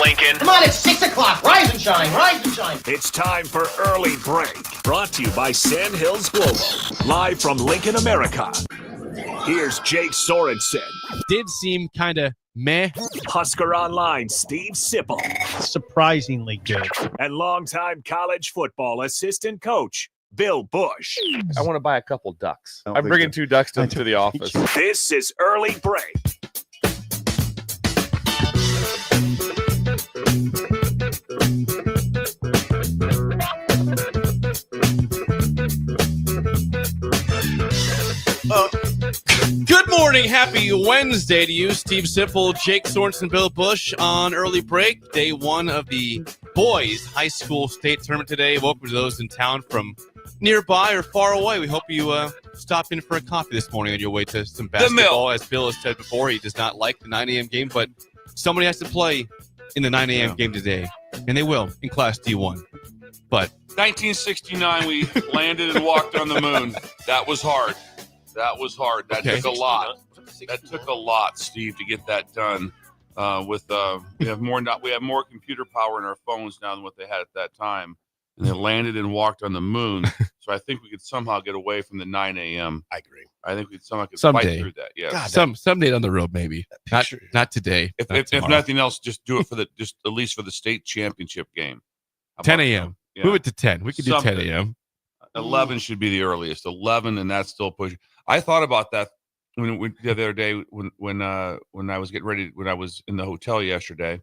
Lincoln. Come on, it's 6 o'clock. Rise and shine, rise and shine. It's time for Early Break. Brought to you by Sand Hills Global. Live from Lincoln, America. Here's Jake Sorensen. Did seem kind of meh. Husker Online, Steve Sipple. Surprisingly good. And longtime college football assistant coach, Bill Busch. I want to buy a couple ducks. I'm bringing 2 ducks to the office. This is Early Break. Good morning. Happy Wednesday to you, Steve Sipple, Jake Sorensen, Bill Busch on Early Break. Day 1 of the boys high school state tournament today. Welcome to those in town from nearby or far away. We hope you stopped in for a coffee this morning on your way to some basketball. As Bill has said before, he does not like the 9 a.m. game, but somebody has to play in the 9 a.m. game today, and they will in Class D1. But 1969, we landed and walked on the moon. That was hard. That took a lot. That took a lot, Steve, to get that done. We have more computer power in our phones now than what they had at that time. And they landed and walked on the moon. So I think we could somehow get away from the 9 a.m. I agree. I think we somehow could someday fight through that. Yeah. God, someday down the road, maybe. Not today. If nothing else, just do it for at least for the state championship game. 10 a.m. Yeah. Move it to 10. We could do 10 a.m. 11 should be the earliest. 11, and that's still pushing. I thought about that the other day when I was getting ready, when I was in the hotel yesterday,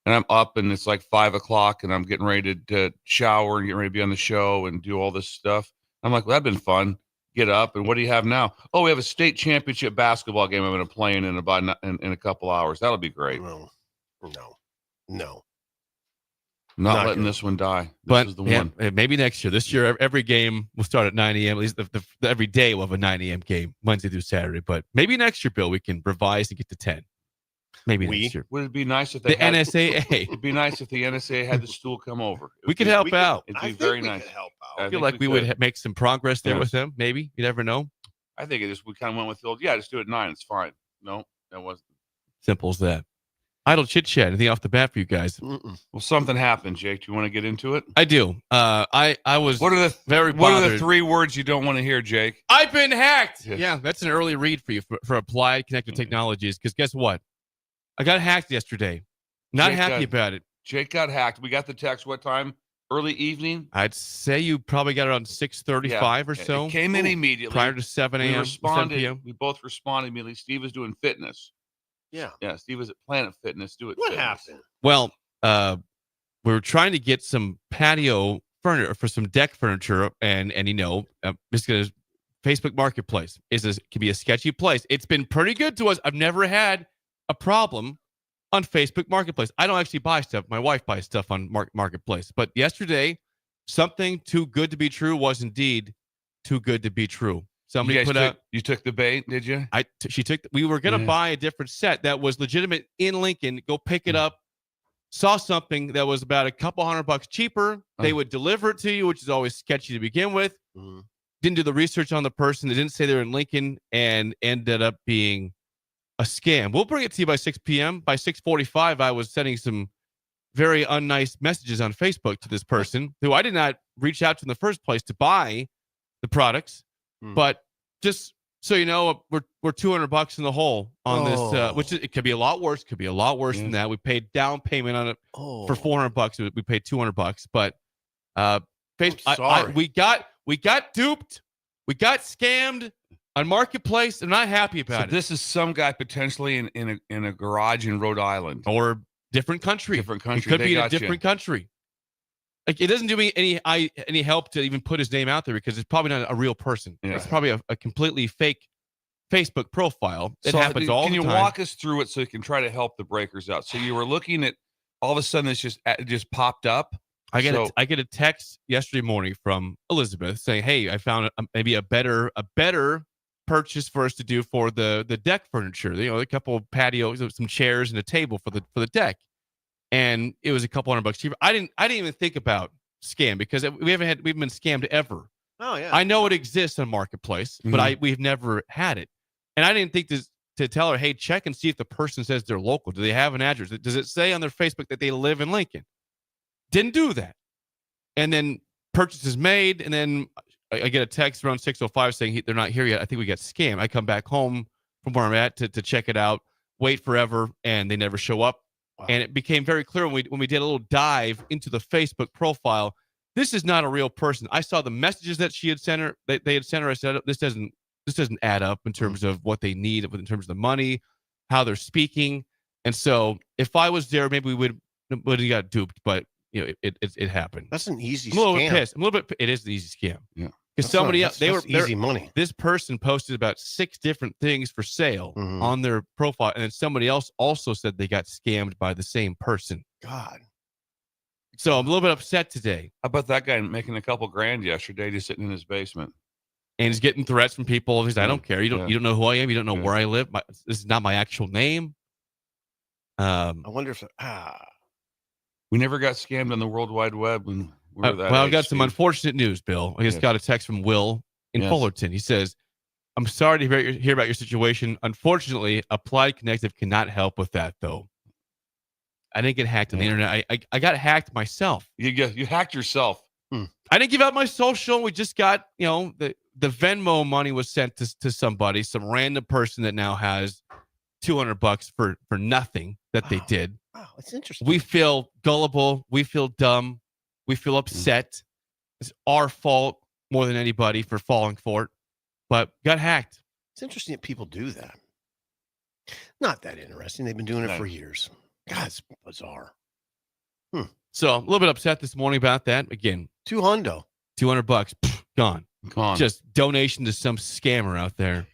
and I'm up and it's like 5 o'clock and I'm getting ready to shower and getting ready to be on the show and do all this stuff. I'm like, well, that'd been fun. Get up, and what do you have now? Oh, we have a state championship basketball game I'm going to play in in a couple hours. That'll be great. No. Not letting this one die. This is the yeah, one. Maybe next year. This year, every game will start at 9 a.m. At least every day we'll have a 9 a.m. game, Wednesday through Saturday. But maybe next year, Bill, we can revise and get to 10. Maybe next year. Would it be nice if the NSAA? It'd be nice if the NSAA had the stool come over. We could help out. It'd be very nice. I feel like we would make some progress there with them. Maybe. You never know. I think we kind of went with the old, just do it at 9. It's fine. No, that wasn't. Simple as that. Idle chit-chat. Anything off the bat for you guys? Well, something happened, Jake. Do you want to get into it? I do. I was What are the 3 words you don't want to hear, Jake? I've been hacked. Yes. Yeah, that's an early read for you for Applied Connected Technologies. Because guess what? I got hacked yesterday. Not happy about it. Jake got hacked. We got the text. What time? Early evening? I'd say you probably got around 6:35 or so. It came in immediately. Prior to 7 a.m. We responded. 7 p.m. We both responded immediately. Steve was doing fitness. Yeah. Yeah, Steve was at Planet Fitness. What happened? Well, we were trying to get some patio furniture for some deck furniture, and just gonna Facebook Marketplace can be a sketchy place. It's been pretty good to us. I've never had a problem on Facebook Marketplace. I don't actually buy stuff. My wife buys stuff on Marketplace. But yesterday, something too good to be true was indeed too good to be true. Somebody You took the bait, did you? She took. We were gonna buy a different set that was legitimate in Lincoln. Go pick it up. Saw something that was about a couple $100 cheaper. They would deliver it to you, which is always sketchy to begin with. Didn't do the research on the person. They didn't say they were in Lincoln, and ended up being a scam. We'll bring it to you by 6 p.m. By 6:45, I was sending some very unnice messages on Facebook to this person who I did not reach out to in the first place to buy the products. But just so you know, we're $200 in the hole on this, which it could be a lot worse. Could be a lot worse than that. We paid down payment on it for $400. We paid $200. But we got duped. We got scammed on Marketplace. I'm not happy about it. This is some guy potentially in a garage in Rhode Island or different country. Different country. It could be in a different country. Like, it doesn't do me any help to even put his name out there because it's probably not a real person. Yeah. It's probably a completely fake Facebook profile. It happens all the time. Can you walk us through it so you can try to help the breakers out? So you were looking at, all of a sudden it just popped up. I get a text yesterday morning from Elizabeth saying, "Hey, I found maybe a better purchase for us to do for the deck furniture. A couple of patios, some chairs, and a table for the deck." And it was a couple $100 cheaper. I didn't even think about scam because we've been scammed ever. Oh yeah. I know it exists on Marketplace, but we've never had it. And I didn't think this to tell her, hey, check and see if the person says they're local. Do they have an address? Does it say on their Facebook that they live in Lincoln? Didn't do that. And then purchase is made, and then I get a text around 6:05 saying they're not here yet. I think we got scammed. I come back home from where I'm at to check it out, wait forever, and they never show up. Wow. And it became very clear when we did a little dive into the Facebook profile, this is not a real person. I saw the messages that she had sent her, they had sent her. I said, this doesn't add up in terms of what they need, in terms of the money, how they're speaking. And so if I was there, maybe we would have got duped, but it happened. That's an easy I'm a little scam. bit pissed. It is an easy scam. Yeah. Because somebody else, that's easy money. This person posted about 6 different things for sale on their profile, and then somebody else also said they got scammed by the same person. God. So I'm a little bit upset today. How about that guy making a couple grand yesterday, just sitting in his basement? And he's getting threats from people. He's like, I don't care. You don't know who I am. You don't know where I live. This is not my actual name. I wonder if we never got scammed on the World Wide Web when we were that I've age, got some Steve. unfortunate news, Bill. I just got a text from Will in Fullerton. He says, I'm sorry to hear about your situation. Unfortunately, Applied Connective cannot help with that, though. I didn't get hacked on the internet. I got hacked myself. You hacked yourself. I didn't give out my social. We just got, the Venmo money was sent to somebody, some random person that now has $200 for nothing that they did. Wow, it's interesting. We feel gullible. We feel dumb. We feel upset. It's our fault more than anybody for falling for it, but got hacked. It's interesting that people do that. Not that interesting. They've been doing it for years. God, it's bizarre. So a little bit upset this morning about that. Again, $200. Gone. Just donation to some scammer out there.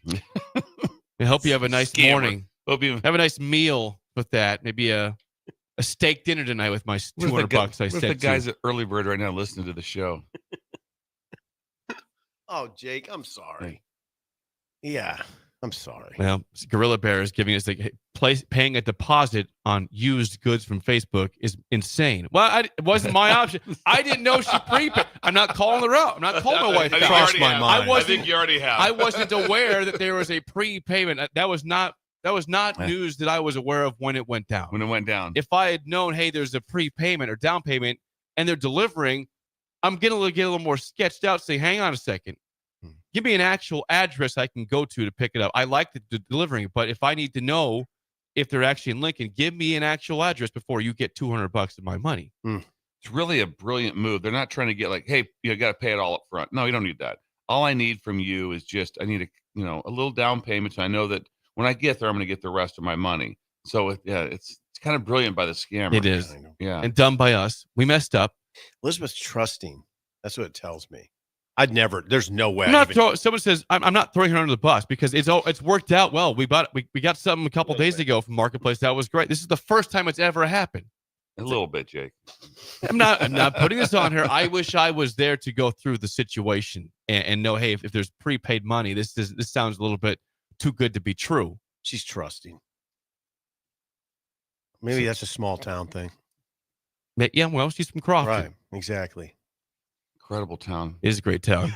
I hope you have a nice morning. Hope you have a nice meal with that. Maybe a steak dinner tonight with my $200 I sent. The guys at Early Bird right now listening to the show. Oh, Jake, I'm sorry. Yeah, I'm sorry. Well, Gorilla Bear is giving us paying a deposit on used goods from Facebook is insane. Well, it wasn't my option. I didn't know she prepaid. I'm not calling her out. I'm not calling my wife. Crossed my mind. I think you already have. I wasn't aware that there was a prepayment. That was not news that I was aware of when it went down. If I had known, hey, there's a prepayment or down payment and they're delivering, I'm going to get a little more sketched out. Say, hang on a second. Give me an actual address I can go to pick it up. I like the delivering, but if I need to know if they're actually in Lincoln, give me an actual address before you get $200 of my money. It's really a brilliant move. They're not trying to get like, hey, you got to pay it all up front. No, you don't need that. All I need from you is I need a little down payment. So I know that when I get there, I'm going to get the rest of my money. So it's kind of brilliant by the scammer. It is. Yeah. And done by us. We messed up. Elizabeth's trusting. That's what it tells me. There's no way. Someone says, I'm not throwing her under the bus because it's worked out well. We got something a couple days ago from Marketplace. That was great. This is the first time it's ever happened. A little bit, Jake. I'm not putting this on her. I wish I was there to go through the situation and know, hey, if there's prepaid money, this sounds a little bit too good to be true. She's trusting. Maybe that's a small town thing. Yeah, well, she's from Crofton. Right, exactly. Incredible town. It is a great town.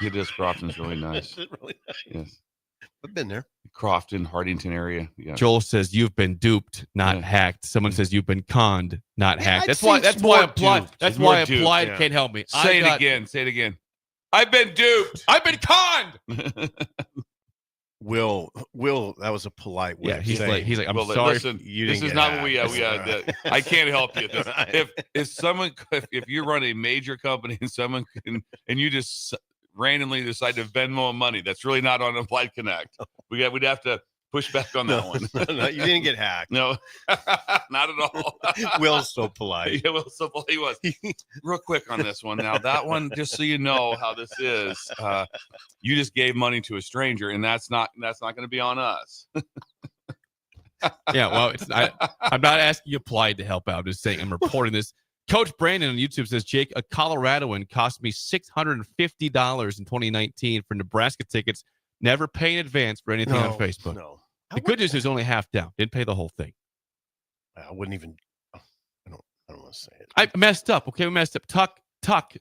It is. Crofton's really nice. It's really nice. Yes. I've been there. Crofton, Hardington area. Yeah. Joel says you've been duped, not hacked. Someone says you've been conned, not hacked. That's why Applied can't help me. Say it again. I've been duped. I've been conned. Will, that was a polite way. Yeah, he's like, I'm well, sorry. Listen, this is not what we I can't help you. If you run a major company and you just randomly decide to Venmo money, that's really not on Applied Connect. We'd have to push back on that one. No, you didn't get hacked. No, not at all. Will's so polite. Yeah, Will's so polite. He was. Real quick on this one. Now, that one, just so you know how this is, you just gave money to a stranger, and that's not going to be on us. Yeah, well, I'm not asking you Applied to help out. I'm just saying I'm reporting this. Coach Brandon on YouTube says, Jake, a Coloradoan cost me $650 in 2019 for Nebraska tickets. Never pay in advance for anything on Facebook. No. The good news is only half down. Didn't pay the whole thing. I wouldn't even. I don't want to say it. I messed up. Okay, we messed up. Tuck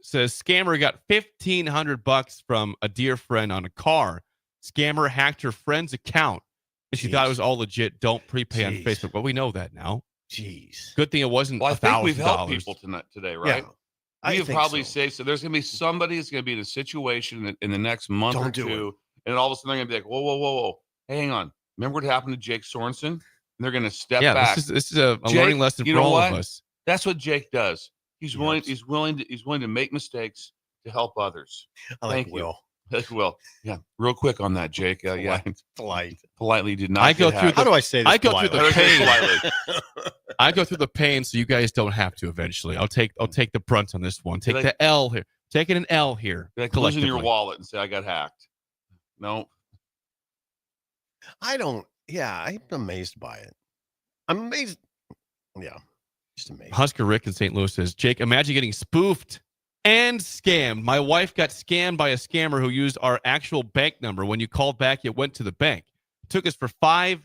says scammer got $1,500 from a dear friend on a car. Scammer hacked her friend's account. And she thought it was all legit. Don't prepay on Jeez. Facebook. Well, we know that now. Jeez. Good thing it wasn't Well, I think we've $1,000. helped people today, right? Yeah, We have think probably so. saved. So there's going to be somebody that's going to be in a situation in the next month or Don't do two, and all of a sudden they're going to be like, whoa, whoa, whoa, whoa. Hey, hang on. Remember what happened to Jake Sorensen? And they're going to step back. This is a Jake, learning lesson you for know all what? of us. That's what Jake does. He's willing. Yes. He's willing to make mistakes to help others. I like Thank you. Will. Well, yeah. Real quick on that, Jake. Yeah. Politely did not. I go through How do I say this? I go through the politely. pain. I go through the pain, so you guys don't have to. Eventually, I'll take the brunt on this one. Take Like- the L here. Taking an L here. Like losing your collectively. wallet and say I got hacked. No. I don't. Yeah, I'm amazed by it. I'm amazed. Yeah, just amazed. Husker Rick in St. Louis says, Jake, imagine getting spoofed and scammed. My wife got scammed by a scammer who used our actual bank number. When you called back, it went to the bank. It took us for $5,000.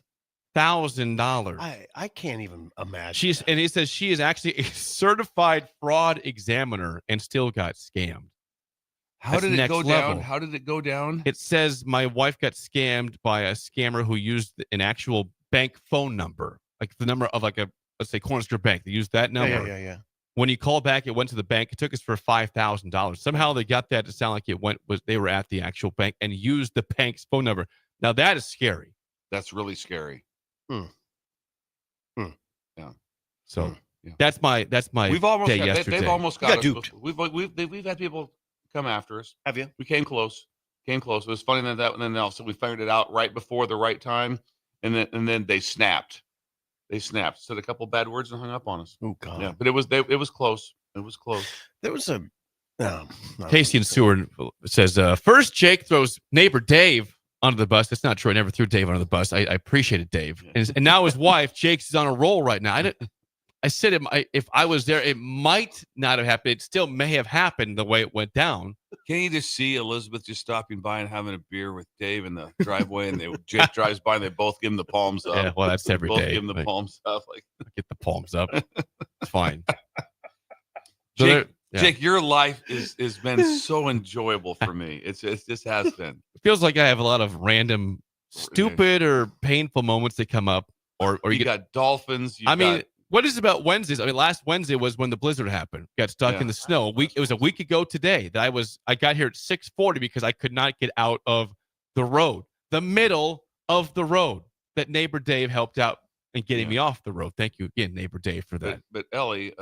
I can't even imagine. And he says she is actually a certified fraud examiner and still got scammed. How That's did it next go level. down? How did it go down? It says my wife got scammed by a scammer who used an actual bank phone number, like the number of like a, let's say, Cornerstone Bank. They used that number. Yeah. When you called back, it went to the bank. It took us for $5,000. Somehow they got that to sound like they were at the actual bank and used the bank's phone number. Now that is scary. That's really scary. Yeah. So Yeah. that's my We've almost day got, yesterday. they've almost You got got us. duped. We've had people come after us. Have you? We came close. It was funny and then also we figured it out right before the right time, and then they snapped. Said a couple bad words and hung up on us. Oh God. Yeah, but it was close. It was close. There was a. Casey and Seward says, first Jake throws neighbor Dave under the bus. That's not true. I never threw Dave under the bus. I appreciated Dave. And now his wife, Jake's, is on a roll right now. I said, if I was there, it might not have happened. It still may have happened the way it went down. Can you just see Elizabeth just stopping by and having a beer with Dave in the driveway, and Jake drives by and they both give him the palms up. Yeah, well, that's every both day. give him the palms up. Like, Get the palms up. It's fine. Jake, your life has been so enjoyable for me. It just has been. It feels like I have a lot of random, stupid or painful moments that come up, or you got dolphins. What is about Wednesdays? I mean, last Wednesday was when the blizzard happened. Got stuck in the snow. It was a week ago today that I got here at 6:40 because I could not get out of the road, the middle of the road. That neighbor Dave helped out in getting me off the road. Thank you again, neighbor Dave, for that. But Ellie,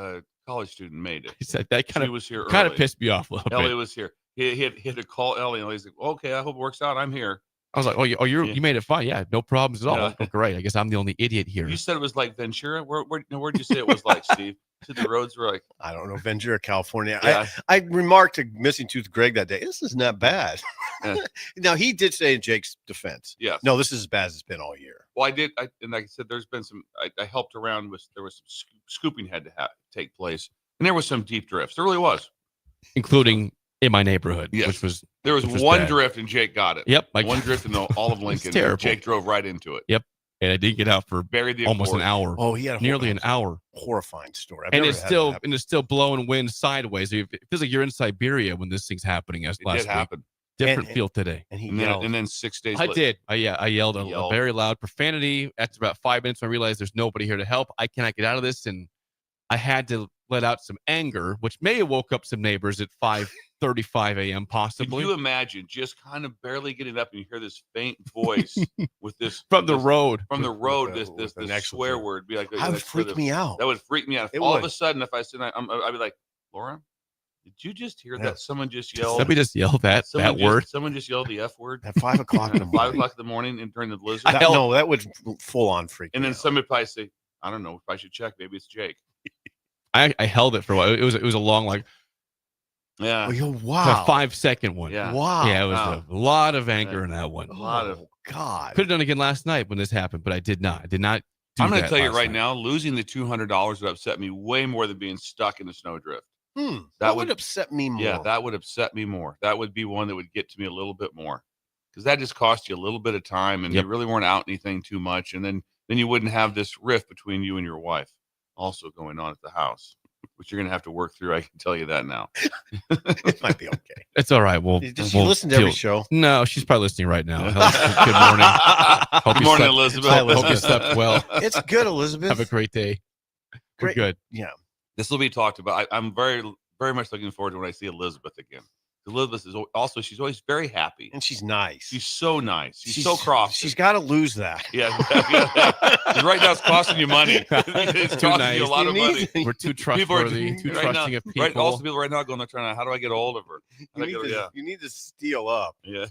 college student, made it. He said that She was here kind of early. pissed me off a little bit. Ellie was here. He had to call Ellie, and Ellie's like, "Okay, I hope it works out. I'm here." I was like, you made it fine. Yeah, no problems at all. Yeah. Oh, great. I guess I'm the only idiot here. You said it was like Ventura. Where'd you say it was like, Steve? Said the roads were like, I don't know, Ventura, California. Yeah. I remarked to Missing Tooth Greg that day, this isn't that bad. Yeah. Now, he did say in Jake's defense, yes. no, this is as bad as it's been all year. Well, I did. And like I said, there's been some, I helped around with, there was some scooping had to take place. And there was some deep drifts. There really was. Including in my neighborhood, Yes. which There was was one bad. drift and Jake got it. Yep. One drift in all of Lincoln. terrible. And Jake drove right into it. Yep. And I did get out for Buried the almost an Accord. hour. Oh, he had Nearly an hour. horrifying story. I've And never it's had still that happen. and it's still blowing wind sideways. It feels like you're in Siberia when this thing's happening. As It last did happen. week. Different And- feel today. And he And yelled. then 6 days I later. did. I yelled a Yelled. very loud profanity. After about 5 minutes, I realized there's nobody here to help. I cannot get out of this, and I had to let out some anger, which may have woke up some neighbors at 5:35 a.m. Could possibly you imagine just kind of barely getting up and you hear this faint voice with this from the this- road. From the road, with this an this swear expletive. word be like That would freak me out. That would freak me out. It All of would. a sudden, if I said I'd be like, Laura, did you just hear Yeah. that? Someone just yelled. Somebody just yelled that word. Someone just yelled the F word At 5 o'clock in the at 5 morning. o'clock in the morning and during the blizzard. I held- No, that would full on freak And me then out. somebody probably say, I don't know if I should check. Maybe it's Jake. I held it for a while. It was a long, like Yeah. Oh, yo, a wow. 5-second one. Yeah. Wow. Yeah, it was Wow. a lot of anger in that one. A lot of. Oh, God. Could have done it again last night when this happened, but I did not. I did not. I'm going to that tell you last right night. now, losing the $200 would upset me way more than being stuck in the snowdrift. That That would would- upset me more. Yeah, that would upset me more. That would be one that would get to me a little bit more because that just cost you a little bit of time and Yep. you really weren't out anything too much. And then you wouldn't have this rift between you and your wife also going on at the house. which you're going to have to work through. I can tell you that now. It might be okay. It's all right. Does she listen to every show? No, she's probably listening right now. Good morning. Good morning, Elizabeth. Hi, Hope you slept well. It's good, Elizabeth. Have a great day. We're Great. good. Yeah. This will be talked about. I'm very, very much looking forward to when I see Elizabeth again. Elizabeth is also, she's always very happy. And she's nice. She's so nice. She's so cross. She's got to lose that. Yeah. 'Cause right now it's costing you money. It's Too costing nice. you a lot of money. We're too trustworthy, too right trusting now, of people. Right, also people right now going, they're trying to, how do I get a hold of her? You need to steal up Yeah.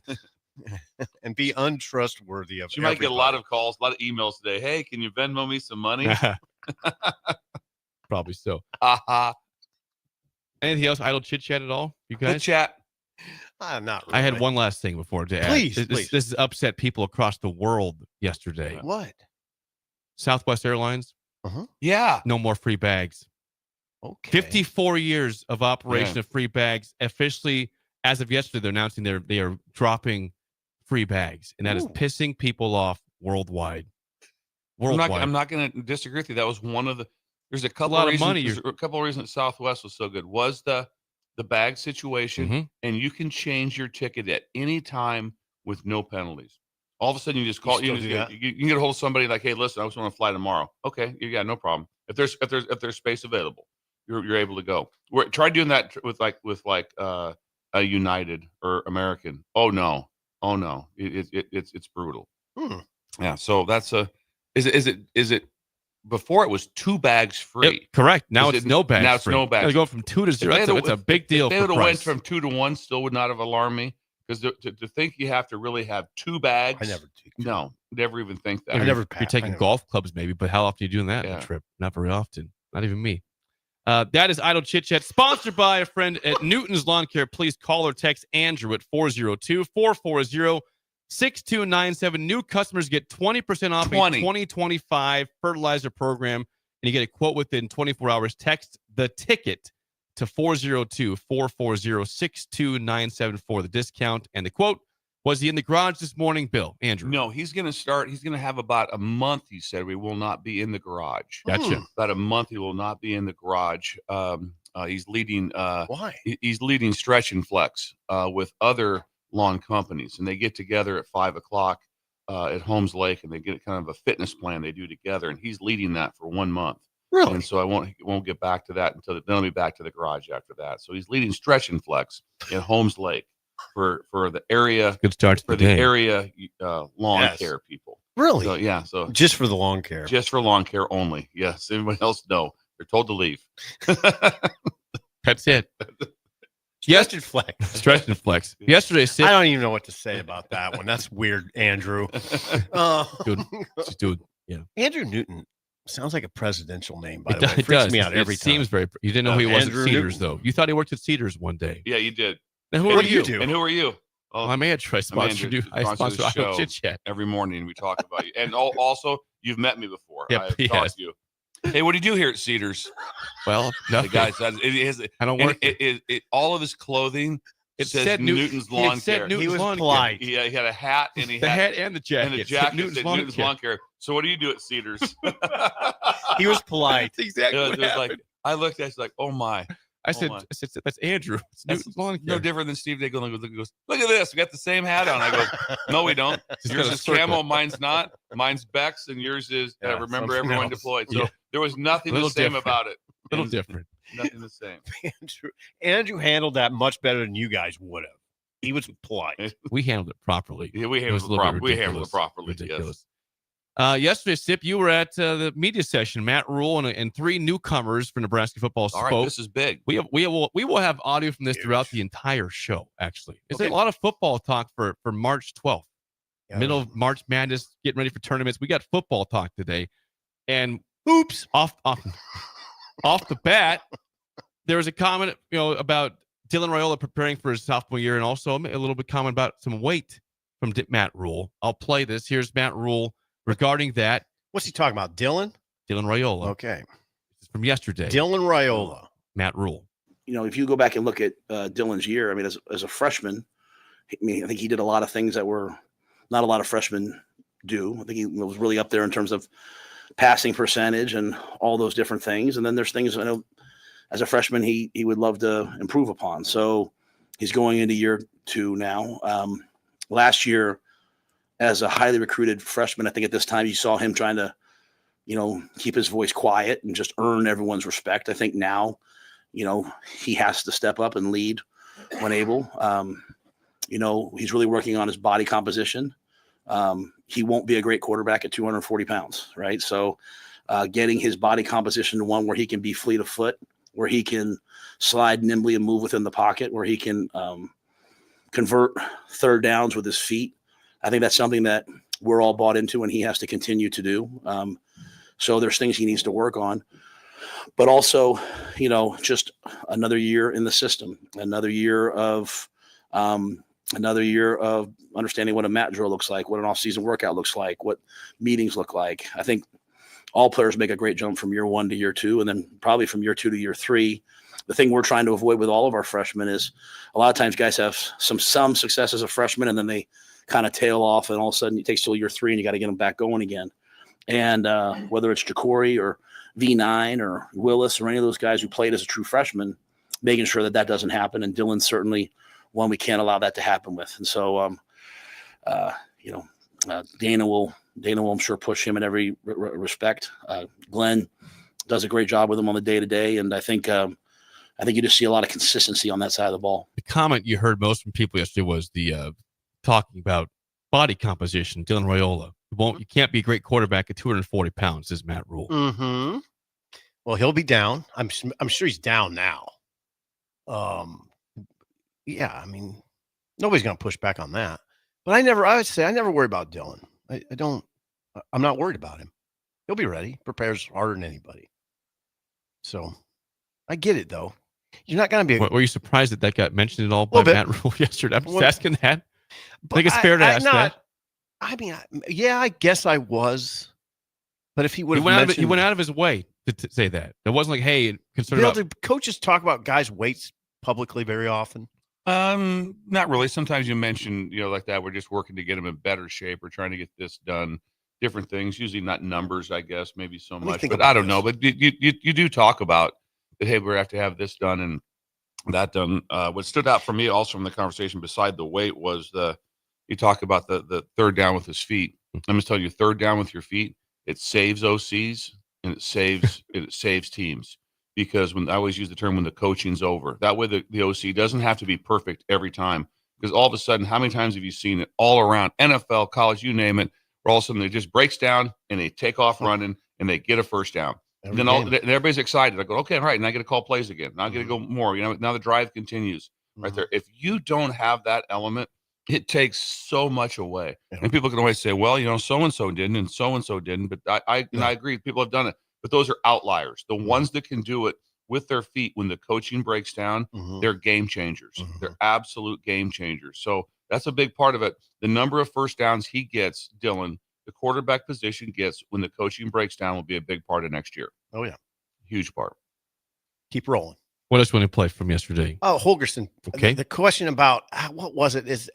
and be untrustworthy of She might get a lot of calls, a lot of emails today. Hey, can you Venmo me some money? Probably so. Haha. Anything else? Idle chit chat at all? You guys? Good chat. Not really. I had one last thing before to add. Please, This has upset people across the world yesterday. What? Southwest Airlines, Yeah. no more free bags. Okay. 54 years of operation Yeah. of free bags. Officially, as of yesterday, they're announcing they are dropping free bags, and that is Ooh. pissing people off worldwide. I'm not going to disagree with you. That was one of the. There's a couple lot of of reasons. money There's a couple of reasons Southwest was so good. Was the bag situation, Mhm. and you can change your ticket at any time with no penalties. All of a sudden, you just call. You can get a hold of somebody like, hey, listen, I just want to fly tomorrow. Okay, yeah, no problem. If there's space available, you're able to go. Try doing that with a United or American. Oh no, it's brutal. Yeah, so that's a. Is it? Before it was 2 bags free. Correct. Now it's no bags. Now it's free. no bags. They go from 2 to 0. That's a big deal. If they for would have price. went from 2 to 1, still would not have alarmed me. Because to think you have to really have 2 bags. I never take 2. No, never even think that. I never You're taking golf clubs, maybe, but how often are you doing that on a trip? Not very often. Not even me. That is Idle Chit Chat, sponsored by a friend at Newton's Lawn Care. Please call or text Andrew at 402-440-6297. New customers get 20% off a 2025 fertilizer program, and you get a quote within 24 hours. Text the ticket to 402-440-6297 for the discount and the quote. Was he in the garage this morning, Bill? Andrew? No, he's going to have about a month, he said, we will not be in the garage. Gotcha. About a month he will not be in the garage. He's leading Why? He's leading Stretch and Flex with other lawn companies, and they get together at 5:00 at Holmes Lake, and they get kind of a fitness plan they do together, and he's leading that for 1 month. Really? And so I won't get back to that until then. I'll be back to the garage after that. So he's leading Stretch and Flex at Holmes Lake for the area. Good start to for the the day. area lawn care people. Really? So yeah. So Just for the lawn care. just for lawn care only. Yes. Anybody else? No. They're told to leave. That's it. Stretch and Flex. Stretch and Flex. Yesterday, I don't even know what to say about that one. That's weird, Andrew. Dude, yeah. Andrew Newton sounds like a presidential name, by It the way. It freaks me out every time. Seems very. You didn't know who he was Andrew at Cedars, Newton. though. You thought he worked at Cedars one day. Yeah, you did. Now, who What are do you? you do? And who are you? Well, I'm Andrew. I sponsor Andrew, I sponsor sponsor the Idle show. Chit Chat. Every morning we talk about you. And also, you've met me before. Yep, I've he talked has. to you. Hey, what do you do here at Cedars? Well, The nothing. guy says it is. I don't and work. it all of his clothing. It says said Newton's Lawn Care. He was Lawn polite. He had a hat and he The had hat and the jacket. and the It said jacket Newton's said Lawn Newton's Care. Lawn Care. So what do you do at Cedars? He was polite. That's exactly It what was happened. like I looked at it, it's like, oh my. I said, my. that's Andrew. It's That's Newton's Lawn no Care. different than Steve Diggle. He goes, look at this. We got the same hat on. I go, no, we don't. Just Yours got a is circle. camo, mine's not. Mine's Beck's, and yours is Yeah, remember something everyone else. deployed. So Yeah. there was nothing Little the same different. about it. A little And different. Nothing the same. Andrew handled that much better than you guys would have. He was polite. We handled it properly. Yeah, we It was handled a it little bit properly. We handled it ridiculous. properly. Ridiculous. Yes. Yesterday, Sip, you were at the media session. Matt Rule and 3 newcomers for Nebraska football All spoke. right, this is big. We will have audio from this throughout the entire show. Actually, it's Okay. a lot of football talk for March 12th, Yeah. middle of March Madness, getting ready for tournaments. We got football talk today, and Oops. off the bat, there was a comment about Dylan Raiola preparing for his sophomore year, and also a little bit comment about some weight from Matt Rule. I'll play this. Here's Matt Rule regarding that. What's he talking about? Dylan? Dylan Raiola. Okay. This is from yesterday. Dylan Raiola. Matt Rule. If you go back and look at Dylan's year, I mean, as a freshman, I think he did a lot of things that were not a lot of freshmen do. I think he was really up there in terms of passing percentage and all those different things. And then there's things I know as a freshman, he would love to improve upon. So he's going into year 2 now. Last year, as a highly recruited freshman, I think at this time you saw him trying to, keep his voice quiet and just earn everyone's respect. I think now, he has to step up and lead when able. He's really working on his body composition. He won't be a great quarterback at 240 pounds, right? So getting his body composition to one where he can be fleet of foot, where he can slide nimbly and move within the pocket, where he can convert third downs with his feet. I think that's something that we're all bought into and he has to continue to do. So there's things he needs to work on. But also, just another year in the system, another year of understanding what a mat drill looks like, what an off-season workout looks like, what meetings look like. I think all players make a great jump from year 1 to year 2, and then probably from year 2 to year 3. The thing we're trying to avoid with all of our freshmen is a lot of times guys have some success as a freshman, and then they kind of tail off, and all of a sudden it takes till year 3 and you got to get them back going again. And whether it's Jacory or V9 or Willis or any of those guys who played as a true freshman, making sure that doesn't happen. And Dylan's certainly one we can't allow that to happen with. And so, Dana will, I'm sure, push him in every respect. Glenn does a great job with him on the day-to-day. And I think you just see a lot of consistency on that side of the ball. The comment you heard most from people yesterday was the talking about body composition. Dylan Raiola. You can't be a great quarterback at 240 pounds, is Matt Rule. Mm-hmm. Well, he'll be down. I'm sure he's down now. Yeah, I mean, nobody's going to push back on that. But I never worry about Dylan. I'm not worried about him. He'll be ready. Prepares harder than anybody. So I get it, though. You're not going to be. Were you surprised that got mentioned at all by Matt Rule yesterday? I'm just asking that. I think it's fair to ask that. I mean, I guess I was. But if he would have mentioned, he went out of his way to say that. It wasn't like, hey, do coaches talk about guys' weights publicly very often? Not really. Sometimes you mention, like that, we're just working to get him in better shape or trying to get this done. Different things, usually not numbers, I guess, maybe so much, but I don't know. But you do talk about that, hey, we have to have this done and that done. What stood out for me also from the conversation beside the weight was you talk about the third down with his feet. I'm just telling you, third down with your feet, it saves OCs and it saves teams. Because I always use the term when the coaching's over. That way the OC doesn't have to be perfect every time. Because all of a sudden, how many times have you seen it all around, NFL, college, you name it, where all of a sudden it just breaks down and they take off running and they get a first down. And then everybody's excited. I go, okay, all right, and I get to call plays again. Now I get to go more. Now the drive continues right there. If you don't have that element, it takes so much away. And people can always say, well, so-and-so didn't and so-and-so didn't. But I agree. People have done it. But those are outliers. The ones that can do it with their feet when the coaching breaks down, they're game changers. They're absolute game changers. So that's a big part of it. The number of first downs he gets, Dylan, the quarterback position gets when the coaching breaks down will be a big part of next year. Oh, yeah. Huge part. Keep rolling. What else want to play from yesterday? Oh, Holgerson. Okay. The question about what was it has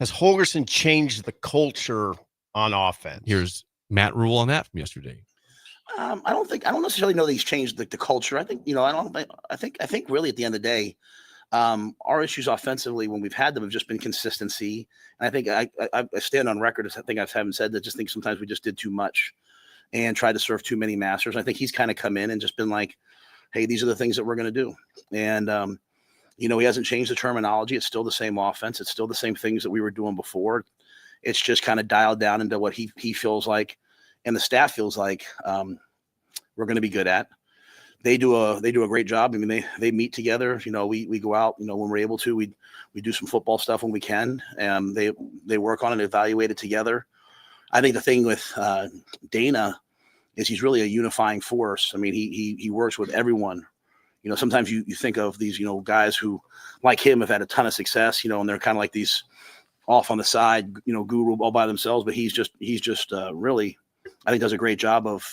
Holgerson changed the culture on offense? Here's Matt Rule on that from yesterday. I don't necessarily know that he's changed the culture. I think, I think really at the end of the day, our issues offensively when we've had them have just been consistency. And I think I stand on record as I think I haven't said that. Just think sometimes we just did too much and tried to serve too many masters. I think he's kind of come in and just been like, hey, these are the things that we're going to do. And, he hasn't changed the terminology. It's still the same offense. It's still the same things that we were doing before. It's just kind of dialed down into what he feels like and the staff feels like we're going to be good at. They do a great job. I mean, they meet together. We go out. When we're able to, we do some football stuff when we can. And they work on it, evaluate it together. I think the thing with Dana is he's really a unifying force. I mean, he works with everyone. Sometimes you think of these guys who like him have had a ton of success. And they're kind of like these off on the side, guru all by themselves. But he's just really, I think, does a great job of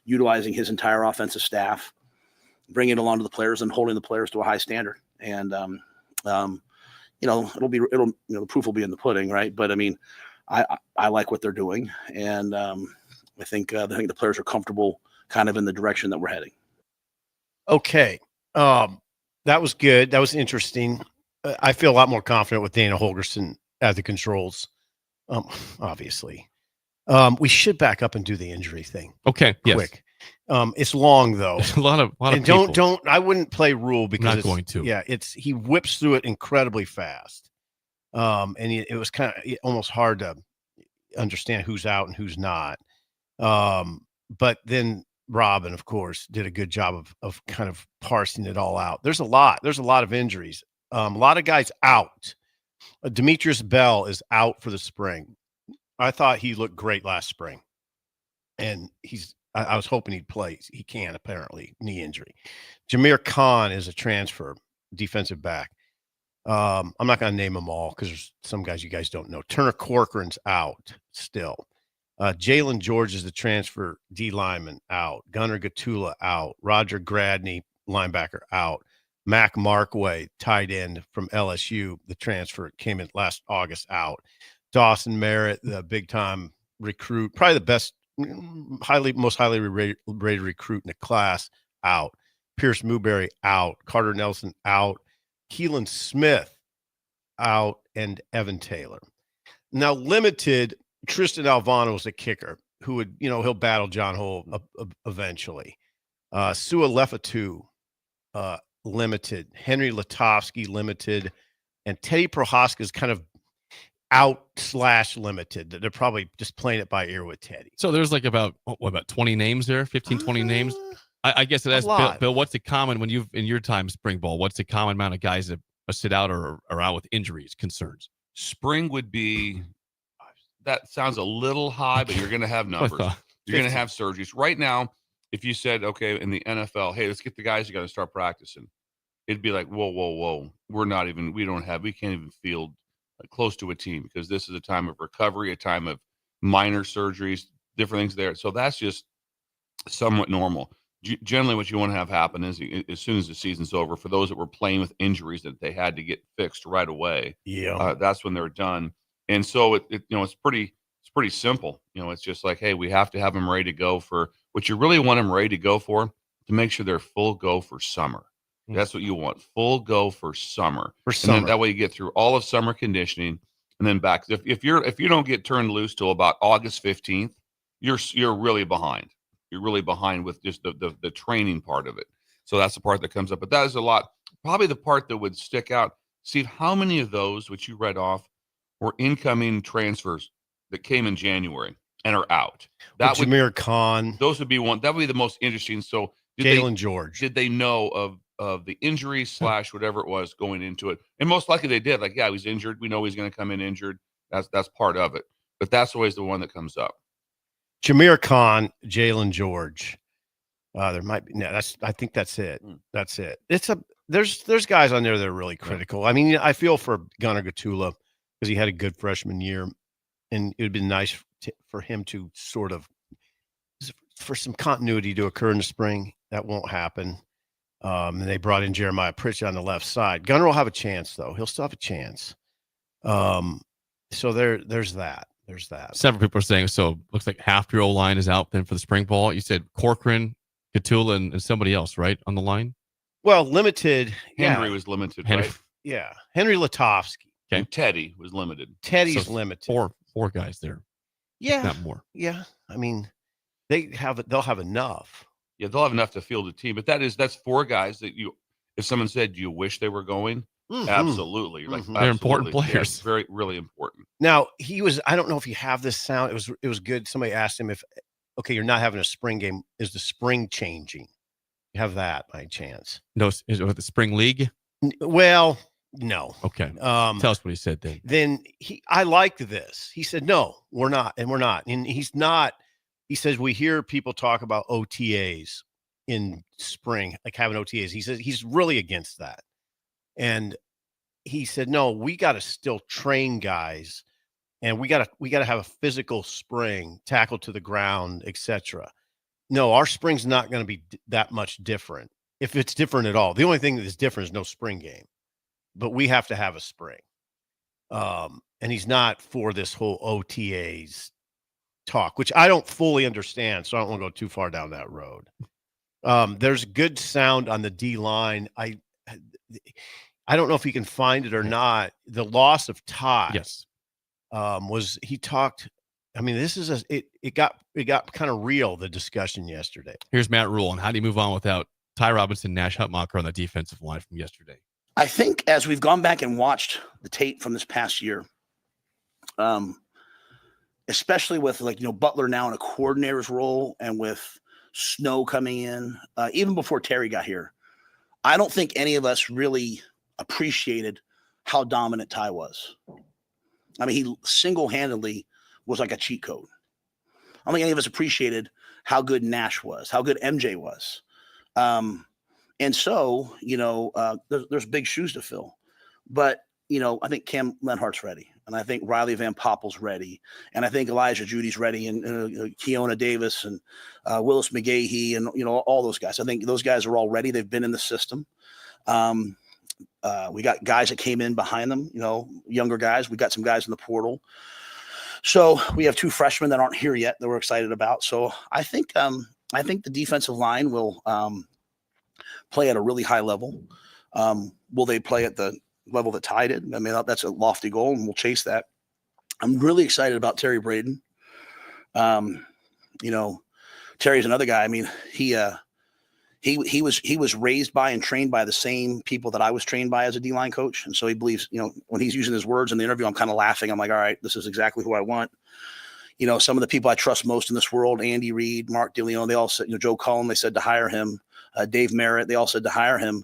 utilizing his entire offensive staff, bringing it along to the players and holding the players to a high standard. And, the proof will be in the pudding. Right. But I mean, I like what they're doing. And I think the players are comfortable kind of in the direction that we're heading. Okay. That was good. That was interesting. I feel a lot more confident with Dana Holgerson at the controls. Obviously. We should back up and do the injury thing. Okay. Quick. It's long though. There's a lot of And people. don't. I wouldn't play rule because Not it's going to. Yeah, he whips through it incredibly fast. And it was kind of almost hard to understand who's out and who's not. But then Robin, of course, did a good job of kind of parsing it all out. There's a lot of injuries. A lot of guys out. Demetrius Bell is out for the spring. I thought he looked great last spring, and I was hoping he'd play. He can, apparently, knee injury. Jameer Khan is a transfer defensive back. I'm not going to name them all because there's some guys you guys don't know. Turner Corcoran's out still. Jalen George is the transfer D lineman out. Gunnar Gatula out. Roger Gradney, linebacker, out. Mac Markway, tight end from LSU, the transfer came in last August, out. Dawson Merritt, the big time recruit, probably the best, most highly rated recruit in the class, out. Pierce Newberry, out. Carter Nelson, out. Keelan Smith, out, and Evan Taylor. Now, limited, Tristan Alvano is a kicker who would, he'll battle John Hull eventually. Sua Lefatu, limited. Henry Latofsky, limited. And Teddy Prohaska is kind of out/limited. They're probably just playing it by ear with Teddy. So there's like about 20 names there, 15, 20 names. I guess it has Bill. What's the common when you've in your time spring ball? What's the common amount of guys that sit out or are out with injuries, concerns? Spring would be, that sounds a little high, but you're going to have numbers. You're going to have surgeries. Right now, if you said, okay, in the NFL, hey, let's get the guys who got to start practicing, it'd be like, whoa. We can't even field close to a team because this is a time of recovery, a time of minor surgeries, different things there. So that's just somewhat normal. Generally, what you want to have happen is as soon as the season's over, for those that were playing with injuries that they had to get fixed right away, that's when they're done. And so it's pretty simple. It's just like, hey, we have to have them ready to go for what you really want them ready to go for, to make sure they're full go for summer. That's what you want, full go for summer. And then that way you get through all of summer conditioning and then back. If you don't get turned loose till about August 15th, you're really behind. You're really behind with just the training part of it. So that's the part that comes up. But that is a lot. Probably the part that would stick out. Steve, how many of those, which you read off, were incoming transfers that came in January and are out? Jameer Khan. Those would be one. That would be the most interesting. So Jalen George. Did they know of the injury / whatever it was going into it? And most likely they did. Like, yeah, he's injured. We know he's going to come in injured. That's part of it. But that's always the one that comes up. Jameer Khan, Jalen George. There might be. No, I think that's it. That's it. There's guys on there that are really critical. I mean, I feel for Gunnar Gatula because he had a good freshman year, and it would be nice for him to sort of for some continuity to occur in the spring. That won't happen. And they brought in Jeremiah Pritchett on the left side. Gunnar will have a chance, though. He'll still have a chance. So there's that. There's that. Several people are saying, so looks like half your O-line is out then for the spring ball. You said Corcoran, Gatula, and somebody else, right, on the line? Well, limited. Henry was limited, right? Yeah. Henry Latofsky. Okay. And Teddy was limited. Teddy's limited. Four guys there. Yeah. Not more. Yeah. I mean, they'll have enough. Yeah, they'll have enough to field a team. But that's four guys that if someone said, do you wish they were going? Mm-hmm. Absolutely. Like, they're important players. Yeah, very, really important. Now, I don't know if you have this sound. It was good. Somebody asked him okay, you're not having a spring game. Is the spring changing? You have that by chance? No, is it with the spring league? Well, no. Okay. Tell us what he said then. Then I liked this. He said, no, we're not. And we're not. And he's not. He says, we hear people talk about OTAs in spring, like having OTAs. He says he's really against that. And he said, no, we got to still train guys, and we got to have a physical spring, tackle to the ground, etc. No, our spring's not going to be that much different, if it's different at all. The only thing that is different is no spring game, but we have to have a spring. And he's not for this whole OTAs talk, which I don't fully understand, so I don't want to go too far down that road. There's good sound on the D line. I don't know if you can find it or not. The loss of Ty. Yes. Was he talked? I mean, this is it got kind of real, the discussion yesterday. Here's Matt Rule on how do you move on without Ty Robinson, Nash Hutmacher on the defensive line from yesterday. I think as we've gone back and watched the tape from this past year, especially with Butler now in a coordinator's role and with Snow coming in, even before Terry got here, I don't think any of us really appreciated how dominant Ty was. I mean, he single-handedly was like a cheat code. I don't think any of us appreciated how good Nash was, how good MJ was. And so, there's big shoes to fill. But, I think Cam Lenhart's ready. And I think Riley Van Poppel's ready. And I think Elijah Judy's ready. And Keona Davis and Willis McGahee and, all those guys. I think those guys are all ready. They've been in the system. We got guys that came in behind them, younger guys. We got some guys in the portal. So we have 2 freshmen that aren't here yet that we're excited about. So I think the defensive line will play at a really high level. Will they play at the level that Ty did? I mean, that's a lofty goal, and we'll chase that. I'm really excited about Terry Braden. Terry's another guy. I mean, he was raised by and trained by the same people that I was trained by as a D-line coach. And so he believes, when he's using his words in the interview, I'm kind of laughing. I'm like, all right, this is exactly who I want. Some of the people I trust most in this world, Andy Reid, Mark DeLeon, they all said, Joe Cullen, they said to hire him. Dave Merritt, they all said to hire him.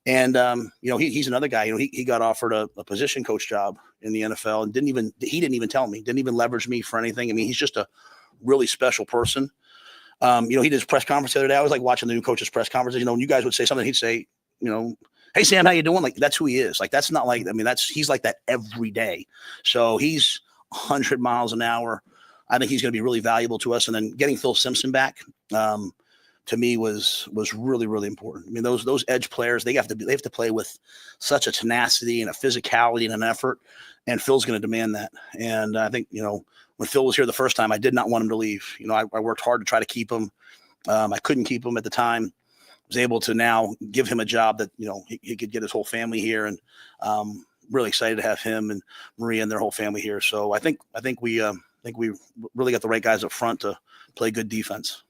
And, he's another guy, he got offered a position coach job in the NFL and he didn't even tell me, didn't even leverage me for anything. I mean, he's just a really special person. He did his press conference the other day. I was like watching the new coach's press conference. When you guys would say something, he'd say, hey, Sam, how you doing? Like, that's who he is. Like, that's not like, he's like that every day. So he's 100 miles an hour. I think he's going to be really valuable to us. And then getting Phil Simpson back, to me was really, really important. I mean, those edge players, they have to play with such a tenacity and a physicality and an effort. And Phil's going to demand that. And I think, when Phil was here the first time, I did not want him to leave. I worked hard to try to keep him. I couldn't keep him at the time. I was able to now give him a job that, he could get his whole family here. And really excited to have him and Maria and their whole family here. So I think we really got the right guys up front to play good defense.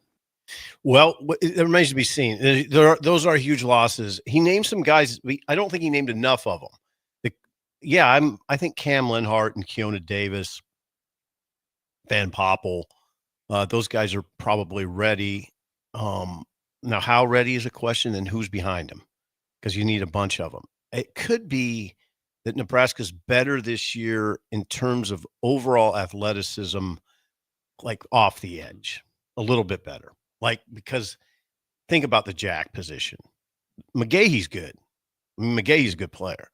Well, it remains to be seen. Those are huge losses. He named some guys. I don't think he named enough of them. I think Cam Lenhart and Keona Davis, Van Poppel, those guys are probably ready. Now, how ready is a question, and who's behind them? Because you need a bunch of them. It could be that Nebraska's better this year in terms of overall athleticism, like off the edge, a little bit better. Because think about the jack position. McGahee's good. McGahee's a good player.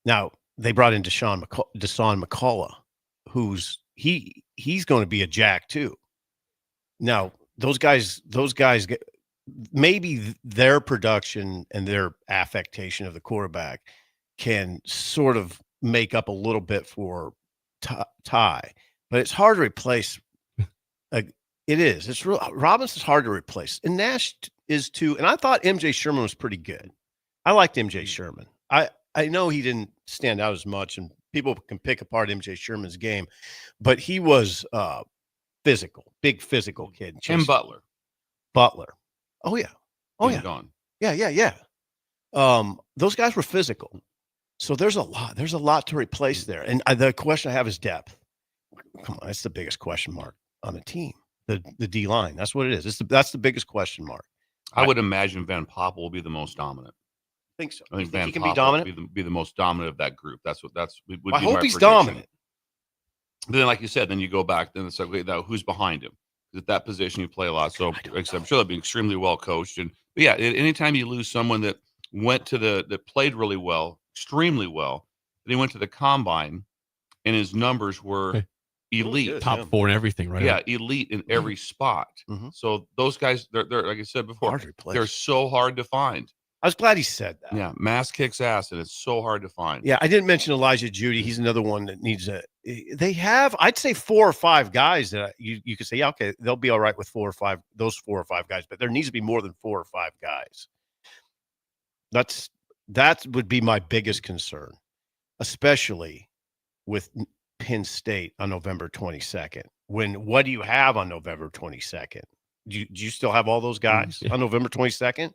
Now, they brought in Deshaun McCullough, he's going to be a jack too. Now, those guys maybe their production and their affectation of the quarterback can sort of make up a little bit for Ty, but it's hard to replace. It is. It's real. Robinson's hard to replace, and Nash is too. And I thought MJ Sherman was pretty good. I liked MJ Sherman. I know he didn't stand out as much, and people can pick apart MJ Sherman's game, but he was physical, big physical kid. And Butler. Oh yeah. Gone. Yeah. Those guys were physical. So there's a lot to replace there. And the question I have is depth. Come on, that's the biggest question mark on the team. The D line. That's what it is. That's the biggest question mark. I would imagine Van Poppel will be the most dominant. I think so. I think Van he can Poppel be dominant. Be the most dominant of that group. Would I be hope my he's prediction. dominant. But then, like you said, then you go back. Then it's like, wait, now who's behind him? At that position, you play a lot. So I'm sure they'll be extremely well coached. But yeah, anytime you lose someone that went to that played really well, extremely well, then he went to the combine, and his numbers were elite, good, top 4 and everything, right? Yeah, elite in every spot. Mm-hmm. So those guys, they're like I said before, Hard to replace. they're so hard to find. I was glad he said that. Yeah, mass kicks ass, and it's so hard to find. Yeah, I didn't mention Elijah Judy. He's another one that needs They have, I'd say 4 or 5 guys that you could say, yeah, okay, they'll be all right with 4 or 5, those 4 or 5 guys, but there needs to be more than 4 or 5 guys. That would be my biggest concern, especially with Penn State on November 22nd. What do you have on November 22nd? Do you still have all those guys on November 22nd?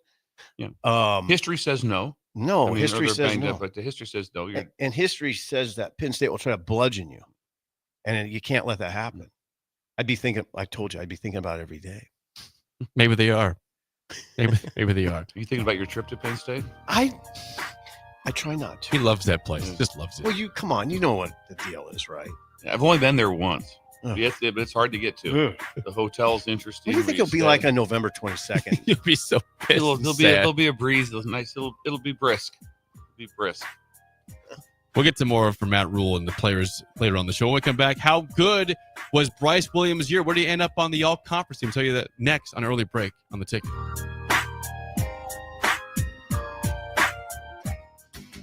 Yeah. History says no. No, history says no. But the history says no. And history says that Penn State will try to bludgeon you, and you can't let that happen. I told you, I'd be thinking about it every day. Maybe they are. Maybe they are. Are you thinking about your trip to Penn State? I try not to. He loves that place. Just loves it. Well, come on. You know what the deal is, right? I've only been there once. But it's hard to get to. The hotel's interesting. What do you think it'll be like on November 22nd? You'll be so pissed. It'll be a breeze. It'll be brisk. We'll get to more from Matt Rule and the players later on the show. When we come back, how good was Bryce Williams' year? Where do you end up on the all-conference team? I'll tell you that next on Early Break on the Ticket.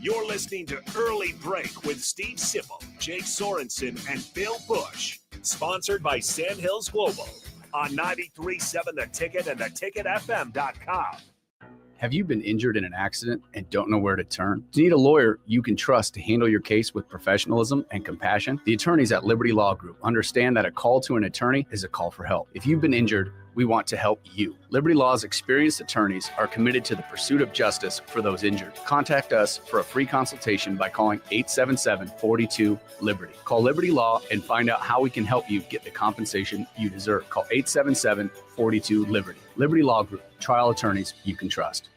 You're listening to Early Break with Steve Sipple, Jake Sorensen, and Bill Busch. Sponsored by Sandhills Global on 93.7 The Ticket and theticketfm.com. Have you been injured in an accident and don't know where to turn? Do you need a lawyer you can trust to handle your case with professionalism and compassion? The attorneys at Liberty Law Group understand that a call to an attorney is a call for help. If you've been injured, we want to help you. Liberty Law's experienced attorneys are committed to the pursuit of justice for those injured. Contact us for a free consultation by calling 877-42-LIBERTY. Call Liberty Law and find out how we can help you get the compensation you deserve. Call 877-42-LIBERTY. Liberty Law Group, trial attorneys you can trust.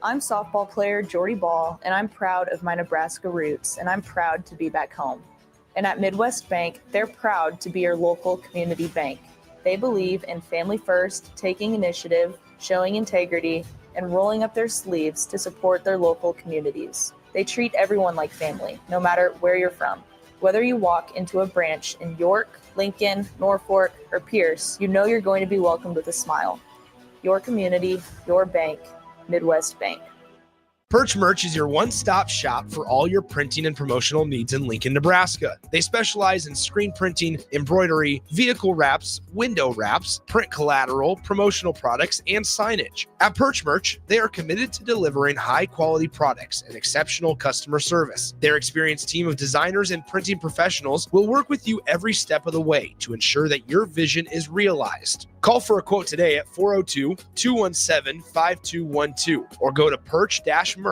I'm softball player Jordy Ball, and I'm proud of my Nebraska roots, and I'm proud to be back home. And at Midwest Bank, they're proud to be your local community bank. They believe in family first, taking initiative, showing integrity, and rolling up their sleeves to support their local communities. They treat everyone like family, no matter where you're from. Whether you walk into a branch in York, Lincoln, Norfolk, or Pierce, you know you're going to be welcomed with a smile. Your community, your bank, Midwest Bank. Perch Merch is your one-stop shop for all your printing and promotional needs in Lincoln, Nebraska. They specialize in screen printing, embroidery, vehicle wraps, window wraps, print collateral, promotional products, and signage. At Perch Merch, they are committed to delivering high-quality products and exceptional customer service. Their experienced team of designers and printing professionals will work with you every step of the way to ensure that your vision is realized. Call for a quote today at 402-217-5212 or go to perch-merch.com.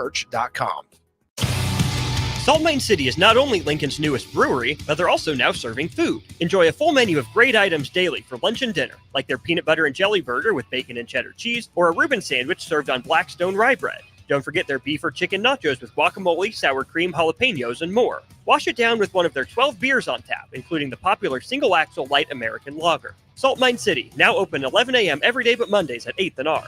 Salt Mine City is not only Lincoln's newest brewery, but they're also now serving food. Enjoy a full menu of great items daily for lunch and dinner, like their peanut butter and jelly burger with bacon and cheddar cheese, or a Reuben sandwich served on Blackstone rye bread. Don't forget their beef or chicken nachos with guacamole, sour cream, jalapenos, and more. Wash it down with one of their 12 beers on tap, including the popular Single Axle Light American Lager. Salt Mine City, now open 11 a.m. every day but Mondays at 8th and R.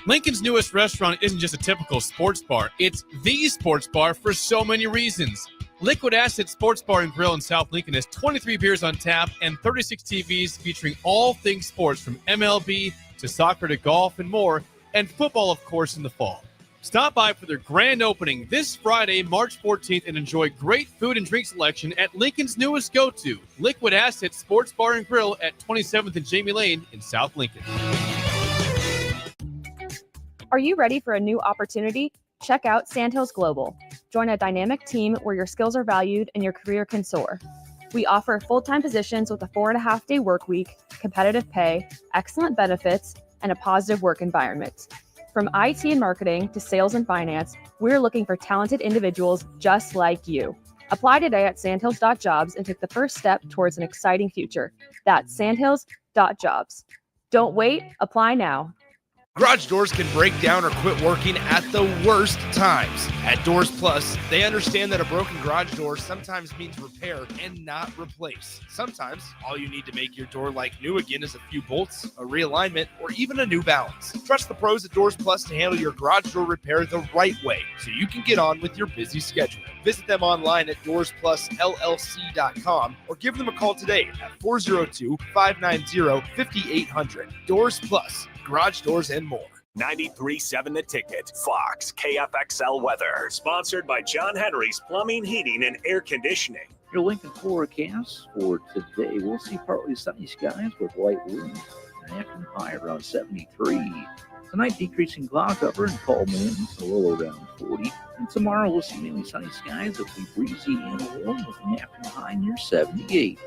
Lincoln's newest restaurant isn't just a typical sports bar. It's the sports bar for so many reasons. Liquid Asset Sports Bar and Grill in South Lincoln has 23 beers on tap and 36 TVs featuring all things sports from MLB to soccer to golf and more, and football, of course, in the fall. Stop by for their grand opening this Friday, March 14th, and enjoy great food and drink selection at Lincoln's newest go-to, Liquid Asset Sports Bar and Grill at 27th and Jamie Lane in South Lincoln. Are you ready for a new opportunity? Check out Sandhills Global. Join a dynamic team where your skills are valued and your career can soar. We offer full-time positions with a 4.5-day work week, competitive pay, excellent benefits, and a positive work environment. From IT and marketing to sales and finance, we're looking for talented individuals just like you. Apply today at sandhills.jobs and take the first step towards an exciting future. That's sandhills.jobs. Don't wait, apply now. Garage doors can break down or quit working at the worst times. At Doors Plus, they understand that a broken garage door sometimes means repair and not replace. Sometimes, all you need to make your door like new again is a few bolts, a realignment, or even a new balance. Trust the pros at Doors Plus to handle your garage door repair the right way so you can get on with your busy schedule. Visit them online at DoorsPlusLLC.com or give them a call today at 402-590-5800. Doors Plus. Garage doors and more. 93.7 The Ticket, Fox, KFXL weather. Sponsored by John Henry's Plumbing, Heating, and Air Conditioning. Your Lincoln forecast for today, we'll see partly sunny skies with light winds. An afternoon high around 73. Tonight, decreasing cloud cover and calm winds, a low around 40. And tomorrow, we'll see mainly sunny skies. It'll be breezy and warm with an afternoon high near 78.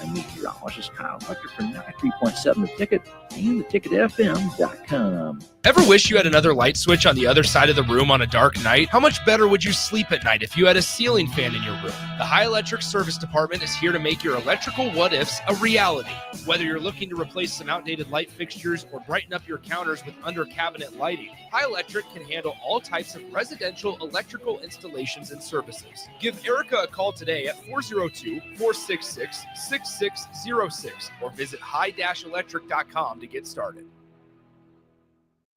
I'm meteorologist Kyle Lecter from 93.7 The Ticket and theticketfm.com. Ever wish you had another light switch on the other side of the room on a dark night? How much better would you sleep at night if you had a ceiling fan in your room? The High Electric Service Department is here to make your electrical what-ifs a reality. Whether you're looking to replace some outdated light fixtures or brighten up your counters with under-cabinet lighting, High Electric can handle all types of residential electrical installations and services. Give Erica a call today at 402-466-6606 or visit high-electric.com to get started.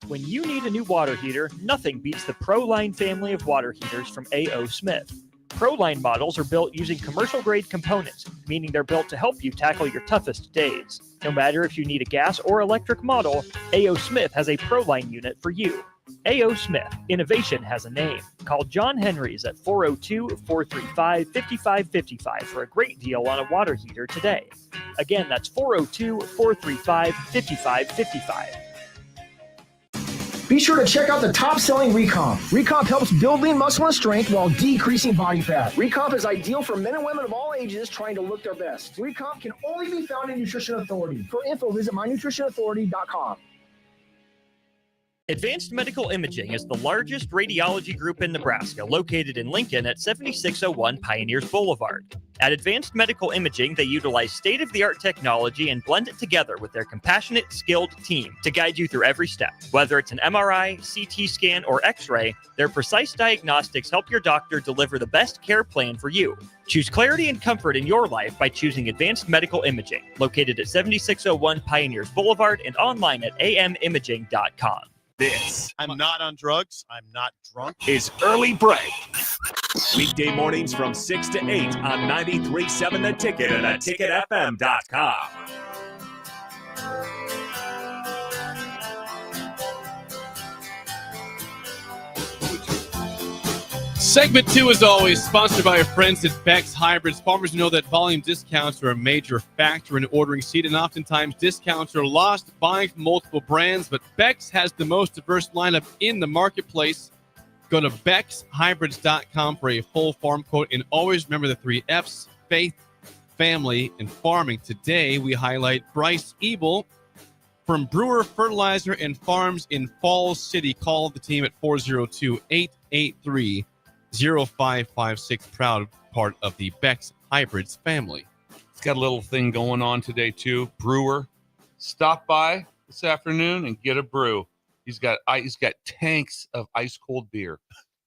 When you need a new water heater, nothing beats the ProLine family of water heaters from A.O. Smith. ProLine models are built using commercial-grade components, meaning they're built to help you tackle your toughest days. No matter if you need a gas or electric model, A.O. Smith has a ProLine unit for you. A.O. Smith, innovation has a name. Call John Henry's at 402-435-5555 for a great deal on a water heater today. Again, that's 402-435-5555. Be sure to check out the top-selling Recomp. Recomp helps build lean muscle and strength while decreasing body fat. Recomp is ideal for men and women of all ages trying to look their best. Recomp can only be found in Nutrition Authority. For info, visit mynutritionauthority.com. Advanced Medical Imaging is the largest radiology group in Nebraska, located in Lincoln at 7601 Pioneers Boulevard. At Advanced Medical Imaging, they utilize state-of-the-art technology and blend it together with their compassionate, skilled team to guide you through every step. Whether it's an MRI, CT scan, or X-ray, their precise diagnostics help your doctor deliver the best care plan for you. Choose clarity and comfort in your life by choosing Advanced Medical Imaging, located at 7601 Pioneers Boulevard and online at amimaging.com. This I'm not on drugs. I'm not drunk. is Early Break. Weekday mornings from 6 to 8 on 93.7 The Ticket and theticketfm.com. Segment 2, as always, sponsored by our friends at Beck's Hybrids. Farmers know that volume discounts are a major factor in ordering seed, and oftentimes discounts are lost buying from multiple brands, but Beck's has the most diverse lineup in the marketplace. Go to beckshybrids.com for a full farm quote, and always remember the 3 F's: faith, family, and farming. Today, we highlight Bryce Ebel from Brewer Fertilizer and Farms in Falls City. Call the team at 402-883-0556, proud part of the Beck's Hybrids family. It's got a little thing going on today, too. Brewer, stop by this afternoon and get a brew. He's got tanks of ice-cold beer.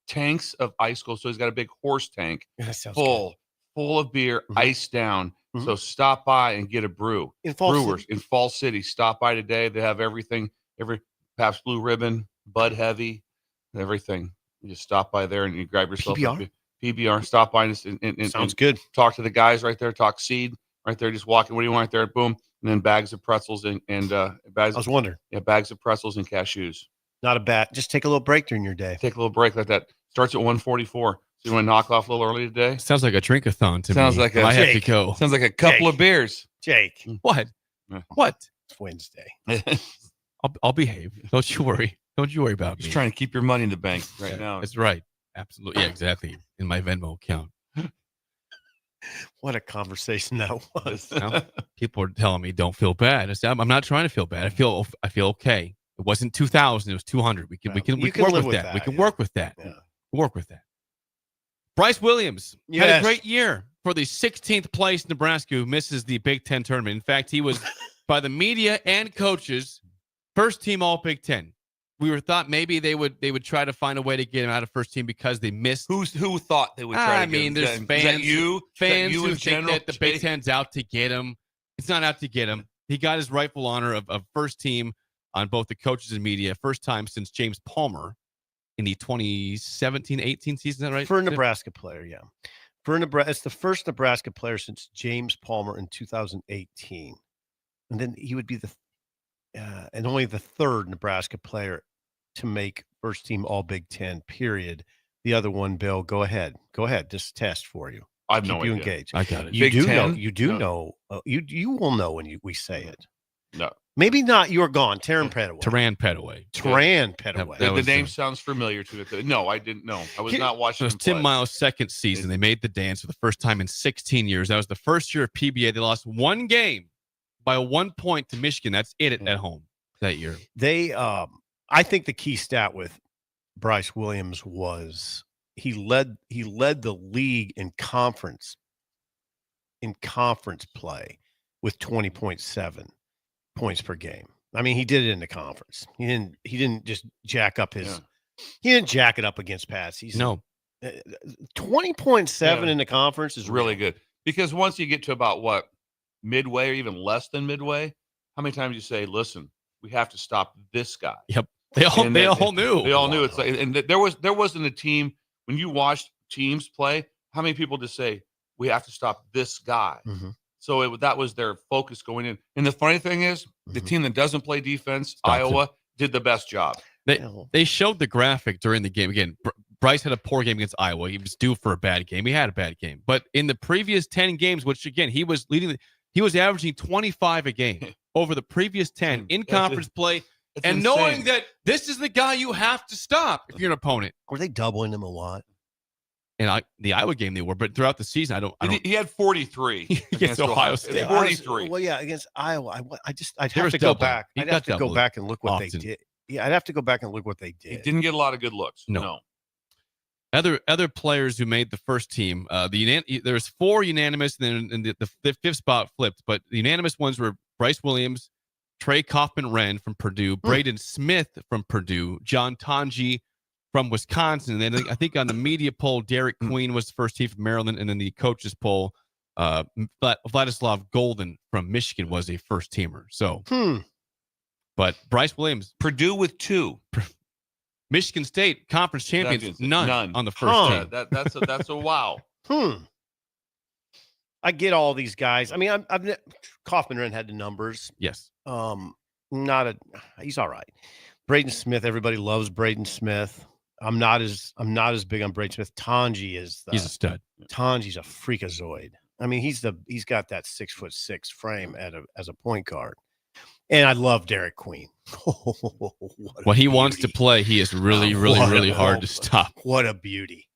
Tanks of ice-cold. So he's got a big horse tank full of beer, iced down. Mm-hmm. So stop by and get a brew. Brewers in Fall City. Stop by today. They have everything, every Pabst Blue Ribbon, Bud Heavy, everything. You just stop by there and you grab yourself PBR. Stop by and sounds good. Talk to the guys right there. Talk seed right there. Just walking. What do you want right there? Boom. And then bags of pretzels and bags. I was wondering. Yeah, bags of pretzels and cashews. Not a bad. Just take a little break during your day. Take a little break like that. Starts at 1:44. So you want to knock off a little early today? Sounds like a drink-a-thon to sounds me. Like I have to go. Sounds like a couple of beers. Jake. What? What? It's Wednesday. I'll behave. Don't you worry. Don't you worry about me. Just trying to keep your money in the bank right now. That's right. Absolutely. Yeah, exactly. In my Venmo account. What a conversation that was. People are telling me don't feel bad. I said, I'm not trying to feel bad. I feel okay. It wasn't 2,000. It was 200. We can work with that. We can work with that. Yeah. Work with that. Bryce Williams had a great year for the 16th place Nebraska, who misses the Big Ten tournament. In fact, he was by the media and coaches first team All Big Ten. We thought maybe they would try to find a way to get him out of first team because they missed. Who thought they would try to get him? There's fans who think that the Big Ten's out to get him. It's not out to get him. He got his rightful honor of first team on both the coaches and media, first time since James Palmer in the 2017-18 season. Is that right? For a Nebraska player, yeah. For Nebraska, it's the first Nebraska player since James Palmer in 2018, and then he would be and only the third Nebraska player to make first team All Big Ten, period. The other one, Bill, go ahead. Go ahead. Just test for you. I have Keep no you idea. engaged. I got it. You Big do 10? know. You do No. know. You will know when we say it. No. Maybe not. You're gone. Taran Petaway. Taran Petaway. Taran Petaway. The name sounds familiar to it. No, I didn't know. I was not watching. It was him Tim play. Miles' second season. They made the dance for the first time in 16 years. That was the first year of PBA. They lost one game by 1 point to Michigan. That's it at home that year. They, I think the key stat with Bryce Williams was he led the league in conference play with 20.7 points per game. I mean, he did it in the conference. He didn't just jack up his. Yeah. He didn't jack it up against Pats. He's 20.7 in the conference is really good, because once you get to about what, midway or even less than midway, how many times you say, "Listen, we have to stop this guy." Yep, they all knew. They all knew. It's like, and there wasn't a team when you watched teams play. How many people just say, "We have to stop this guy"? Mm-hmm. So that was their focus going in. And the funny thing is, the team that doesn't play defense, Iowa, did the best job. They showed the graphic during the game. Again, Bryce had a poor game against Iowa. He was due for a bad game. He had a bad game. But in the previous 10 games, which, again, he was averaging 25 a game over the previous 10 in conference play. And insane. Knowing that this is the guy you have to stop if you're an opponent. Were they doubling him a lot? And the Iowa game they were, but throughout the season, I don't. He had 43 against Ohio State. 43. Well, yeah, against Iowa. I'd There have was to go doubling. back. He I'd got have to go doubled back and look what often. they did. Yeah, I'd have to go back and look what they did. He didn't get a lot of good looks. No. Other players who made the first team, there's 4 unanimous, and then the fifth spot flipped. But the unanimous ones were Bryce Williams, Trey Kaufman-Renn from Purdue, Braden Smith from Purdue, John Tanji from Wisconsin. And then I think on the media poll, Derek Queen was the first team from Maryland. And then the coaches poll, Vladislav Golden from Michigan was a first teamer. So, but Bryce Williams, Purdue with 2. Michigan State conference champions, none on the first team. That's a wow. I get all these guys. I mean, Kaufman-Renn had the numbers. Yes. He's all right. Braden Smith, everybody loves Braden Smith. I'm not as big on Braden Smith. Tanji he's a stud. Tanji's a freakazoid. I mean, he's got that 6'6" frame as a point guard. And I love Derek Queen. When he wants to play, he is really hard to stop. What a beauty.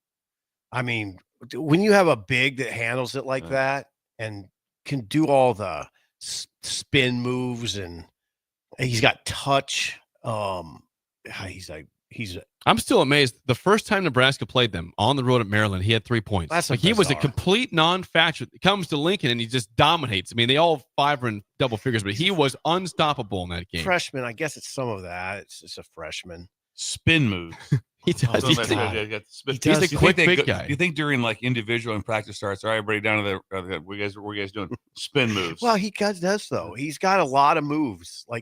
I mean, when you have a big that handles it like that and can do all the spin moves, and he's got touch. I'm still amazed. The first time Nebraska played them on the road at Maryland, he had 3 points. That's he was a complete non-factor. It comes to Lincoln and he just dominates. I mean, they all 5 are in double figures, but he was unstoppable in that game. Freshman, I guess it's some of that. It's just a freshman. Spin moves. He does. He's a quick big guy. You think during like individual and practice starts, all right, everybody down to the what are you guys doing? Spin moves. Well, he does though. He's got a lot of moves. And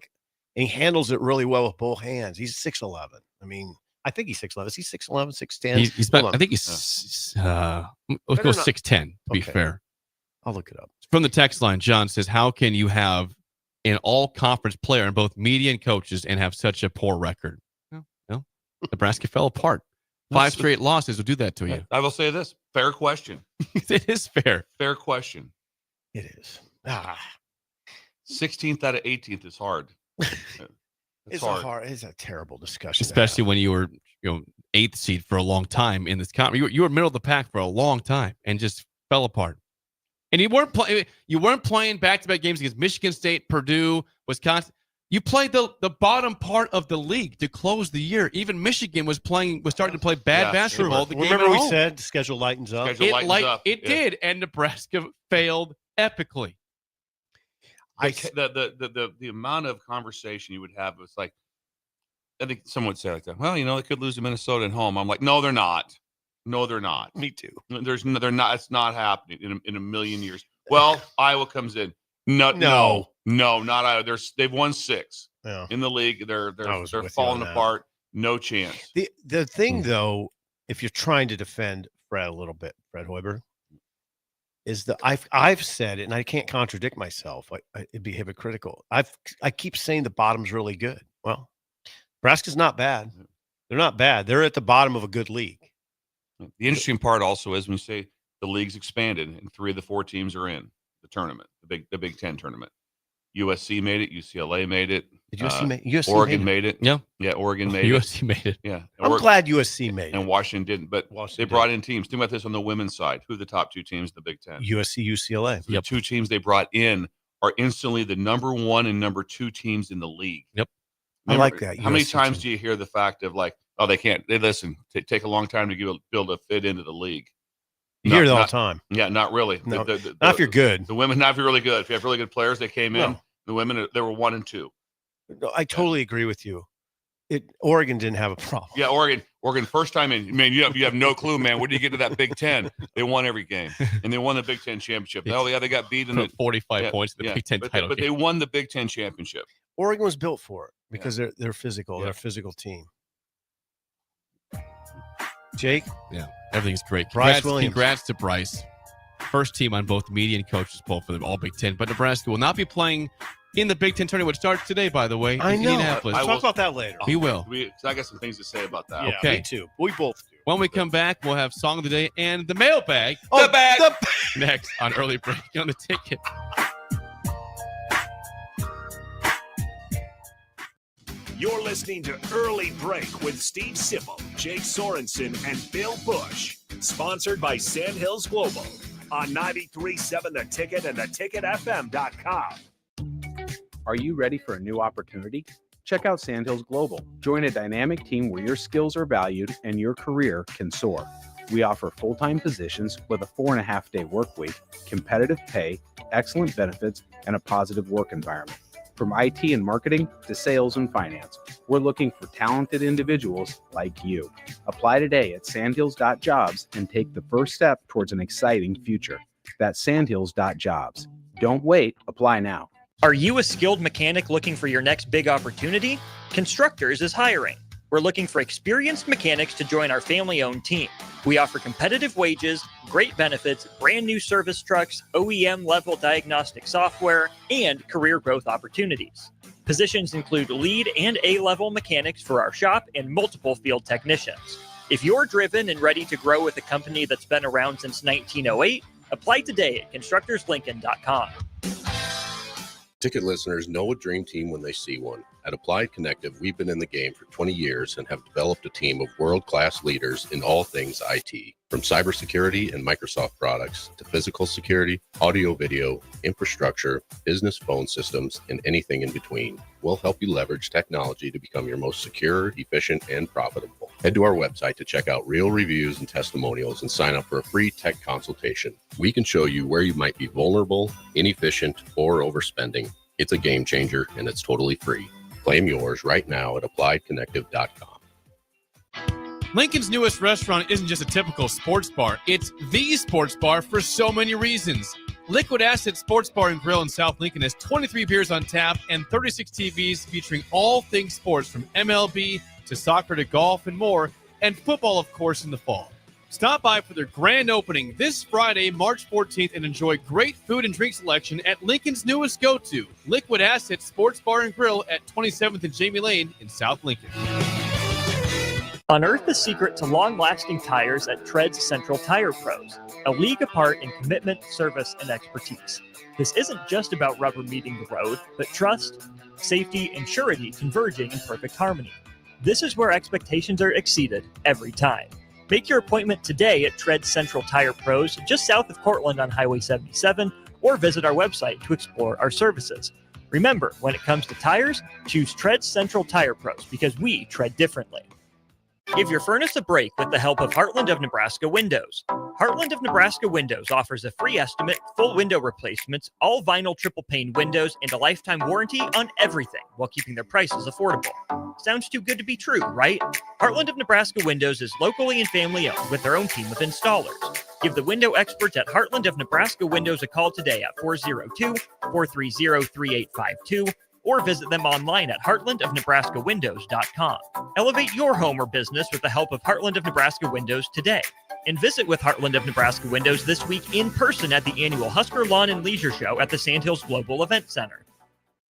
he handles it really well with both hands. He's 6'11". I mean, I think he's 6'11". Is he 6'11", 6'10"? I think he's let's go 6'10", to be fair. I'll look it up. From the text line, John says, how can you have an all-conference player in both media and coaches and have such a poor record? Well, Nebraska fell apart. 5 straight losses will do that to you. I will say this. Fair question. It is fair. Fair question. It is. 16th out of 18th is hard. It's a terrible discussion, especially when you were 8th seed for a long time in this conference. You were middle of the pack for a long time and just fell apart. And you weren't playing back-to-back games against Michigan State, Purdue, Wisconsin. You played the bottom part of the league to close the year. Even Michigan was starting to play bad basketball. Remember we said the schedule lightens up. It did, and Nebraska failed epically. The amount of conversation you would have was like, I think someone would say like that. Well, they could lose to Minnesota at home. I'm like, no, they're not. No, they're not. Me too. They're not. It's not happening in a million years. Well, Iowa comes in. No, not Iowa. They've won 6 in the league. They're falling apart. No chance. The thing though, if you're trying to defend Fred a little bit, Fred Hoiberg, is that I've said it, and I can't contradict myself. It'd be hypocritical. I keep saying the bottom's really good. Well, Nebraska's not bad. They're not bad. They're at the bottom of a good league. The interesting part also is when you say the league's expanded and 3 of the 4 teams are in the tournament, the Big Ten tournament. USC made it. UCLA made it. Did USC Oregon made it. Yeah. Yeah, Oregon made it. USC made it. Yeah. I'm glad USC made it. And Washington didn't. But they brought in teams. Think about this on the women's side. Who are the top 2 teams in the Big Ten? USC, UCLA. The 2 teams they brought in are instantly the number 1 and number 2 teams in the league. Yep. I like that. How many USC times team. do you hear the fact of like, oh, they can't, they listen, take a long time to build a fit into the league? You hear it all the time. Yeah, not really. No, not if you're good. The women, not if you're really good. If you have really good players, they came in. No. The women, they were 1 and 2. No, I totally agree with you. Oregon didn't have a problem. Yeah, Oregon, first time in. Man, you have no clue, man. When do you get to that Big Ten? They won every game, and they won the Big Ten championship. Oh yeah, they got beat in the 45 points in the Big Ten title. But they won the Big Ten championship. Oregon was built for it because they're physical. They're a physical team. Jake? Yeah, everything's great. Bryce Williams. Congrats to Bryce. First team on both the media and coaches poll for the All Big Ten. But Nebraska will not be playing in the Big Ten tournament, which starts today, by the way. I in know. Indianapolis. We'll talk about that later. We will. I got some things to say about that. Yeah, okay. Me too. We both do. When we come back, we'll have Song of the Day and the Mailbag. Oh, Next on Early Break on the Ticket. You're listening to Early Break with Steve Sipple, Jake Sorensen, and Bill Busch. Sponsored by Sandhills Global on 93.7 The Ticket and theticketfm.com. Are you ready for a new opportunity? Check out Sandhills Global. Join a dynamic team where your skills are valued and your career can soar. We offer full-time positions with a 4.5-day work week, competitive pay, excellent benefits, and a positive work environment. From IT and marketing to sales and finance, we're looking for talented individuals like you. Apply today at sandhills.jobs and take the first step towards an exciting future. That's sandhills.jobs. Don't wait. Apply now. Are you a skilled mechanic looking for your next big opportunity? Constructors is hiring. We're looking for experienced mechanics to join our family-owned team. We offer competitive wages, great benefits, brand new service trucks, OEM-level diagnostic software, and career growth opportunities. Positions include lead and A-level mechanics for our shop and multiple field technicians. If you're driven and ready to grow with a company that's been around since 1908, apply today at constructorslincoln.com. Ticket listeners know a dream team when they see one. At Applied Connective, we've been in the game for 20 years and have developed a team of world-class leaders in all things IT. From cybersecurity and Microsoft products to physical security, audio-video, infrastructure, business phone systems, and anything in between. We'll help you leverage technology to become your most secure, efficient, and profitable. Head to our website to check out real reviews and testimonials and sign up for a free tech consultation. We can show you where you might be vulnerable, inefficient, or overspending. It's a game changer, and it's totally free. Claim yours right now at appliedconnective.com. Lincoln's newest restaurant isn't just a typical sports bar. It's the sports bar for so many reasons. Liquid Asset Sports Bar and Grill in South Lincoln has 23 beers on tap and 36 TVs featuring all things sports from MLB to soccer to golf and more, and football, of course, in the fall. Stop by for their grand opening this Friday, March 14th, and enjoy great food and drink selection at Lincoln's newest go-to, Liquid Asset Sports Bar and Grill at 27th and Jamie Lane in South Lincoln. Unearth the secret to long-lasting tires at Tread's Central Tire Pros, a league apart in commitment, service, and expertise. This isn't just about rubber meeting the road, but trust, safety, and surety converging in perfect harmony. This is where expectations are exceeded every time. Make your appointment today at Tread Central Tire Pros, just south of Cortland on Highway 77, or visit our website to explore our services. Remember, when it comes to tires, choose Tread Central Tire Pros because we tread differently. Give your furnace a break with the help of Heartland of Nebraska Windows. Heartland of Nebraska Windows offers a free estimate, full window replacements, all vinyl triple pane windows, and a lifetime warranty on everything while keeping their prices affordable. Sounds too good to be true, right? Heartland of Nebraska Windows is locally and family owned with their own team of installers. Give the window experts at Heartland of Nebraska Windows a call today at 402-430-3852 or visit them online at heartlandofnebraskawindows.com. Elevate your home or business with the help of Heartland of Nebraska Windows today. And visit with Heartland of Nebraska Windows this week in person at the annual Husker Lawn and Leisure Show at the Sandhills Global Event Center.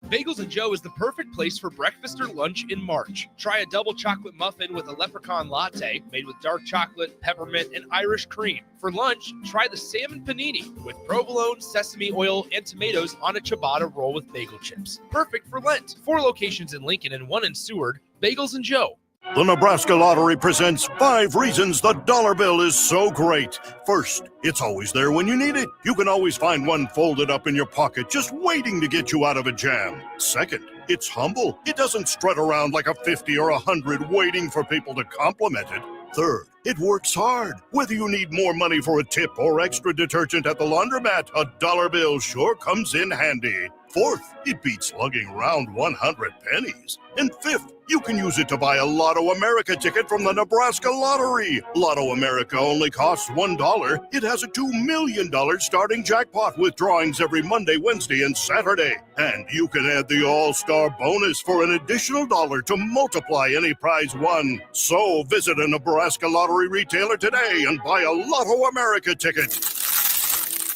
Bagels & Joe is the perfect place for breakfast or lunch in March. Try a double chocolate muffin with a leprechaun latte made with dark chocolate, peppermint, and Irish cream. For lunch, try the salmon panini with provolone, sesame oil, and tomatoes on a ciabatta roll with bagel chips. Perfect for Lent. 4 locations in Lincoln and 1 in Seward. Bagels & Joe. The Nebraska Lottery presents 5 reasons the dollar bill is so great. First, it's always there when you need it. You can always find one folded up in your pocket just waiting to get you out of a jam. Second, it's humble. It doesn't strut around like a 50 or 100 waiting for people to compliment it. Third, it works hard. Whether you need more money for a tip or extra detergent at the laundromat, a dollar bill sure comes in handy. Fourth, it beats lugging around 100 pennies. And fifth, you can use it to buy a Lotto America ticket from the Nebraska Lottery. Lotto America only costs $1. It has a $2 million starting jackpot with drawings every Monday, Wednesday, and Saturday. And you can add the All-Star bonus for an additional $1 to multiply any prize won. So visit a Nebraska Lottery retailer today and buy a Lotto America ticket.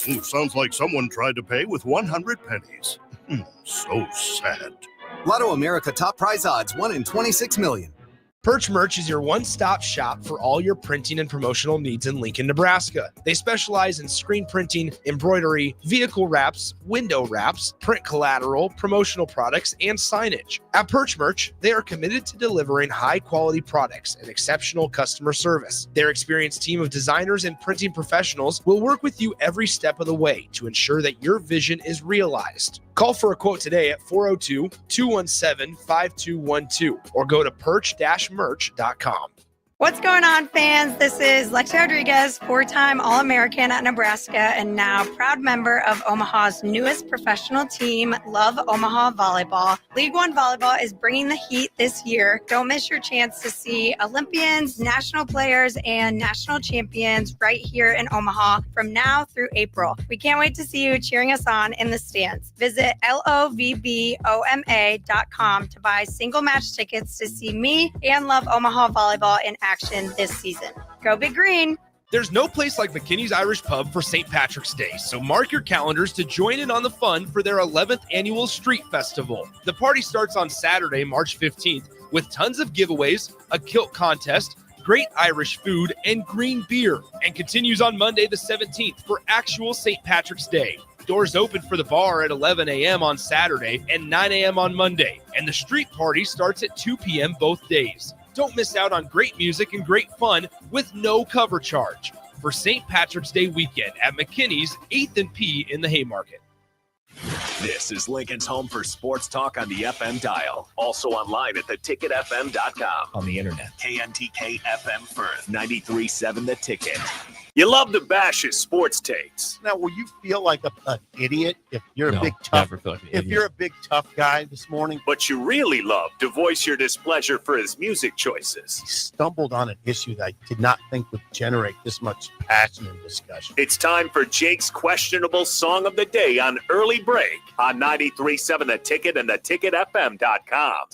Ooh, sounds like someone tried to pay with 100 pennies. So sad. Lotto America top prize odds, 1 in 26 million. Perch Merch is your one-stop shop for all your printing and promotional needs in Lincoln, Nebraska. They specialize in screen printing, embroidery, vehicle wraps, window wraps, print collateral, promotional products, and signage. At Perch Merch, they are committed to delivering high-quality products and exceptional customer service. Their experienced team of designers and printing professionals will work with you every step of the way to ensure that your vision is realized. Call for a quote today at 402-217-5212 or go to perch-merch.com. What's going on, fans? This is Lexi Rodriguez, 4-time All-American at Nebraska and now proud member of Omaha's newest professional team, Love Omaha Volleyball. League One Volleyball is bringing the heat this year. Don't miss your chance to see Olympians, national players, and national champions right here in Omaha from now through April. We can't wait to see you cheering us on in the stands. Visit lovboma.com to buy single match tickets to see me and Love Omaha Volleyball in action this season. Go Big Green! There's no place like McKinney's Irish Pub for St. Patrick's Day, so mark your calendars to join in on the fun for their 11th annual Street Festival. The party starts on Saturday, March 15th, with tons of giveaways, a kilt contest, great Irish food, and green beer, and continues on Monday the 17th for actual St. Patrick's Day. Doors open for the bar at 11 a.m. on Saturday and 9 a.m. on Monday, and the street party starts at 2 p.m. both days. Don't miss out on great music and great fun with no cover charge for St. Patrick's Day weekend at McKinney's 8th and P in the Haymarket. This is Lincoln's home for sports talk on the FM dial. Also online at theticketfm.com. On the internet. KNTK FM Firth, 93.7 The Ticket. You love to bash his sports takes. Now, will you feel like an idiot if you're a big tough? If you're a big tough guy this morning, But you really love to voice your displeasure for his music choices. stumbled on an issue that I did not think would generate this much passion and discussion. It's time for Jake's questionable song of the day on Early Break on 93.7 The Ticket and theticketfm.com.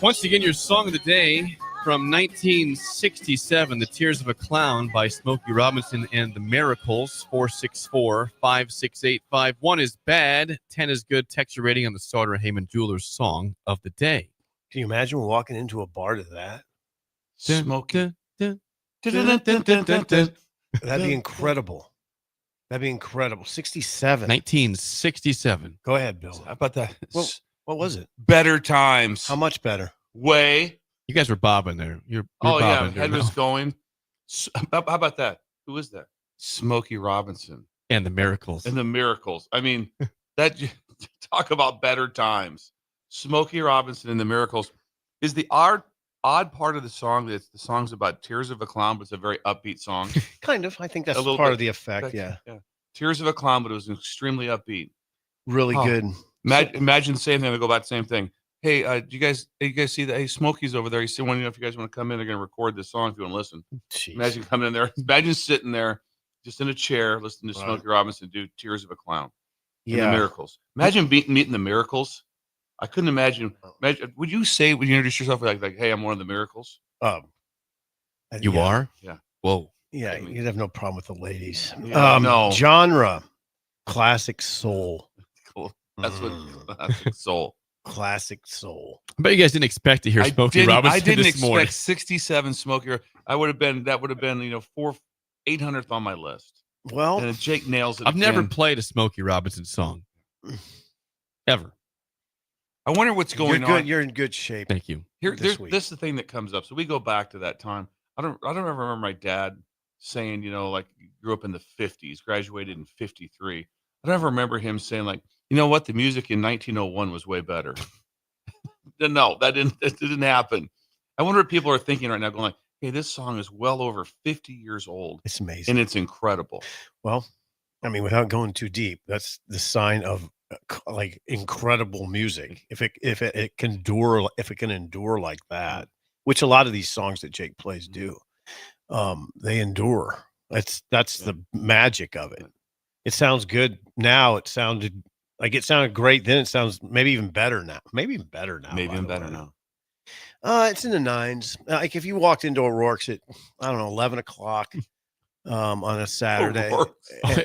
Once again, your song of the day from 1967, The Tears of a Clown by Smokey Robinson and the Miracles, 464-568-5. 1 is bad, 10 is good. Text your rating on the Sauter Heyman Jewelers song of the day. Can you imagine walking into a bar to that? Smokey. That'd be incredible. That'd be incredible. 67. 1967. Go ahead, Bill. How about that? What was it? Better times. How much better? Way. You guys were bobbing there. You're Oh, yeah. bobbing there Head now. was going. How about that? Who is that? Smokey Robinson. And the Miracles. And the Miracles. I mean, that talk about better times. Smokey Robinson and the Miracles is the odd part of the song. That the song's about Tears of a Clown, but it's a very upbeat song. Kind of. I think that's A little part bit. of the effect. Yeah. Tears of a Clown, but it was extremely upbeat. Really good. Imagine the same thing. They go back to the same thing. Hey, do you guys see that? Hey, Smokey's over there. He said, "Well, if you guys want to come in, they're going to record this song if you want to listen." Jeez. Imagine coming in there. Imagine sitting there, just in a chair, listening to Smokey Robinson do "Tears of a Clown." And the Miracles. Imagine meeting the Miracles. I couldn't imagine. Would you introduce yourself like, "Hey, I'm one of the Miracles"? You are? Yeah. Whoa. Yeah, you'd have no problem with the ladies. Yeah, no. Genre, classic soul. Cool. That's what classic soul. Classic soul. I bet you guys didn't expect to hear Smokey Robinson I didn't this expect morning. 67 Smokey. That would have been 800th on my list. Well, and Jake nails it. I've never again. played a Smokey Robinson song. Ever. I wonder what's going on. You're in good shape. Thank you. This is the thing that comes up. So we go back to that time. I don't ever remember my dad saying, like grew up in the 50s, graduated in 53. I don't ever remember him saying like, you know what, the music in 1901 was way better. No, that didn't happen. I wonder what people are thinking right now, going like, hey, this song is well over 50 years old. It's amazing. And it's incredible. Well, I mean, without going too deep, that's the sign of like incredible music. If it can endure like that, which a lot of these songs that Jake plays do, they endure. That's the magic of it. It sounds good now. It sounded great then. It sounds maybe even better now. Maybe even better now. It's in the 9s. Like if you walked into O'Rourke's at 11 o'clock on a Saturday,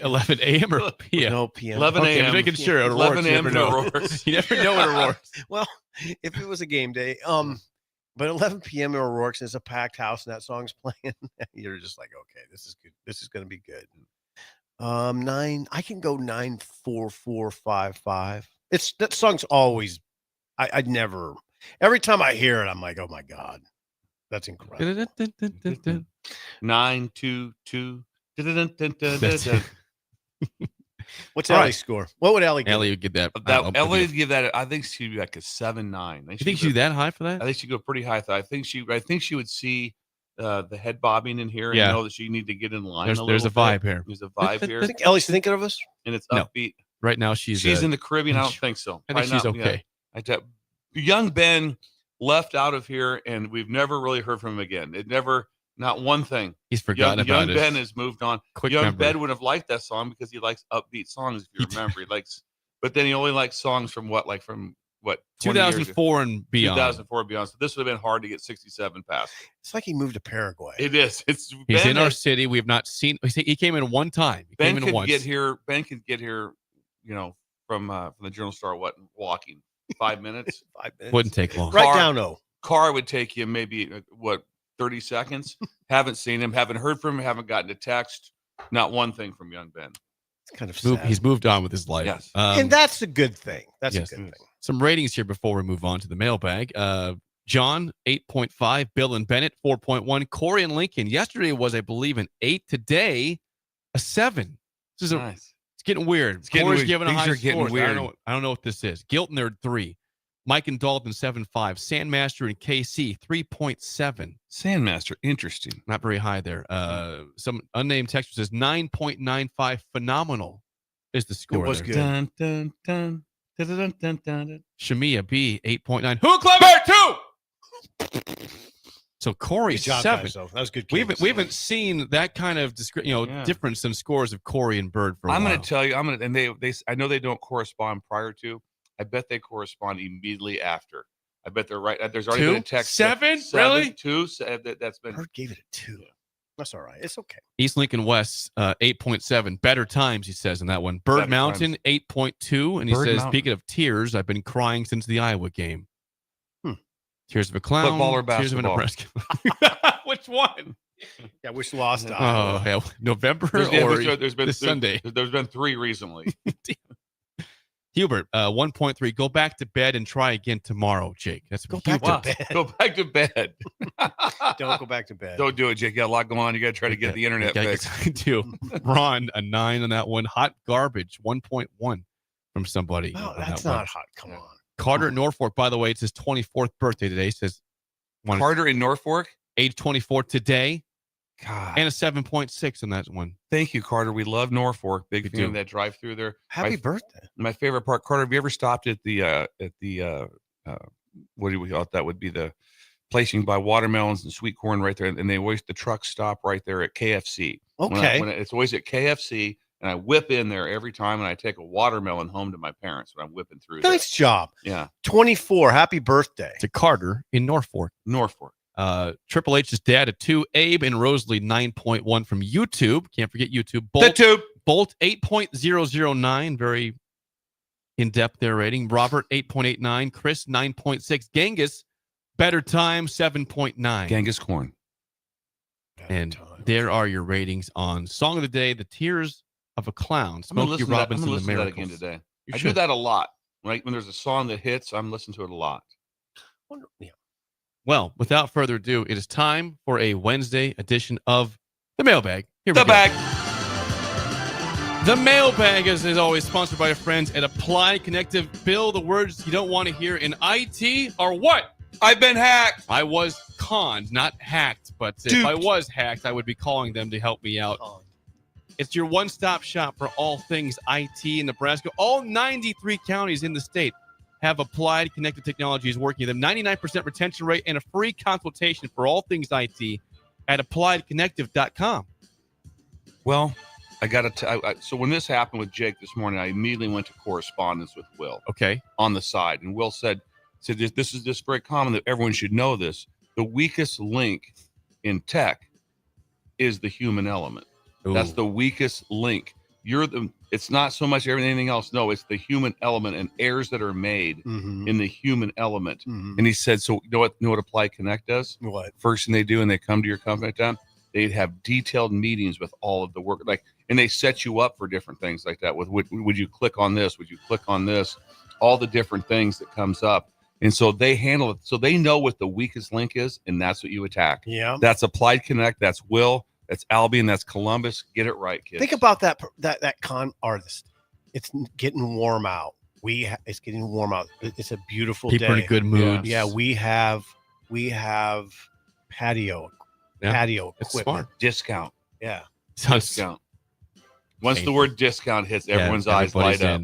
11 a.m. or p.m. No p.m. 11 a.m. I'm making sure. 11 a.m. to O'Rourke's. You never know at O'Rourke's. Well, if it was a game day, but 11 p.m. at O'Rourke's and it's a packed house and that song's playing, you're just like, okay, this is good. This is going to be good. 9. I can go 9, 4, 4, 5, 5. That song's always. I'd never. Every time I hear it, I'm like, oh my god, that's incredible. 9, 2, 2. What's Ellie's score? What would Ellie give? Ellie would give that. Ellie would give that. I think she'd be like a 7, 9. You think she'd that high for that? I think she'd go pretty high. I think she would see the head bobbing in here and know that she need to get in line. There's a vibe here. There's a vibe here. I think Ellie's thinking of us, and it's upbeat. Right now, she's in the Caribbean. I don't think so. I think she's okay. Young Ben left out of here, and we've never really heard from him again. Not one thing. He's forgotten about it. Young Ben has moved on. Young Ben would have liked that song because he likes upbeat songs. If you remember, but then he only likes songs from what 2004 and beyond. 2004 and beyond. So this would have been hard to get 67 past. It's like he moved to Paraguay. It is. He's in our city. We have not seen. He came in one time. Ben could get here. Ben could get here. From the Journal Star. Walking 5 minutes. 5 minutes wouldn't take long. Right down. No car would take you maybe 30 seconds. Haven't seen him. Haven't heard from him. Haven't gotten a text. Not one thing from young Ben. It's kind of sad. He's moved on with his life. Yes. And that's a good thing. That's a good thing. Some ratings here before we move on to the mailbag. John, 8.5. Bill and Bennett, 4.1. Corey and Lincoln. Yesterday was, I believe, an 8. Today, a 7. This is nice. It's getting weird. Corey's giving a high Things are getting scores. weird. I don't know what this is. Gilton, they're 3. Mike and Dalton, 7.5. Sandmaster and KC, 3.7. Sandmaster, interesting. Not very high there. Some unnamed texter says 9.95. Phenomenal is the score. It was there. good. Dun, dun, dun, dun, dun, dun, dun, dun. Shamia B, 8.9. Who clever 2? So Corey, Good job, 7. guys, though. That was good. We haven't seen that kind of difference in scores of Corey and Bird for a while. I'm going to tell you. And they I know they don't correspond prior to. I bet they correspond immediately after. I bet they're right. There's already been a text. 7? Really? 2. That's been. Bird gave it a 2. That's all right. It's okay. East Lincoln West, 8.7. Better times, he says in that one. Bird Better Mountain, 8.2. And he Bird says, Mountain. speaking of tears, I've been crying since the Iowa game. Tears of a clown. Football or Tears of a basketball? Nebraska. Which one? Yeah, which lost? Oh, yeah. November There's been this Sunday. There's been 3 recently. Hubert, 1.3. Go back to bed and try again tomorrow, Jake. That's Go Hubert. back to bed. Go back to bed. Don't go back to bed. Don't do it, Jake. You got a lot going on. You got to try to get the internet fixed. I do. Ron, a 9 on that one. Hot garbage, 1.1 from somebody. No, on that's that one. not hot. Come on. Carter in Norfolk, by the way, it's his 24th birthday today. Says Carter in Norfolk, age 24 today, God, and a 7.6 on that one. thank you, Carter. We love Norfolk. Big We fan do. of that drive through there. Happy birthday. My favorite part, Carter. Have you ever stopped at the what do we call it? That would be the place you can buy watermelons and sweet corn right there, and they always the trucks stop right there at KFC. Okay. It's always at KFC, and I whip in there every time, and I take a watermelon home to my parents when I'm whipping through. Nice job. Yeah. 24. Happy birthday. To Carter in Norfolk. Norfolk. Triple H's dad, a 2. Abe and Rosalie, 9.1 from YouTube. Can't forget YouTube. The tube. Bolt 8.009. Very in-depth there rating. Robert, 8.89. Chris, 9.6. Genghis, better time, 7.9. Genghis corn. And there are your ratings on Song of the Day, The Tears of a Clown. I'm gonna Smokey listen to that- I'm Robinson, gonna The listen to that Miracles. again today. You I should. do that a lot. Right when there's a song that hits, I'm listening to it a lot. Yeah. Well, without further ado, it is time for a Wednesday edition of the Mailbag. Here we The go. bag. The Mailbag is always sponsored by our friends at Applied Connective. Bill, the words you don't want to hear in IT are what? I've been hacked. I was conned, not hacked, but if I was hacked, I would be calling them to help me out. It's your one-stop shop for all things IT in Nebraska. All 93 counties in the state have Applied Connected Technologies working with them. 99% retention rate and a free consultation for all things IT at appliedconnective.com. Well, I got to. So when this happened with Jake this morning, I immediately went to correspondence with Will. Okay. On the side, and Will said this is just very common that everyone should know this. The weakest link in tech is the human element. That's the weakest link. It's not so much anything else. No, it's the human element and errors that are made in the human element. And he said, so you know what Apply Connect does? What? First thing they do when they come to your company time, they'd have detailed meetings with all of the work, and they set you up for different things like that. With would you click on this? Would you click on this? All the different things that comes up. And so they handle it. So they know what the weakest link is, and that's what you attack. Yeah. That's Applied Connect. That's Will. That's Albion. That's Columbus. Get it right, kids. Think about that con artist. It's getting warm out. It's getting warm out. It's a beautiful People day. are in a good mood. Yeah, we have patio equipment. smart. Discount. Yeah. Discount. Once the word discount hits, everyone's eyes light up.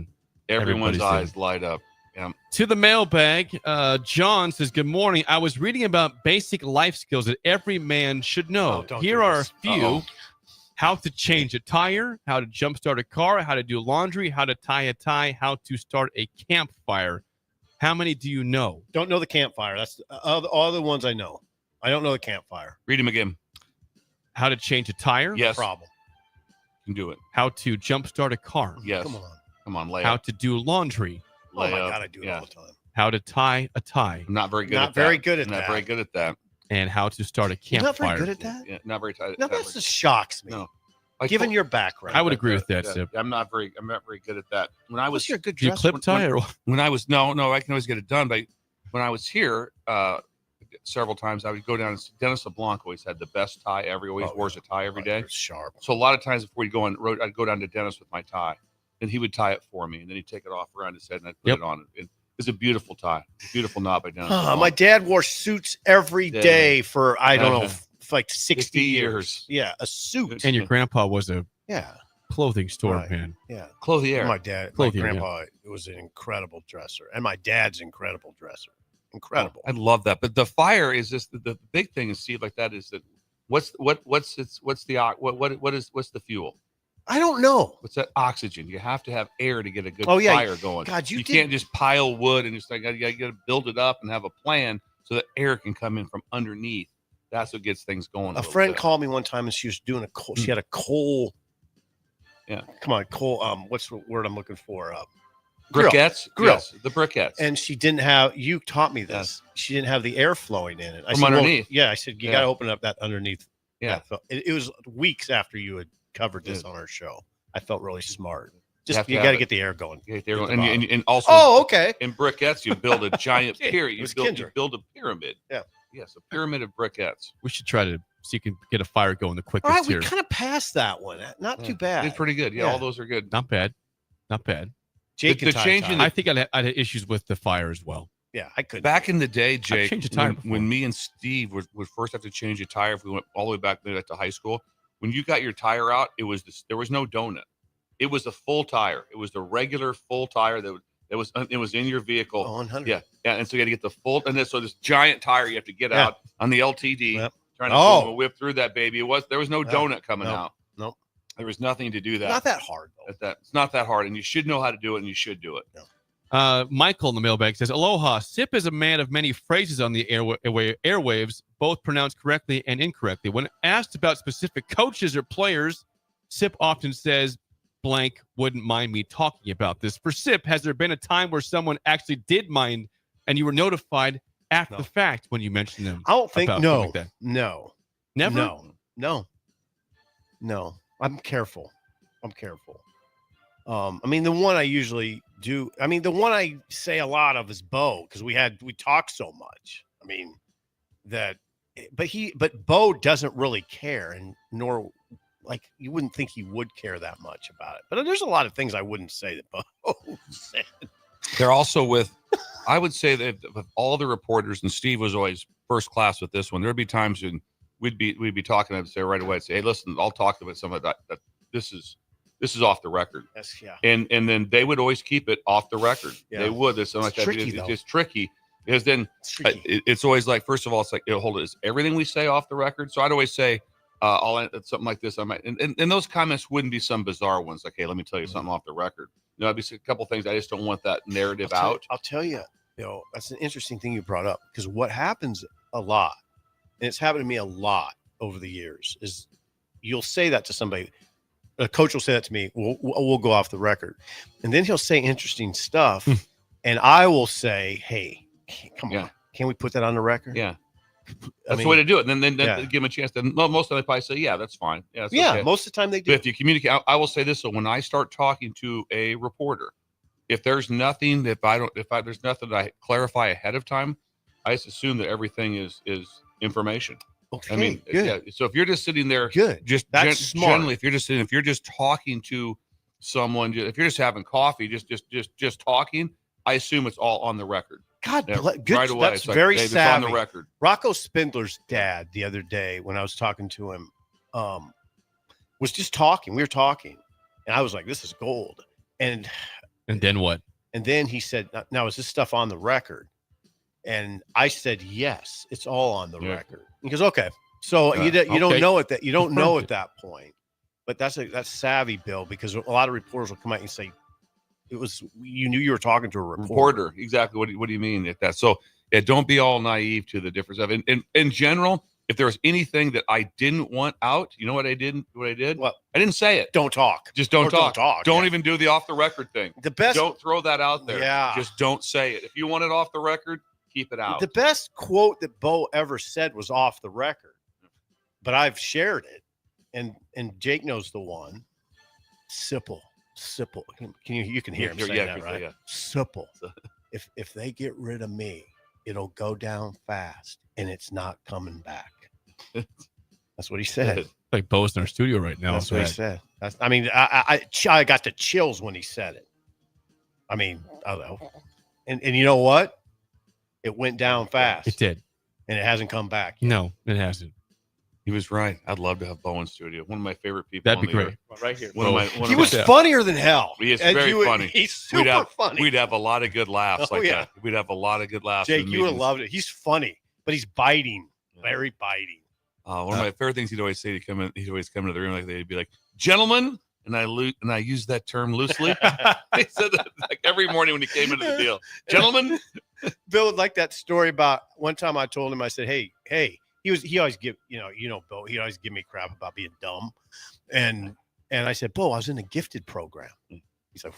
Everyone's eyes light up. Yeah. To the Mailbag, John says, good morning. I was reading about basic life skills that every man should know. Here are a few. How to change a tire, how to jumpstart a car, how to do laundry, how to tie a tie, how to start a campfire. How many do you know? Don't know the campfire. That's all the ones I know. I don't know the campfire. Read them again. How to change a tire? Yes. Problem. You can do it. How to jumpstart a car? Yes. Come on, lay How up. to do laundry? Oh my God, I do it all the time. How to tie a tie? I'm not very good Not at very that. good at Not that. very good at that. And how to start a You're campfire? not very good at that? Yeah, not very tight. No, that just shocks me. No. Given your background. I would agree with that, Yeah, Sip. I'm not very good at that. When I was You're a good Do you dresser. clip tie or what? when I was no, I can always get it done. But when I was here, several times I would go down. Dennis LeBlanc always had the best tie ever. He always wears a tie every day. Sharp. So a lot of times before you go on the road, I'd go down to Dennis with my tie, and he would tie it for me, and then he'd take it off around his head, and I'd put it on. It's a beautiful tie, beautiful knot by Dennis. LeBlanc. My dad wore suits every Yeah. day for I don't know, Uh-huh. like 60 years. Yeah, a suit. And your grandpa was a Yeah. clothing store Right. man. Yeah. Clothier. My dad, Clothier, my grandpa was an incredible dresser, and my dad's incredible dresser. Incredible. I love that. But the fire is just the big thing is Steve like that is that what's the fuel? I don't know. What's that? Oxygen. You have to have air to get a good yeah. fire going. God, you can't just pile wood and just like you got to build it up and have a plan so that air can come in from underneath. That's what gets things going. A friend called me one time and she was doing a coal. She had a coal. Yeah. Come on, coal. What's the word I'm looking for? Briquettes. Grill. Yes, the briquettes. And she didn't have. You taught me this. She didn't have the air flowing in it. I From said, underneath. Well, yeah, I said you got to open up that underneath. Yeah. It was weeks after you had covered this on our show. I felt really smart. You Just you got to get the air going. Get the air going. And also. Oh, okay. In briquettes, you build a giant pyramid. You build a pyramid. Yeah. Yes, a pyramid of briquettes. We should try to see you can get a fire going the quickest All right, here. we kind of passed that one. Not too bad. It's pretty good. Yeah, all those are good. Not bad. Not bad. Jake, the changing. I think I had issues with the fire as well. Yeah, I could. Back in the day, Jake, changed a tire when me and Steve would first have to change a tire, if we went all the way back to high school, when you got your tire out, there was no donut. It was a full tire. It was the regular full tire it was in your vehicle. Oh, 100. Yeah. And so you got to get the full, and so this giant tire you have to get out on the LTD, trying to whip through that baby. There was no donut coming out. Nope. There was nothing to do that. Not that hard though. It's not that hard, and you should know how to do it, and you should do it. No. Michael in the mailbag says, Aloha. Sip is a man of many phrases on the airwaves, both pronounced correctly and incorrectly. When asked about specific coaches or players, Sip often says, blank wouldn't mind me talking about this. For Sip, has there been a time where someone actually did mind and you were notified after the fact when you mentioned them? I don't think no. Like that? No. Never? No. I'm careful. I mean, the one I usually do. I mean, the one I say a lot of is Bo because we talk so much. I mean, but Bo doesn't really care, and nor like you wouldn't think he would care that much about it. But there's a lot of things I wouldn't say that Bo said. They're also I would say that with all the reporters, and Steve was always first class with this one. There'd be times when we'd be talking and say right away, I'd say, hey, listen, I'll talk about some of that this is off the record. Yes, yeah. And then they would always keep it off the record. Yeah. They would. There's something like that. Tricky, It's just tricky because then it's always like, first of all, it's like, hold it. Is everything we say off the record? So I'd always say, I'll end something like this. I might, and those comments wouldn't be some bizarre ones. Like, hey, let me tell you something off the record. I'd be a couple things. I just don't want that narrative out. I'll tell you, that's an interesting thing you brought up because what happens a lot, and it's happened to me a lot over the years, is you'll say that to somebody. A coach will say that to me. We'll go off the record, and then he'll say interesting stuff, and I will say, "Hey, come on, can we put that on the record?" Yeah, that's the way to do it. And then give them a chance. Then most of them probably say, "Yeah, that's fine." Yeah, okay. Most of the time they do. But if you communicate, I will say this: so when I start talking to a reporter, if there's nothing there's nothing that I clarify ahead of time, I just assume that everything is information. Okay, I mean, good. So if you're just sitting there, good. That's smart. Generally, if you're just talking to someone, if you're just having coffee, just talking, I assume it's all on the record. God, good. Right away. That's it's very like, hey, savvy. it's on the record. Rocco Spindler's dad the other day when I was talking to him, was just talking. We were talking, and I was like, "This is gold." And then what? And then he said, "Now is this stuff on the record?" And I said, "Yes, it's all on the record." He goes, "Okay." So you don't know it that you don't know at that point, but that's savvy, Bill, because a lot of reporters will come out and say, you knew you were talking to a reporter. Exactly. What do you mean at that? So don't be all naive to the difference of it. In general, if there was anything that I didn't want out, you know what I did? What? I didn't say it. Don't talk. Just don't talk. Don't even do the off the record thing. The best. Don't throw that out there. Yeah. Just don't say it. If you want it off the record, keep it out. The best quote that Bo ever said was off the record, but I've shared it, and Jake knows the one. Sipple. You can hear him say that, right? Yeah. Sipple. If they get rid of me, it'll go down fast, and it's not coming back. That's what he said. Like Bo's in our studio right now. That's what he said. I got the chills when he said it. I mean, I don't know. And you know what? It went down fast. It did. And it hasn't come back yet. No, it hasn't. He was right. I'd love to have Bo in studio. One of my favorite people. That'd be great. Right here. He was funnier than hell. He is very funny. He's super funny. We'd have a lot of good laughs that. We'd have a lot of good laughs. Jake, you would have loved it. He's funny, but he's biting. Very biting. One of my favorite things he'd always say to come in, he'd always come into the room like that. He'd be like, "Gentlemen, and I used that term loosely. He said that like every morning when he came into the deal. Gentlemen, Bill would like that story about one time I told him, I said, hey, he always give, Bill, he always give me crap about being dumb. And I said, Bill, I was in a gifted program. He's like,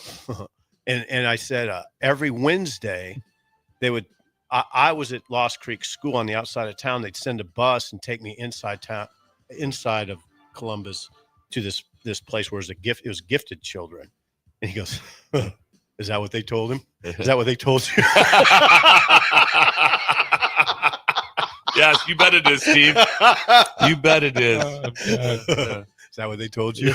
and I said, every Wednesday they would, I was at Lost Creek School on the outside of town. They'd send a bus and take me inside of Columbus to this place where it was gifted children. And he goes, is that what they told him? Is that what they told you? Yes, you bet it is, Steve. You bet it is. Is that what they told you?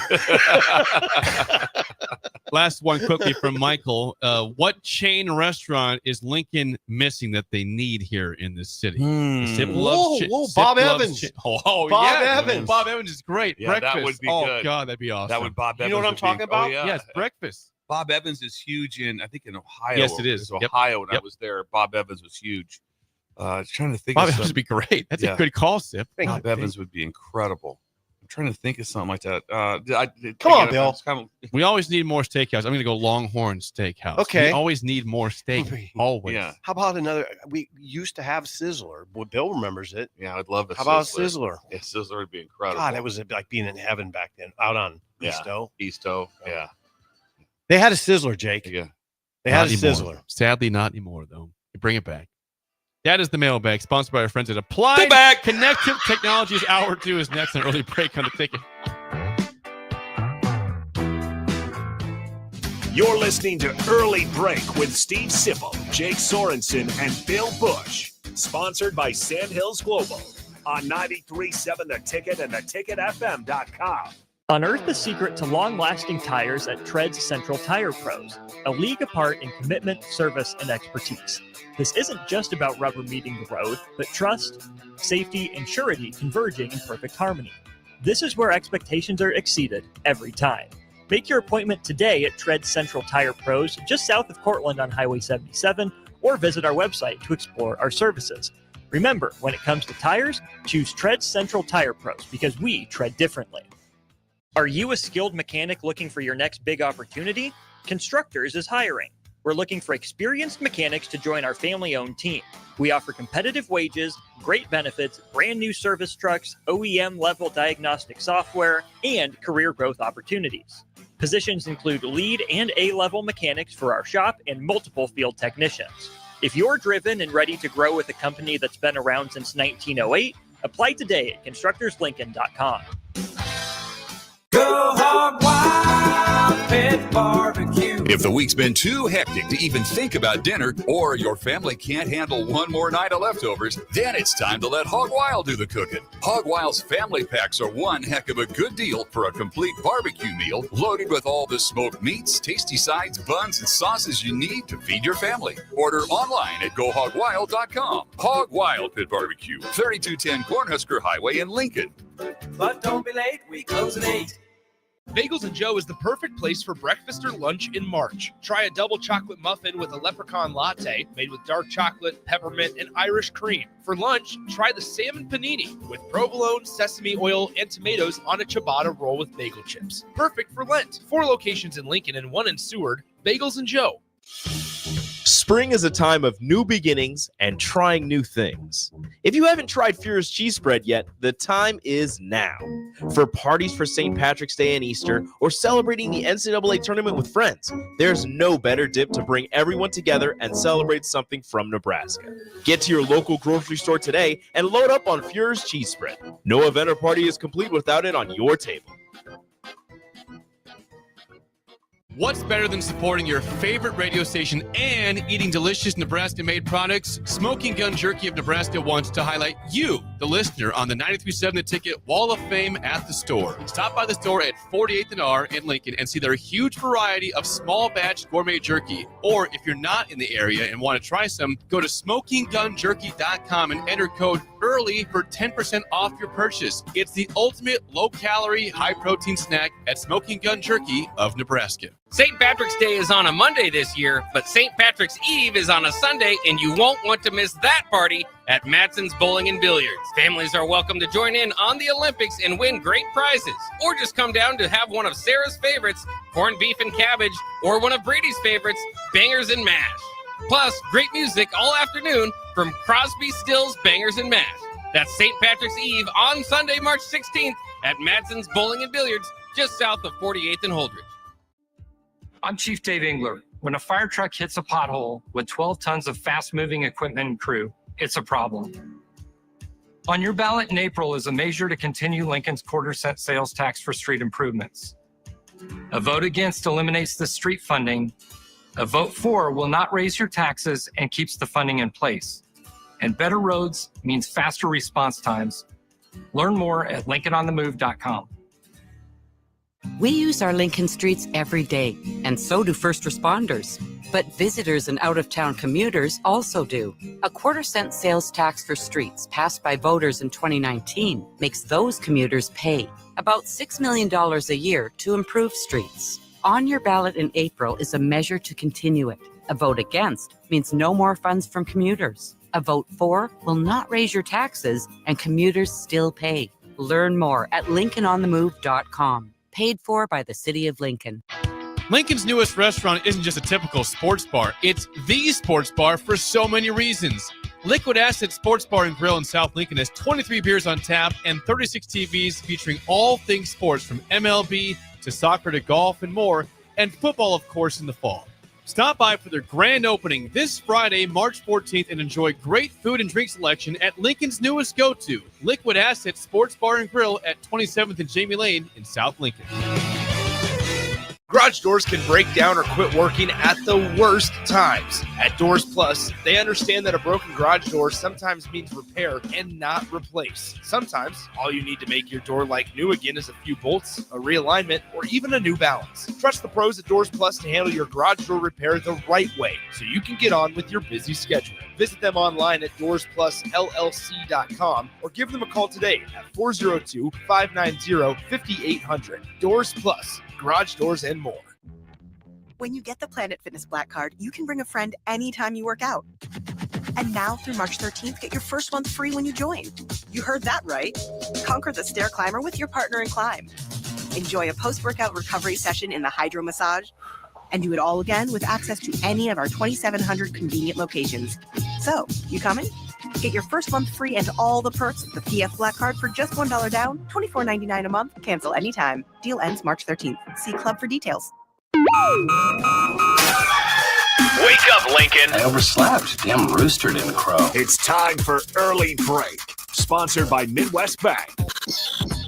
Last one quickly from Michael. What chain restaurant is Lincoln missing that they need here in this city? Zip loves Bob Evans. Bob Evans. Bob Evans is great. Yeah, breakfast. that would be good. good. God, that'd be awesome. That would Bob Evans. You know what I'm talking about? Oh, yeah. Yes, breakfast. Bob Evans is huge in Ohio. Yes, it is. It's Ohio, and I was there. Bob Evans was huge. I was trying to think. Bob of Evans would be great. That's a good call, Sip. Bob Evans would be incredible. I'm trying to think of something like that. Come on, Bill. We always need more steakhouse. I'm going to go Longhorn Steakhouse. Okay. We always need more steak. Always. Yeah. How about another? We used to have Sizzler. Well, Bill remembers it. Yeah, I'd love How about Sizzler? Yeah, Sizzler would be incredible. God, that was like being in heaven back then. Out on Easto. Easto. Yeah. They had a Sizzler, Jake. Yeah. They had Not a anymore. Sizzler. Sadly, not anymore, though. Bring it back. That is the Mailbag, sponsored by our friends at Applied Connective Technologies. Hour 2 is next, an early break on the ticket. You're listening to Early Break with Steve Sipple, Jake Sorensen, and Bill Busch. Sponsored by Sandhills Global on 93.7 The Ticket and theticketfm.com. Unearth the secret to long-lasting tires at Tread's Central Tire Pros, a league apart in commitment, service, and expertise. This isn't just about rubber meeting the road, but trust, safety, and surety converging in perfect harmony. This is where expectations are exceeded every time. Make your appointment today at Tread's Central Tire Pros, just south of Cortland on Highway 77, or visit our website to explore our services. Remember, when it comes to tires, choose Tread's Central Tire Pros because we tread differently. Are you a skilled mechanic looking for your next big opportunity? Constructors is hiring. We're looking for experienced mechanics to join our family-owned team. We offer competitive wages, great benefits, brand new service trucks, OEM-level diagnostic software, and career growth opportunities. Positions include lead and A-level mechanics for our shop and multiple field technicians. If you're driven and ready to grow with a company that's been around since 1908, apply today at constructorslincoln.com. Go Hog Wild Pit Barbecue. If the week's been too hectic to even think about dinner, or your family can't handle one more night of leftovers, then it's time to let Hog Wild do the cooking. Hog Wild's family packs are one heck of a good deal for a complete barbecue meal loaded with all the smoked meats, tasty sides, buns, and sauces you need to feed your family. Order online at GoHogWild.com. Hog Wild Pit Barbecue, 3210 Cornhusker Highway in Lincoln. But don't be late, we close at 8. Bagels and Joe is the perfect place for breakfast or lunch in March. Try a double chocolate muffin with a leprechaun latte made with dark chocolate, peppermint, and Irish cream. For lunch, try the salmon panini with provolone, sesame oil, and tomatoes on a ciabatta roll with bagel chips. Perfect for Lent. 4 locations in Lincoln and 1 in Seward. Bagels and Joe. Spring is a time of new beginnings and trying new things. If you haven't tried Fuhrer's cheese spread yet, the time is now. For parties for St. Patrick's Day and Easter, or celebrating the NCAA tournament with friends, there's no better dip to bring everyone together and celebrate something from Nebraska. Get to your local grocery store today and load up on Fuhrer's cheese spread. No event or party is complete without it on your table. What's better than supporting your favorite radio station and eating delicious Nebraska-made products? Smoking Gun Jerky of Nebraska wants to highlight you, the listener, on the 93.7 The Ticket Wall of Fame at the store. Stop by the store at 48th and R in Lincoln and see their huge variety of small batch gourmet jerky. Or if you're not in the area and want to try some, go to smokinggunjerky.com and enter code EARLY for 10% off your purchase. It's the ultimate low-calorie, high-protein snack at Smoking Gun Jerky of Nebraska. St. Patrick's Day is on a Monday this year, but St. Patrick's Eve is on a Sunday, and you won't want to miss that party At Matson's Bowling and Billiards, families are welcome to join in on the Olympics and win great prizes, or just come down to have one of Sarah's favorites, corned beef and cabbage, or one of Brady's favorites, bangers and mash. Plus, great music all afternoon from Crosby, Stills, Bangers and Mash. That's St. Patrick's Eve on Sunday, March 16th at Matson's Bowling and Billiards, just south of 48th and Holdridge. I'm Chief Dave Engler. When a fire truck hits a pothole with 12 tons of fast-moving equipment and crew, it's a problem. On your ballot in April is a measure to continue Lincoln's quarter-cent sales tax for street improvements. A vote against eliminates the street funding. A vote for will not raise your taxes and keeps the funding in place. And better roads means faster response times. Learn more at LincolnOnTheMove.com. We use our Lincoln streets every day, and so do first responders. But visitors and out-of-town commuters also do. A quarter-cent sales tax for streets passed by voters in 2019 makes those commuters pay about $6 million a year to improve streets. On your ballot in April is a measure to continue it. A vote against means no more funds from commuters. A vote for will not raise your taxes, and commuters still pay. Learn more at LincolnOnTheMove.com. Paid for by the City of Lincoln. Lincoln's newest restaurant isn't just a typical sports bar. It's the sports bar for so many reasons. Liquid Asset Sports Bar and Grill in South Lincoln has 23 beers on tap and 36 TVs featuring all things sports from MLB to soccer to golf and more, and football, of course, in the fall. Stop by for their grand opening this Friday, March 14th, and enjoy great food and drink selection at Lincoln's newest go-to, Liquid Asset Sports Bar and Grill at 27th and Jamie Lane in South Lincoln. Garage doors can break down or quit working at the worst times. At Doors Plus, they understand that a broken garage door sometimes means repair and not replace. Sometimes, all you need to make your door like new again is a few bolts, a realignment, or even a new balance. Trust the pros at Doors Plus to handle your garage door repair the right way so you can get on with your busy schedule. Visit them online at DoorsPlusLLC.com or give them a call today at 402-590-5800. Doors Plus. Garage doors and more. When you get the Planet Fitness Black Card, you can bring a friend anytime you work out. And now through March 13th, get your first month free when you join. You heard that right. Conquer the stair climber with your partner in climb. Enjoy a post-workout recovery session in the hydro massage. And do it all again with access to any of our 2,700 convenient locations. So, you coming? Get your first month free and all the perks of the PF Black Card for just $1 down, $24.99 a month. Cancel anytime. Deal ends March 13th. See Club for details. Wake up, Lincoln. I overslept. Damn rooster didn't crow. It's time for Early Break, sponsored by Midwest Bank.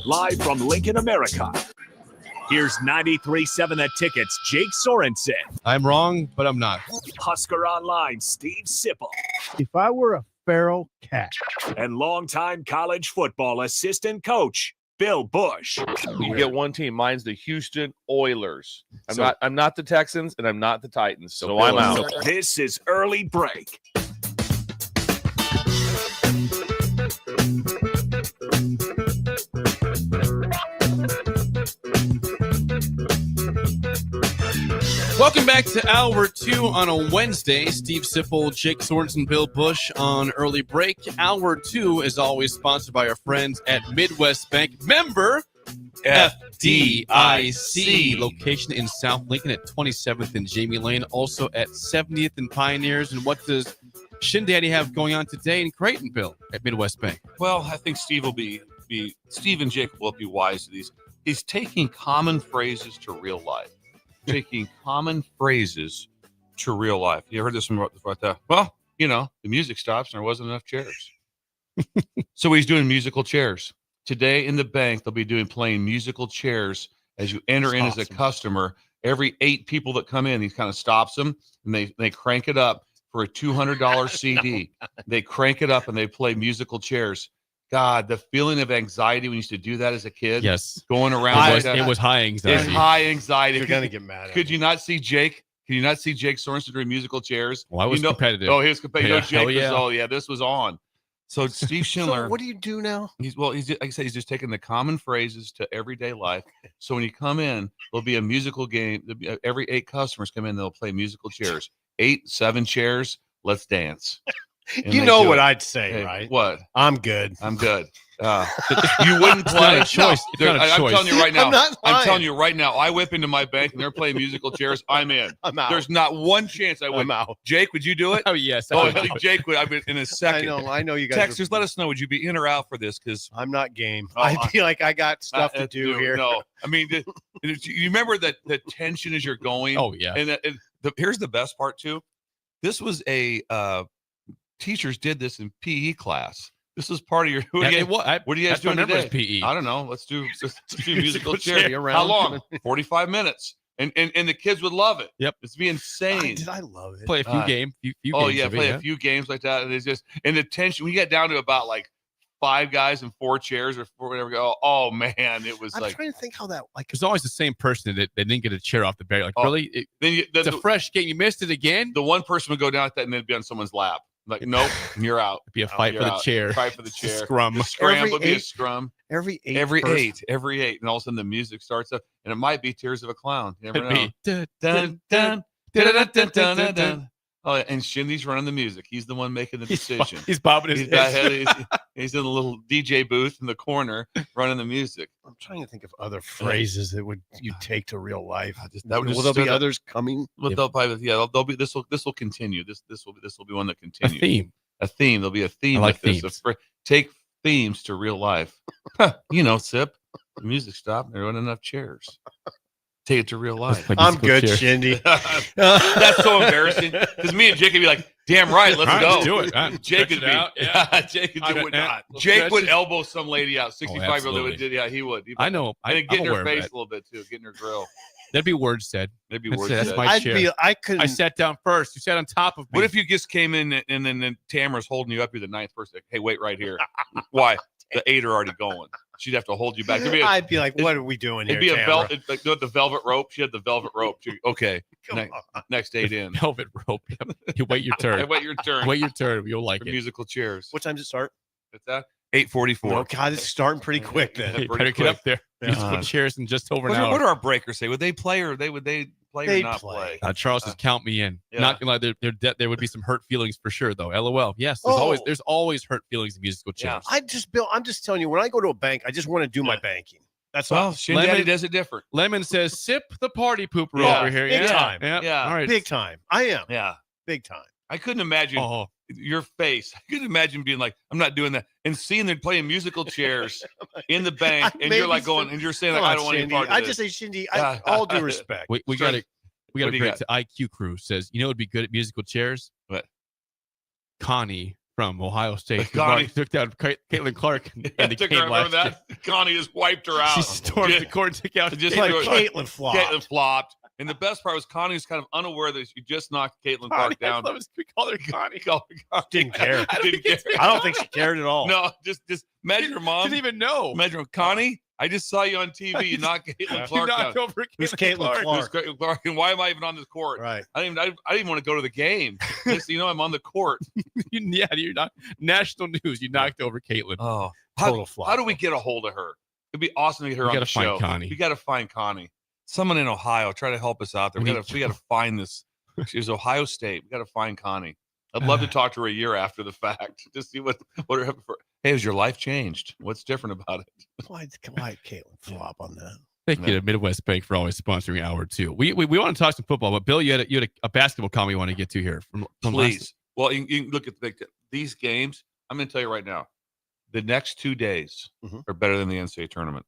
Live from Lincoln, America. Here's 93.7 The Ticket's Jake Sorensen. I'm wrong, but I'm not. Husker Online, Steve Sipple. If I were a feral cat. And longtime college football assistant coach, Bill Busch. You get one team. Mine's the Houston Oilers. I'm not the Texans, and I'm not the Titans, so I'm out. This is Early Break. Welcome back to Hour 2 on a Wednesday. Steve Sipple, Jake Sorensen, Bill Busch on Early Break. Hour 2 is always sponsored by our friends at Midwest Bank. Member FDIC. Location in South Lincoln at 27th and Jamie Lane. Also at 70th and Pioneers. And what does Shin Daddy have going on today in Creighton, Bill, at Midwest Bank? Well, I think Steve will be Steve and Jake will be wise to these. He's taking common phrases to real life. Taking common phrases to real life. You heard this one about that? Well, the music stops and there wasn't enough chairs. So he's doing musical chairs. Today in the bank, they'll be playing musical chairs as you enter in as a customer. Every 8 people that come in, he kind of stops them and they crank it up for a $200 CD. They crank it up and they play musical chairs. God, the feeling of anxiety when you used to do that as a kid. Yes. Going around. It was high anxiety. It's high anxiety. You're going to get mad at Could you not see Jake? Can you not see Jake Sorensen doing musical chairs? Well, I was competitive. Oh, he was competitive. Yeah, Jake was, this was on. So Steve Schindler. So what do you do now? He's like I said, he's just taking the common phrases to everyday life. So when you come in, there'll be a musical game. Every 8 customers come in, they'll play musical chairs. 8, 7 chairs. Let's dance. You know what I'd say, right? What? I'm good. I'm good. You wouldn't play. It's not a choice. It's not a I'm choice. telling you right now. I'm not I'm lying. telling you right now. I whip into my bank and they're playing musical chairs. I'm in. I'm out. There's not one chance I would. I'm out. Jake, would you do it? Oh yes. Oh, Jake would. I've been in a second. I know you guys. Texters, let us know. Would you be in or out for this? Because I'm not game. Oh, I feel like I got stuff to do here. No, I mean, you remember that the tension as you're going. Oh yeah. And here's the best part too. This was a teachers did this in PE class. This is part of your. What are you guys doing today? PE. I don't know. Let's do musical chair chair. around. How long? 45 minutes. And the kids would love it. Yep. It's be insane. I love it. Play a few games. Few Oh games yeah, of it, play a few games like that. And it's just the tension. We got down to about like 5 guys and 4 chairs or 4 whatever. Oh man, it was I'm like. trying to think how that There's always the same person that didn't get a chair off the barrier. Like really, it's a fresh game. You missed it again. The one person would go down like that and then be on someone's lap. Like, nope, you're out. It'd be a fight for the chair. Fight for the chair. Scrum. The scram would be a scrum. Every 8. Every 8. And all of a sudden the music starts up. And it might be Tears of a Clown. You never know. It'd be Dun, dun, dun, dun, dun, dun, dun. Oh, and Shindy's running the music. He's the one making the decision. He's bobbing his head. He's in the little DJ booth in the corner running the music. I'm trying to think of other phrases that you take to real life. Will there be others coming? Well, they'll be. This will continue. This will be one that continues. A theme. There'll be a theme. I like this. themes. Take themes to real life. Sip. The music stopped. There weren't enough chairs. Take it to real life. I'm good, Shindy. That's so embarrassing. Because me and Jake would be like, "Damn right, let's go." Do it. Jake would be. Jake would do it. Jake would elbow some lady out. 65-year-old would. Yeah, he would. I know. And get in her face a little bit too. Get in her grill. There'd be words said. That's my chair. I sat down first. You sat on top of me. What if you just came in and then Tamara's holding you up? You're the 9th person. Like, hey, wait right here. Why? The 8 are already going. She'd have to hold you back. I'd be like, what are we doing here? It'd be a belt. Like the velvet rope. She had the velvet rope. Okay. Next 8 in. Velvet rope. You wait your turn. Wait your turn. Wait your turn. You'll like it. Musical chairs. What time does it start? What's that? 8:44. Oh God, it's starting pretty quick then. You better get up there. Musical chairs in just over an hour. What do our breakers say? Would they play or would they play or not play? Charles says, count me in. Yeah. Not gonna lie, there would be some hurt feelings for sure, though. LOL. Yes, there's always hurt feelings in musical chairs. I'm just telling you, when I go to a bank, I just want to do my banking. That's all. Shindy Daddy does it different. Lemon says, sip the party pooper over here. Big time. Yeah. All right. Big time. I am. Yeah. Big time. I couldn't imagine your face. I couldn't imagine being like, I'm not doing that. And seeing them playing musical chairs in the bank, and you're like going, and you're saying, like, I don't want any part of I this. just say, Shindy, all due respect. We got a great IQ crew says, you know, it'd be good at musical chairs. What? Connie from Ohio State. Connie took down Caitlin Clark in the game last year. Connie just wiped her out. She stormed the court and took out. Just like Caitlin flopped. Caitlin flopped. And the best part was Connie was kind of unaware that you just knocked Caitlin Clark down. We called her Connie. Didn't care. Didn't care. I don't think she cared at all. No, just imagine her mom. Didn't even know. Imagine Connie. I just saw you on TV. You knocked Caitlin Clark down. Who's Caitlin Clark? Caitlin Clark. And why am I even on this court? Right. I didn't even want to go to the game. Just, I'm on the court. You're not national news. You knocked over Caitlin. Oh, total flop. How do we get a hold of her? It'd be awesome to get her on the show. We got to find Connie. Someone in Ohio, try to help us out there. We got to find this. She's Ohio State. We got to find Connie. I'd love to talk to her a year after the fact to see what her. Hey, has your life changed? What's different about it? Why Caitlin flop on that? Thank you to Midwest Bank for always sponsoring Hour 2. We want to talk some football, but Bill, you had a basketball comment you want to get to here. From Please. Well, you can look at these games. I'm going to tell you right now, the next 2 days are better than the NCAA tournament.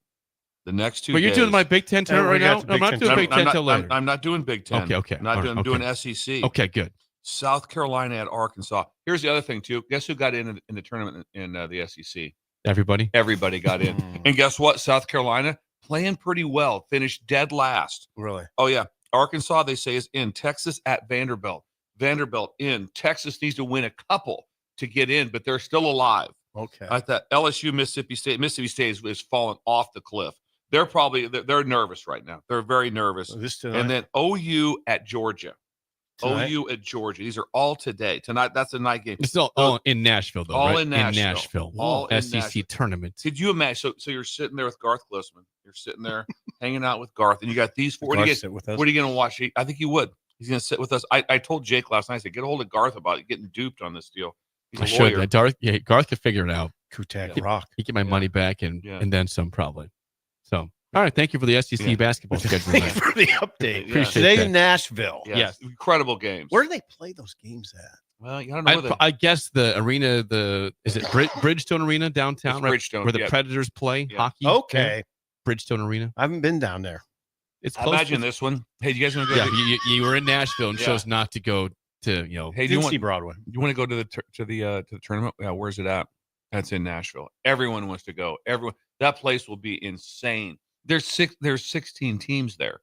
The next 2 days. But you're doing my Big Ten tournament right now? No, I'm not doing Big Ten till later. I'm not doing Big Ten. Okay. I'm doing SEC. Okay, good. South Carolina at Arkansas. Here's the other thing, too. Guess who got in the tournament in the SEC? Everybody? Everybody got in. And guess what? South Carolina playing pretty well. Finished dead last. Really? Oh, yeah. Arkansas, they say, is in. Texas at Vanderbilt. Vanderbilt in. Texas needs to win a couple to get in, but they're still alive. Okay. I thought LSU, Mississippi State is falling off the cliff. They're nervous right now. They're very nervous. And then OU at Georgia. Tonight? OU at Georgia. These are all today. Tonight, that's a night game. It's all in Nashville, though. All right? in Nashville. In Nashville. All in SEC Nashville. tournament. Could you imagine? So you're sitting there with Garth Glissman. You're sitting there hanging out with Garth, and you got these four. What are you going to watch? I think he would. He's going to sit with us. I told Jake last night, I said, get a hold of Garth about it, getting duped on this deal. I should. Garth could figure it out. Kutak Rock. He get my money back and then some probably. So, all right. Thank you for the SEC basketball schedule. Thank you for the update. Appreciate Today that. in Nashville. Yes. Incredible games. Where do they play those games at? Well, I don't know. I guess the arena, is it Bridgestone Arena downtown? It's Bridgestone, where the Predators play hockey. Okay. Bridgestone Arena. I haven't been down there. It's I close. imagine this one. Hey, do you guys want to go? Yeah, you were in Nashville and chose not to go to, Hey, do you want see Broadway? You want to go to the tournament? Yeah, where's it at? That's in Nashville. Everyone wants to go. Everyone. That place will be insane. There's 16 teams there.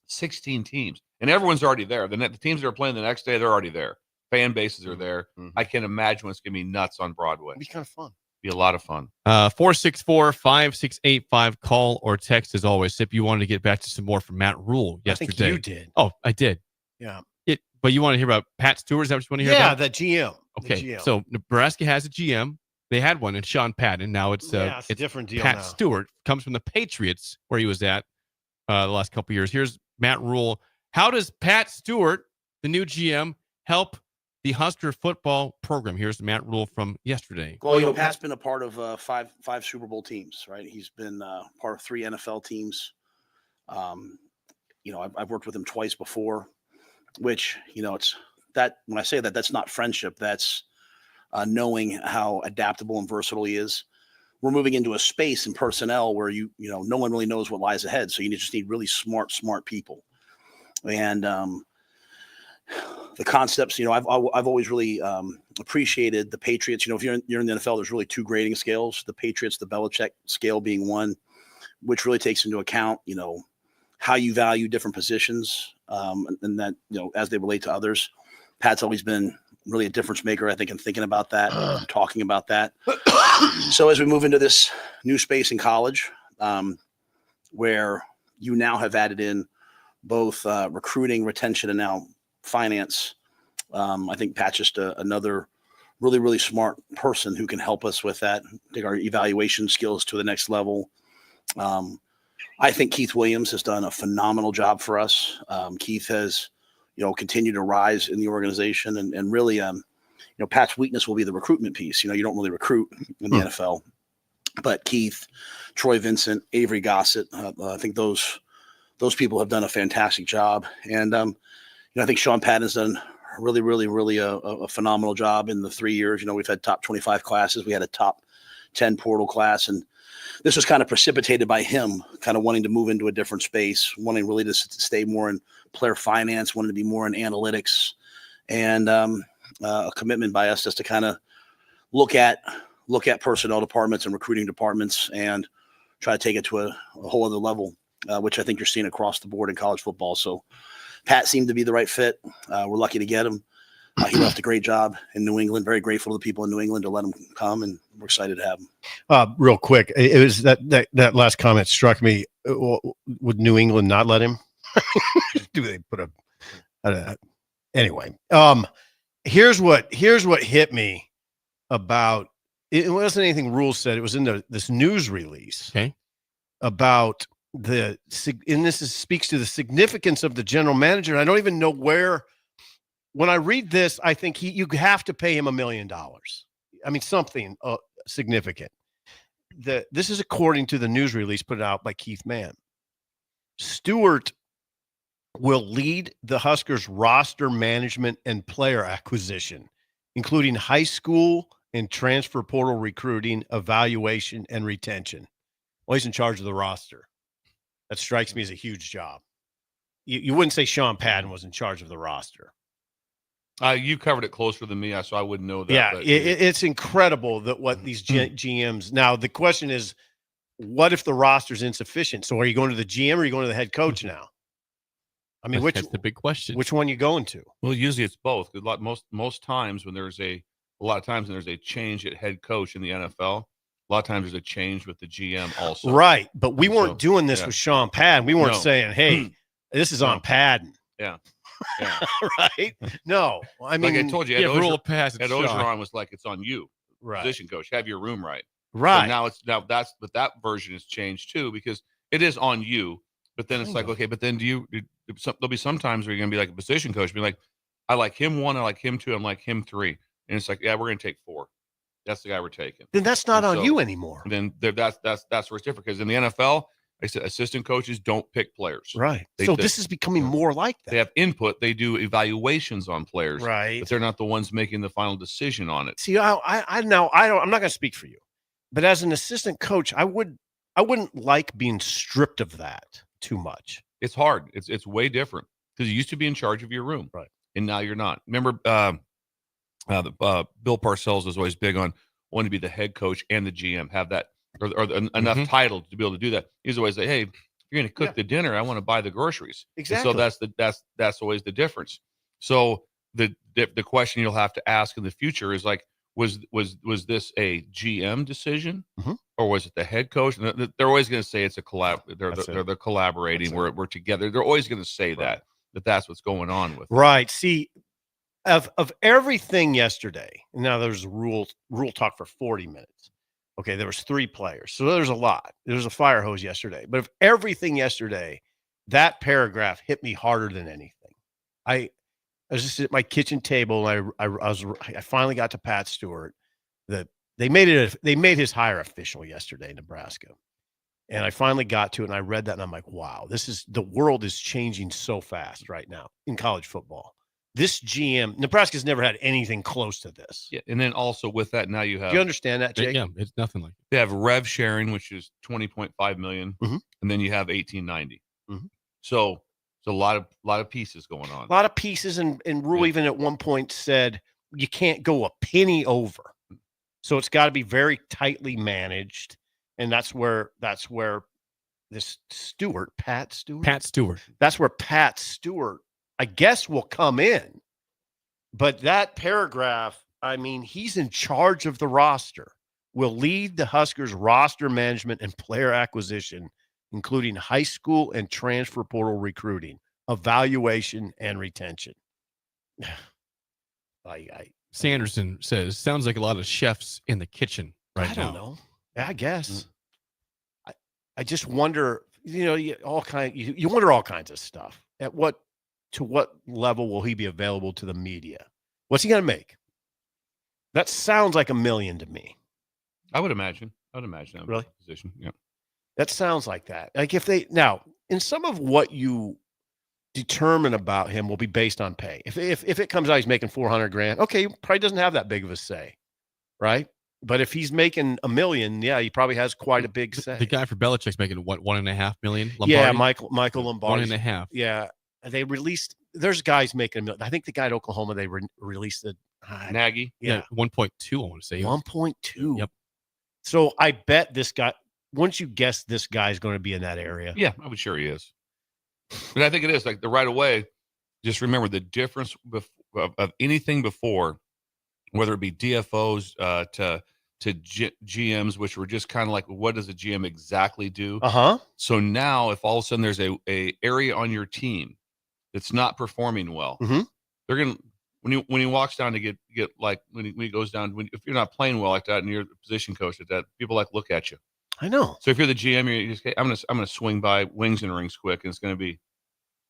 16 teams, and everyone's already there. The teams that are playing the next day, they're already there. Fan bases are there. I can imagine what's going to be nuts on Broadway. It'd be kind of fun. Be a lot of fun. 464-5685. Call or text as always. Sip, you wanted to get back to some more from Matt Rule yesterday. I think you did. Oh, I did. Yeah. But you want to hear about Pat Stewart? Is that what you want to hear about? Yeah, the GM. Okay. The GM. So Nebraska has a GM. They had one in Sean Patton. Now it's a different deal. Pat now. Stewart comes from the Patriots, where he was at the last couple of years. Here's Matt Rule. How does Pat Stewart, the new GM, help the Husker football program? Here's Matt Rule from yesterday. Well, Pat's been a part of five Super Bowl teams, right? He's been part of 3 NFL teams. I've worked with him twice before, which, it's that when I say that, that's not friendship. That's knowing how adaptable and versatile he is. We're moving into a space in personnel where no one really knows what lies ahead. So you just need really smart people. And the concepts, I've always really appreciated the Patriots. If you're in the NFL, there's really 2 grading scales: the Patriots, the Belichick scale being one, which really takes into account, how you value different positions, and that, as they relate to others. Pat's always been really a difference maker, I think, in thinking about that, talking about that. So as we move into this new space in college, where you now have added in both recruiting, retention, and now finance, I think Pat's just another really, really smart person who can help us with that, take our evaluation skills to the next level. I think Keith Williams has done a phenomenal job for us. Keith has, continued to rise in the organization, and really, Pat's weakness will be the recruitment piece. You don't really recruit in the NFL, but Keith, Troy Vincent, Avery Gossett, I think those people have done a fantastic job. And, I think Sean Patton has done really, really, really a phenomenal job in the 3 years. We've had top 25 classes. We had a top 10 portal class, and this was kind of precipitated by him kind of wanting to move into a different space, wanting really to stay more in player finance, wanting to be more in analytics, and a commitment by us just to kind of look at personnel departments and recruiting departments and try to take it to a whole other level, which I think you're seeing across the board in college football. So Pat seemed to be the right fit. We're lucky to get him. He left a great job in New England. Very grateful to the people in New England to let him come, and we're excited to have him. Real quick, it was that last comment struck me. Would New England not let him? Do they put anyway? Here's what hit me about it. Wasn't anything Rule said. It was in this news release about and this speaks to the significance of the general manager. I don't even know where. When I read this, I think you have to pay him $1 million. I mean, something significant. This is according to the news release put out by Keith Mann. Stewart will lead the Huskers roster management and player acquisition, including high school and transfer portal recruiting, evaluation, and retention. Well, he's in charge of the roster. That strikes me as a huge job. You wouldn't say Sean Patton was in charge of the roster. You covered it closer than me, so I wouldn't know that. Yeah, it's incredible that what these GMs. Now, the question is, what if the roster's insufficient? So are you going to the GM or are you going to the head coach now? I mean, that's the big question. Which one are you going to? Well, usually it's both. Most times when there's a lot of times when there's a change at head coach in the NFL, a lot of times there's a change with the GM also. Right, but we weren't doing this with Sean Patton. We weren't saying, hey, this is on Patton. Yeah. Right? No. I mean, like I told you, Ed Ogeron was like, it's on you, right? Position coach, have your room right. Right. So but that version has changed too, because it is on you. But then it's like, okay, but then there'll be some times where you're gonna be like a position coach, be like, I like him 1, I like him 2, I'm like him 3. and it's like, yeah, we're going to take 4. That's the guy we're taking. Then that's not And on you anymore. Then that's where it's different, because in the NFL, I said assistant coaches don't pick players. Right. So this is becoming more like that. They have input. They do evaluations on players. Right. But they're not the ones making the final decision on it. See, I'm not going to speak for you, but as an assistant coach, I wouldn't like being stripped of that too much. It's hard. It's way different, because you used to be in charge of your room. Right. And now you're not. Remember, Bill Parcells was always big on wanting to be the head coach and the GM, have that or enough title to be able to do that. He's always like, hey, if you're going to cook the dinner, I want to buy the groceries. Exactly. And so that's always the difference. So the question you'll have to ask in the future is like, was this a GM decision, or was it the head coach? And they're always going to say it's a collab. They're collaborating. We're together. They're always going to say that's what's going on with it. Right. See, of everything yesterday, now there's rule talk for 40 minutes. Okay, there was 3 players, so there's a lot. There's a fire hose yesterday, but of everything yesterday, that paragraph hit me harder than anything. I was just at my kitchen table, and I finally got to Pat Stewart. They made his hire official yesterday in Nebraska, and I finally got to it, and I read that, and I'm like, wow, the world is changing so fast right now in college football. This GM, Nebraska's never had anything close to this. Yeah, and then also with that, now you have. Do you understand that, Jake? Yeah, it's nothing like it. They have rev sharing, which is $20.5 million, and then you have $18.90. So it's a lot of pieces going on. A lot of pieces, and Rule even at one point said you can't go a penny over. So it's got to be very tightly managed, and that's where this Pat Stewart. That's where Pat Stewart, I guess, will come in. But that paragraph, I mean, he's in charge of the roster, will lead the Huskers roster management and player acquisition, including high school and transfer portal recruiting, evaluation, and retention. Sanderson says, sounds like a lot of chefs in the kitchen right now. I don't know. I guess. I just wonder, you wonder all kinds of stuff. To what level will he be available to the media? What's he going to make? That sounds like $1 million to me. I would imagine. Really? Position. Yeah. That sounds like that. Like now, in some of what you determine about him will be based on pay. If it comes out he's making $400,000, okay, probably doesn't have that big of a say, right? But if he's making $1 million, yeah, he probably has quite a big say. The guy for Belichick's making what, $1.5 million? Lombardi? Yeah, Michael Lombardi. 1.5. Yeah, they released. There's guys making $1 million. I think the guy at Oklahoma they released the Nagy. Yeah, 1.2. I want to say 1.2. Yep. So I bet this guy. Once you guess this guy's going to be in that area. Yeah, I'm sure he is. But I think it is like the right away. Just remember the difference of anything before, whether it be DFOs to GMs, which were just kind of like, what does a GM exactly do? So now, if all of a sudden there's a area on your team that's not performing well, they're gonna when he walks down to get like when he goes down, if you're not playing well like that and you're the position coach at that, people look at you. I know. So if you're the GM, you're just, I'm gonna swing by wings and rings quick, and it's gonna be,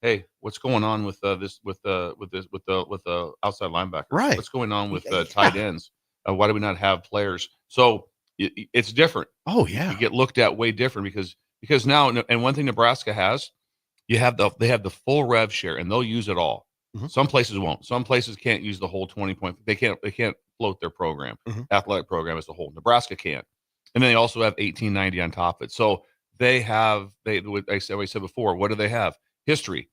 hey, what's going on with the outside linebacker? Right. What's going on with tight ends? Why do we not have players? So it's different. Oh yeah. You get looked at way different because now, and one thing Nebraska has, they have the full rev share, and they'll use it all. Some places won't. Some places can't use the whole 20 point. They can't float their program, athletic program as a whole. Nebraska can't. And then they also have $18.90 on top of it. So they have, I said before, what do they have? History,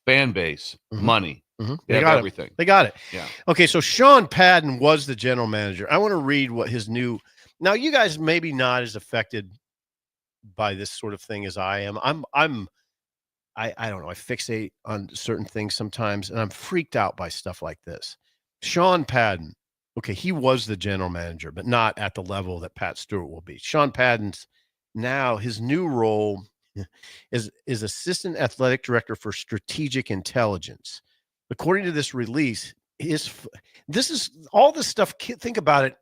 fan base, money. They have everything. They got it. Yeah. Okay, so Sean Padden was the general manager. I want to read what his new. Now, you guys maybe not as affected by this sort of thing as I am. I don't know. I fixate on certain things sometimes, and I'm freaked out by stuff like this. Sean Padden. Okay, he was the general manager, but not at the level that Pat Stewart will be. Sean Padden's now his new role is assistant athletic director for strategic intelligence. According to this release, this is all this stuff. Think about it.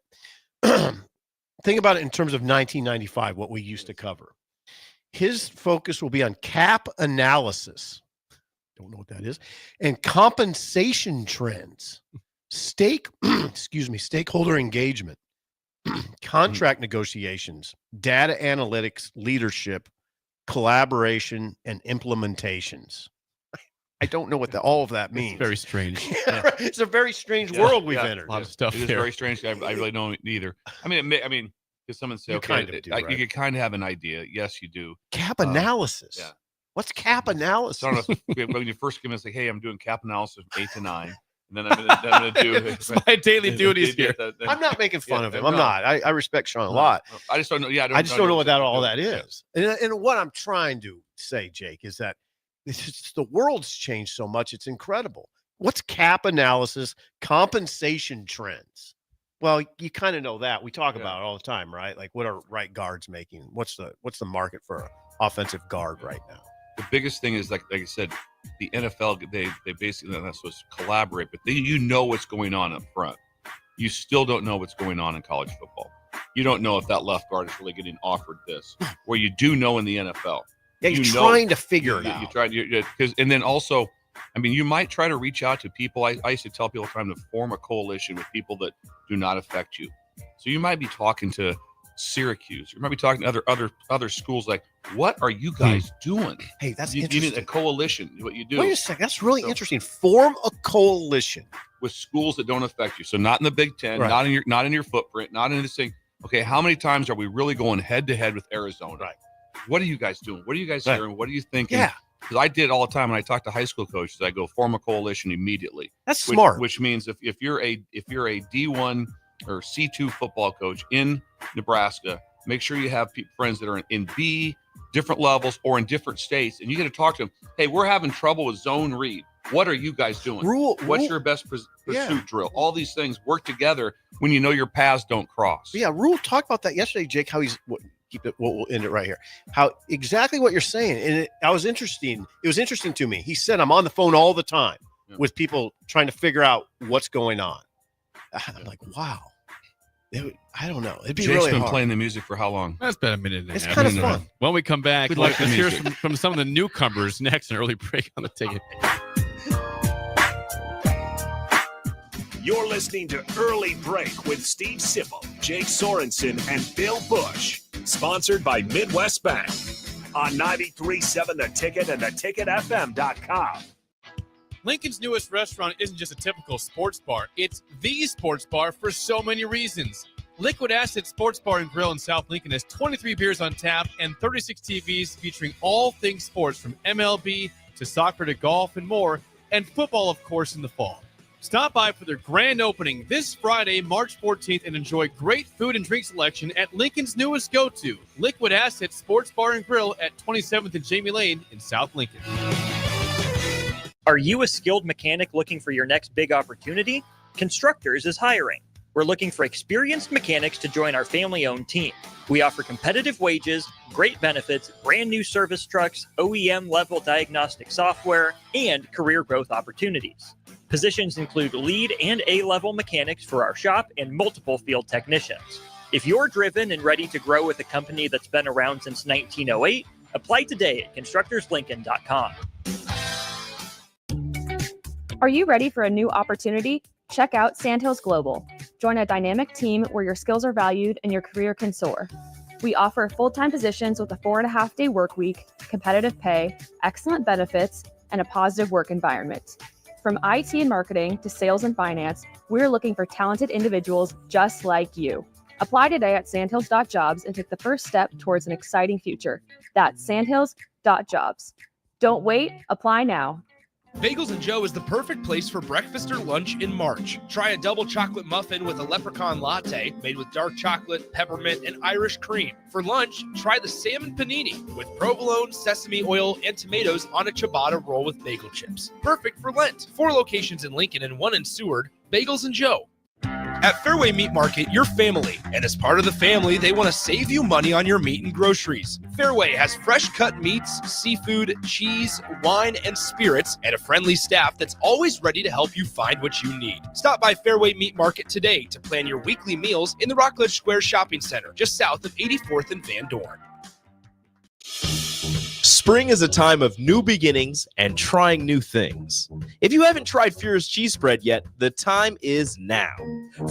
Think about it in terms of 1995, what we used to cover. His focus will be on cap analysis. Don't know what that is, and compensation trends. stakeholder engagement, contract negotiations, data analytics, leadership, collaboration, and implementations. I don't know what all of that means. It's very strange. It's a very strange world we've entered. A lot of stuff It is here. very strange. I really don't either. I mean, because someone say, You okay, kind of do, right? you could kind of have an idea. Yes, you do. Cap analysis. Yeah. What's cap analysis? I don't know if, when you first come in, say, hey, I'm doing cap analysis from 8 to 9. And then I'm going to do It's my daily duties here. I'm not making fun of him. I'm not. I respect Sean a lot. I just don't know. Yeah, I just don't know what all that is. And what I'm trying to say, Jake, is that the world's changed so much. It's incredible. What's cap analysis? Compensation trends. Well, you kind of know that. We talk about it all the time, right? Like, what are right guards making? What's the market for an offensive guard right now? The biggest thing is like I said, the NFL, they basically not supposed to collaborate, but you know what's going on up front. You still don't know what's going on in college football. You don't know if that left guard is really getting offered this, where you do know in the NFL. Yeah, you're trying to figure it out. You try because, and then also, I mean, you might try to reach out to people. I used to tell people all the time to form a coalition with people that do not affect you. So you might be talking to Syracuse. You might be talking to other schools. Like, what are you guys doing? Hey, that's you interesting. need a coalition. What you do? Wait a second. That's really interesting. Form a coalition with schools that don't affect you. So not in the Big Ten, Right. not in your footprint, not in this thing. Okay, how many times are we really going head to head with Arizona? Right. What are you guys doing? What are you guys Right. hearing? What are you thinking? Yeah. Because I did all the time when I talk to high school coaches. I go form a coalition immediately. That's smart. Which means if you're a D1 or C2 football coach in Nebraska, make sure you have friends that are in B, different levels, or in different states, and you get to talk to them. Hey, we're having trouble with zone read. What are you guys doing? What's your best pursuit drill? All these things work together when you know your paths don't cross. Yeah, Rule talked about that yesterday, Jake. How we'll end it right here. How exactly what you're saying, and it was interesting to me. He said, "I'm on the phone all the time with people trying to figure out what's going on." I'm like, wow. I don't know. It'd be Jake's really been hard. playing the music for how long? That's been a minute and a It's half. kind of fun. When we come back, We like the let's hear music. from some of the newcomers next, an early break on the ticket. You're listening to Early Break with Steve Sipple, Jake Sorensen, and Bill Busch. Sponsored by Midwest Bank on 93.7 The Ticket and theticketfm.com. Lincoln's newest restaurant isn't just a typical sports bar. It's the sports bar for so many reasons. Liquid Asset Sports Bar and Grill in South Lincoln has 23 beers on tap and 36 TVs featuring all things sports from MLB to soccer to golf and more, and football, of course, in the fall. Stop by for their grand opening this Friday, March 14th, and enjoy great food and drink selection at Lincoln's newest go-to, Liquid Asset Sports Bar and Grill at 27th and Jamie Lane in South Lincoln. Are you a skilled mechanic looking for your next big opportunity? Constructors is hiring. We're looking for experienced mechanics to join our family-owned team. We offer competitive wages, great benefits, brand new service trucks, OEM-level diagnostic software, and career growth opportunities. Positions include lead and A-level mechanics for our shop and multiple field technicians. If you're driven and ready to grow with a company that's been around since 1908, apply today at constructorslincoln.com. Are you ready for a new opportunity? Check out Sandhills Global. Join a dynamic team where your skills are valued and your career can soar. We offer full-time positions with a 4.5-day work week, competitive pay, excellent benefits, and a positive work environment. From IT and marketing to sales and finance, we're looking for talented individuals just like you. Apply today at sandhills.jobs and take the first step towards an exciting future. That's sandhills.jobs. Don't wait, apply now. Bagels & Joe is the perfect place for breakfast or lunch in March. Try a double chocolate muffin with a leprechaun latte made with dark chocolate, peppermint, and Irish cream. For lunch, try the salmon panini with provolone, sesame oil, and tomatoes on a ciabatta roll with bagel chips. Perfect for Lent. 4 locations in Lincoln and 1 in Seward. Bagels & Joe. At Fairway Meat Market, you're family, and as part of the family, they want to save you money on your meat and groceries. Fairway has fresh cut meats, seafood, cheese, wine, and spirits, and a friendly staff that's always ready to help you find what you need. Stop by Fairway Meat Market today to plan your weekly meals in the Rockledge Square Shopping Center, just south of 84th and Van Dorn. Spring is a time of new beginnings and trying new things. If you haven't tried Furious Cheese Spread yet, the time is now.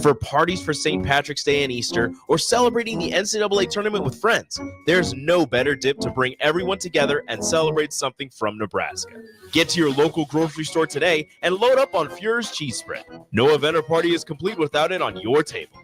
For parties for St. Patrick's Day and Easter, or celebrating the NCAA tournament with friends, there's no better dip to bring everyone together and celebrate something from Nebraska. Get to your local grocery store today and load up on Furious Cheese Spread. No event or party is complete without it on your table.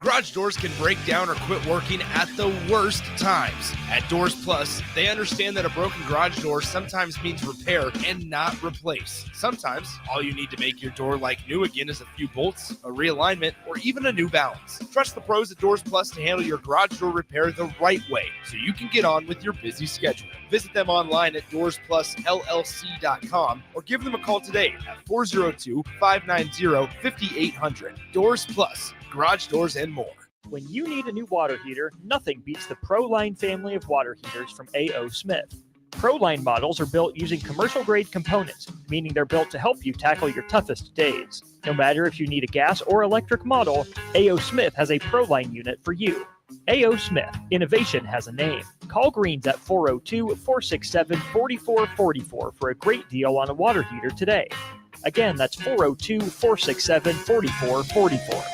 Garage doors can break down or quit working at the worst times. At Doors Plus, they understand that a broken garage door sometimes means repair and not replace. Sometimes, all you need to make your door like new again is a few bolts, a realignment, or even a new balance. Trust the pros at Doors Plus to handle your garage door repair the right way so you can get on with your busy schedule. Visit them online at DoorsPlusLLC.com or give them a call today at 402-590-5800. Doors Plus. Garage doors and more. When you need a new water heater, nothing beats the ProLine family of water heaters from A.O. Smith. ProLine models are built using commercial-grade components, meaning they're built to help you tackle your toughest days. No matter if you need a gas or electric model, A.O. Smith has a ProLine unit for you. A.O. Smith, innovation has a name. Call Greens at 402-467-4444 for a great deal on a water heater today. Again, that's 402-467-4444.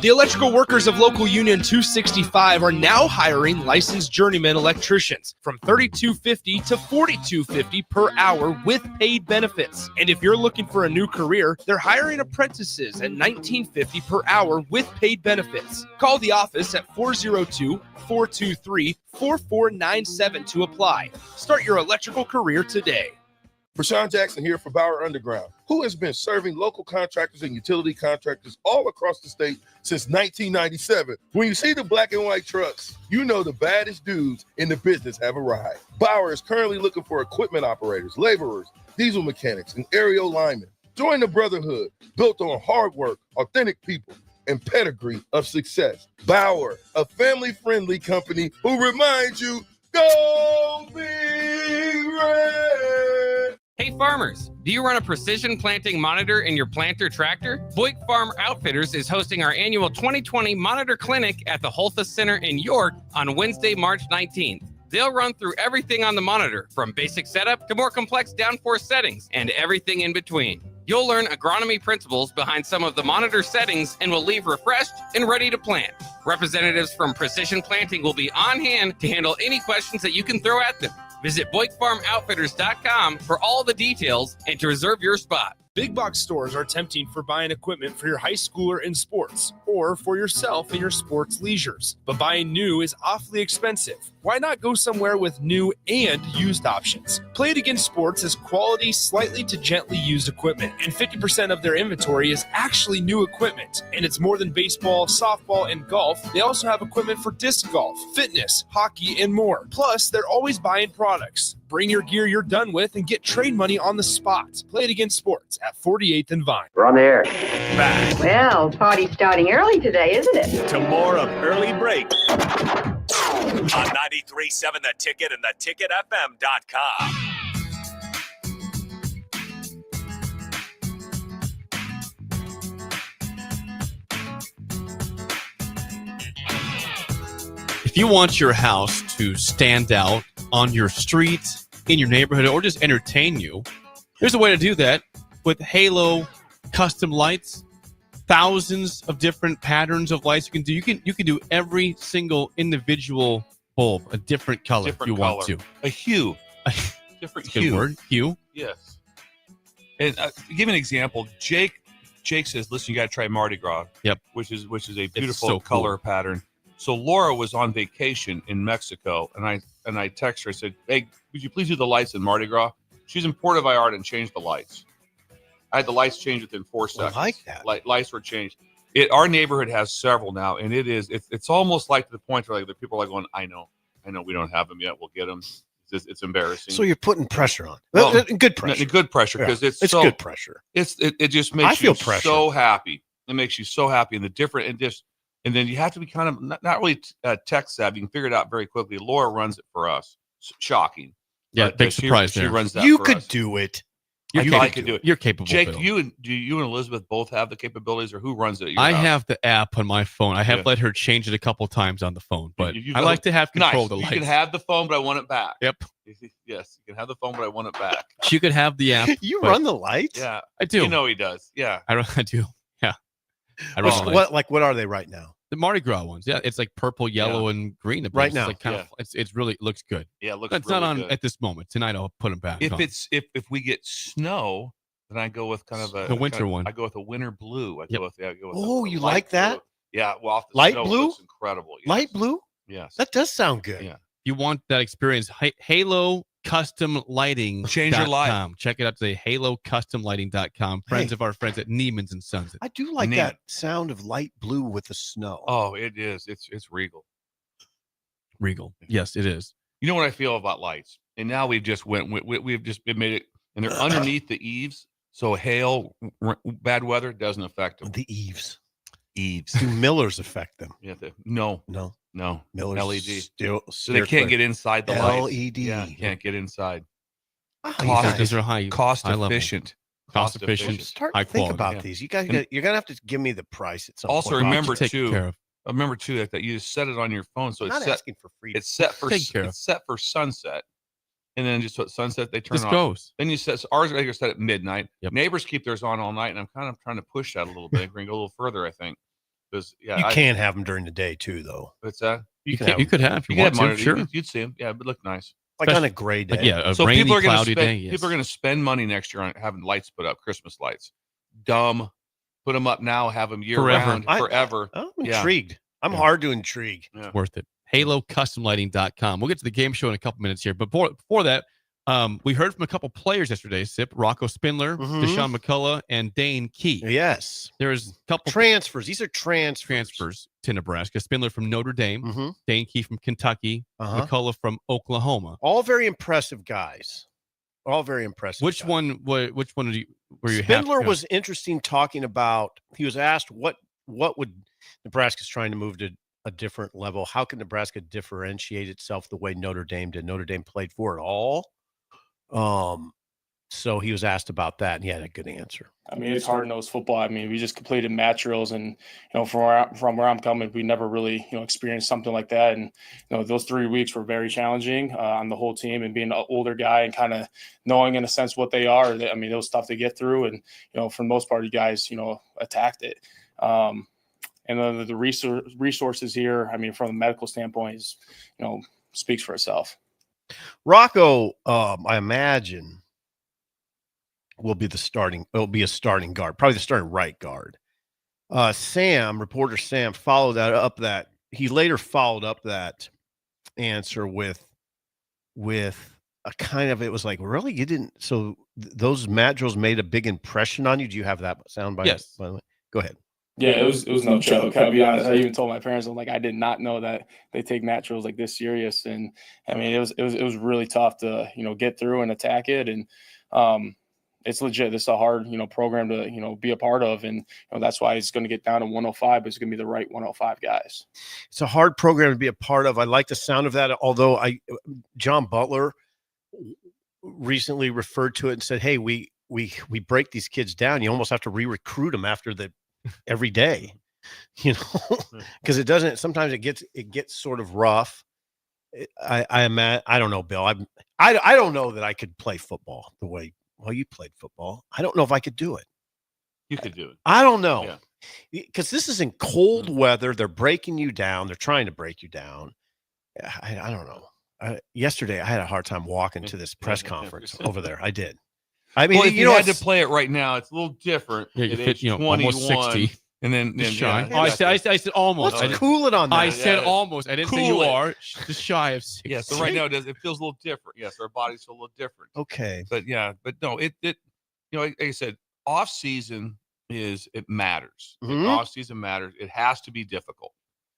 The electrical workers of Local Union 265 are now hiring licensed journeyman electricians from $32.50 to $42.50 per hour with paid benefits. And if you're looking for a new career, they're hiring apprentices at $19.50 per hour with paid benefits. Call the office at 402-423-4497 to apply. Start your electrical career today. Rashawn Jackson here for Bauer Underground, who has been serving local contractors and utility contractors all across the state since 1997. When you see the black and white trucks, you know the baddest dudes in the business have arrived. Bauer is currently looking for equipment operators, laborers, diesel mechanics, and aerial linemen. Join the brotherhood built on hard work, authentic people, and pedigree of success. Bauer, a family-friendly company who reminds you, go Big Red! Hey farmers, do you run a precision planting monitor in your planter tractor? Boyk Farm Outfitters is hosting our annual 2020 Monitor Clinic at the Holthus Center in York on Wednesday, March 19th. They'll run through everything on the monitor, from basic setup to more complex downforce settings and everything in between. You'll learn agronomy principles behind some of the monitor settings and will leave refreshed and ready to plant. Representatives from Precision Planting will be on hand to handle any questions that you can throw at them. Visit BoykFarmOutfitters.com for all the details and to reserve your spot. Big box stores are tempting for buying equipment for your high schooler in sports or for yourself in your sports leisures. But buying new is awfully expensive. Why not go somewhere with new and used options? Play It Again Sports has quality, slightly to gently used equipment, and 50% of their inventory is actually new equipment. And it's more than baseball, softball, and golf. They also have equipment for disc golf, fitness, hockey, and more. Plus, they're always buying products. Bring your gear you're done with and get trade money on the spot. Play It Again Sports at 48th and Vine. We're on the air. Back Well, party's starting early today, isn't it? to more of Early Break on 93.7 The Ticket and theticketfm.com. If you want your house to stand out on your street, in your neighborhood, or just entertain you, there's a way to do that with Halo custom lights. Thousands of different patterns of lights you can do. You can do every single individual bulb a different color if you want to. A hue. Different Good hue. word. Hue. Yes. And give an example. Jake says, "Listen, you got to try Mardi Gras." Yep. Which is a beautiful so color cool. pattern. So Laura was on vacation in Mexico, and I texted her. I said, "Hey, would you please do the lights in Mardi Gras?" She's in Puerto Vallarta and changed the lights. I had the lights changed within 4 seconds. I like that. Lights were changed. Our neighborhood has several now, and it's almost like to the point where the people are going, I know, we don't have them yet. We'll get them. It's embarrassing. So you're putting pressure on. Well, good pressure. Good pressure because it's so, good pressure. It just I makes feel you pressure. so happy. It makes you so happy, and and then you have to be kind of not really tech savvy. You can figure it out very quickly. Laura runs it for us. Shocking. Yeah, But, big she surprise She there. runs that. You for could us. do it. I could do it. You're capable. Jake, Bill. do you and Elizabeth both have the capabilities, or who runs it? At your I house? have the app on my phone. I have Yeah. let her change it a couple times on the phone, but You I like to have control of the You lights. can have the phone, but I want it back. Yep. Yes, you can have the phone, but I want it back. She could have the app. You but run the lights? Yeah, I do. You know he does. Yeah, I do. Yeah. I run the lights. What are they right now? The Mardi Gras ones. Yeah, it's like purple, yellow, and green. Right It's now. like kind of. It's really it looks good. Yeah, it looks. It's really not on good. at this moment. Tonight I'll put them back. If on. if we get snow, then I go with kind of The winter one. I go with a winter blue. I go with Oh, a you light like that? blue. Yeah, well, off the Light snow, it blue? looks incredible. Yes. Light blue? Yes, That does sound good. yeah. You want that experience? Halo Custom Lighting. Change your life. Check it out today. HaloCustomLighting.com. Friends of our friends at Neiman's and Sons. I do like Neat. that sound of light blue with the snow. Oh, it is. It's regal. Regal. Yes, it is. You know what I feel about lights, and now we've just we've just made it, and they're underneath the eaves, so hail, bad weather doesn't affect them. The eaves. Eaves. Do Millers affect them? Yeah, no. Millers LED. Still So they can't get inside the lights. LED. Yeah, can't get inside. These are high Cost high level. efficient. Cost efficient. Start High to think quality. about Yeah. these. You guys, And- you're gonna have to give me the price at some Also, point. remember Take too. care of. Remember too that you just set it on your phone, so I'm it's not set. asking for free. It's set for Take care of. it's set for sunset, and then just at sunset they turn This off. goes. Then you set ours are set at midnight. Yep. Neighbors keep theirs on all night, and I'm kind of trying to push that a little bit. We're gonna go a little further, I think, because You can't have them during the day too, though. What's that? You can have could have if You you can have want monitor. to. Sure. You'd see them. Yeah, but look nice. Like on a gray day. Like, yeah, a So rainy, people are going to cloudy spend. day. Yes. People are going to spend money next year on having lights put up, Christmas lights. Dumb. Put them up now. Have them year Forever. round, forever. I'm Yeah. intrigued. I'm Yeah. hard to intrigue. Yeah. Worth it. HaloCustomLighting.com. We'll get to the game show in a couple minutes here. But before that, we heard from a couple players yesterday, Sip. Rocco Spindler, Mhm. Deshaun McCullough, and Dane Key. Yes. There's a couple Transfers. These are transfers. to Nebraska. Spindler from Notre Dame, Mm-hmm. Dane Key from Kentucky, Uh-huh. McCullough from Oklahoma. All very impressive guys. All very impressive. Which guys. one were you Spindler happy? was interesting talking about. He was asked what would Nebraska's trying to move to a different level. How can Nebraska differentiate itself the way Notre Dame did? Notre Dame played for it all. So he was asked about that, and he had a good answer. I mean, it's hard-nosed football. I mean, we just completed mat drills, and from where I'm coming, we never really experienced something like that. And those 3 weeks were very challenging on the whole team, and being an older guy and kind of knowing in a sense what they are. I mean, it was tough to get through, and for the most part, you guys attacked it. And then the resources here, I mean, from a medical standpoint, is speaks for itself. Rocco, I imagine, will be a starting guard, probably the starting right guard. Reporter Sam he later followed up that answer with a kind of, it was like, really, you didn't, so those mat drills made a big impression on you. Do you have that sound by Yes. the way? Go ahead. Yeah, it was no joke. I'll be honest. I even told my parents, I'm like, I did not know that they take mat drills like this serious. And I mean, it was really tough to get through and attack it. And it's legit. This is a hard program to be a part of, and that's why it's going to get down to 105. But it's going to be the right 105 guys. It's a hard program to be a part of. I like the sound of that. Although John Butler recently referred to it and said, "Hey, we break these kids down. You almost have to re-recruit them after every day, because it doesn't. Sometimes it gets sort of rough." I don't know, Bill. I don't know that I could play football the way you played football. I don't know if I could do it. You could do it. I don't know. Yeah. Because this is in cold weather. They're breaking you down. They're trying to break you down. I don't know. Yesterday, I had a hard time walking to this press conference over there. I did. I mean, well, if you had to play it right now, it's a little different. Yeah, you at fit, age 21, almost 60. And then shy. yeah, I said almost. Let's cool it on that. I said almost. I didn't say you Cool it. are. Just shy of 60. Yeah, so right now it feels a little different. Yes, our bodies feel a little different. Okay. But no, it like I said, off season it matters. Mhm. Off season matters. It has to be difficult.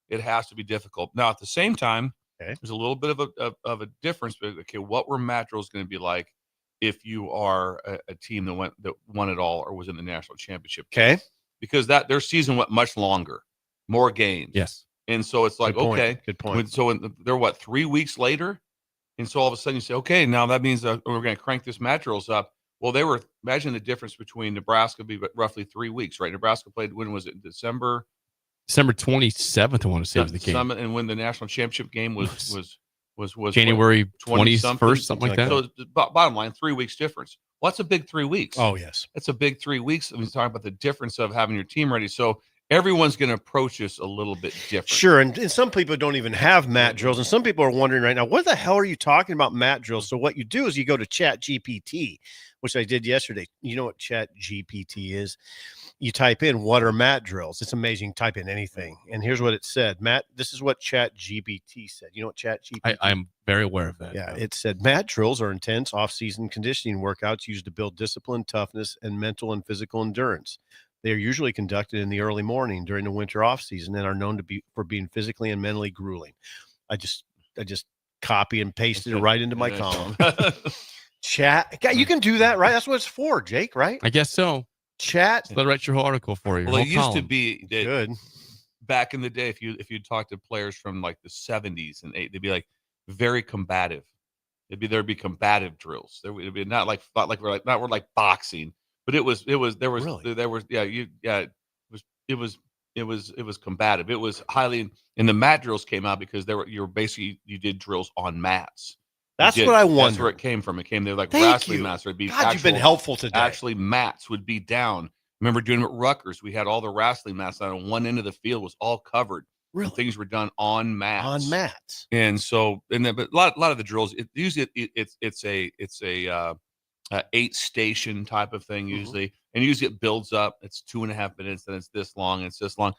It has to be difficult. Now at the same time, there's a little bit of a difference. But okay, what were mat drills going to be like if you are a team that won it all or was in the national championship? Okay. Because their season went much longer, more games. Yes. And so it's like, Good point. okay, Good point. So they're 3 weeks later, and so all of a sudden you say, okay, now that means we're going to crank this mat drills up. Well, they were imagine the difference between Nebraska be roughly 3 weeks, right? Nebraska played, when was it? December 27th, I want to say was the game. And when the national championship game was January 20-something, 21st, something like that. So bottom line, 3 weeks difference. What's a big 3 weeks? Oh, yes. It's a big 3 weeks. I mean, talking about the difference of having your team ready. So everyone's going to approach this a little bit different. Sure. And some people don't even have mat drills. And some people are wondering right now, what the hell are you talking about mat drills? So what you do is you go to Chat GPT, which I did yesterday. You know what Chat GPT is? You type in, what are mat drills? It's amazing. Type in anything. And here's what it said. This is what Chat GPT said. You know what Chat GPT? I'm very aware of that. Yeah. It said mat drills are intense off-season conditioning workouts used to build discipline, toughness, and mental and physical endurance. They are usually conducted in the early morning during the winter off season and are known for being physically and mentally grueling. I just copy and pasted it right into my column. Chat, you can do that, right? That's what it's for, Jake, right? I guess so. Chat. Let write your whole article for you. Well, it used to be that good back in the day. If you talk to players from like the 70s and they'd be like very combative. There'd be combative drills. There would be not like boxing. But it was combative. It was highly, and the mat drills came out because you did drills on mats. That's what I wonder. That's where it came from. They were like Thank wrestling you. mats. It'd be God, you've been helpful today. Actually, mats would be down. Remember doing it at Rutgers? We had all the wrestling mats down on one end of the field was all covered. Really? Things were done on mats. On mats. And so, but a lot of the drills, it's a 8-station type of thing usually, and usually it builds up. It's 2.5 minutes, then it's this long, and it's this long,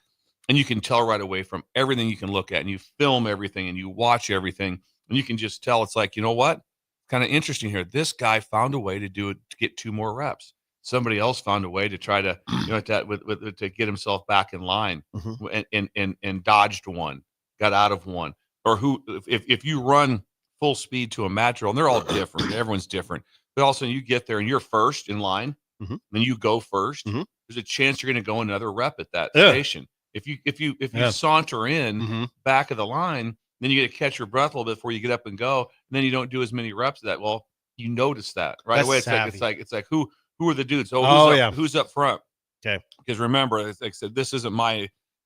and you can tell right away from everything you can look at, and you film everything, and you watch everything, and you can just tell. It's like, you know what? Kind of interesting here. This guy found a way to do it to get 2 more reps. Somebody else found a way to try to, to get himself back in line, and dodged one, got out of one, or if you run full speed to a mat drill, and they're all different. Everyone's different. But also, you get there and you're first in line, then you go first. There's a chance you're going to go another rep at that station. If you saunter in back of the line, then you get to catch your breath a little bit before you get up and go. And then you don't do as many reps of that. Well, you notice that right away. It's like who are the dudes? Who's up front? Okay, because remember, like I said, this isn't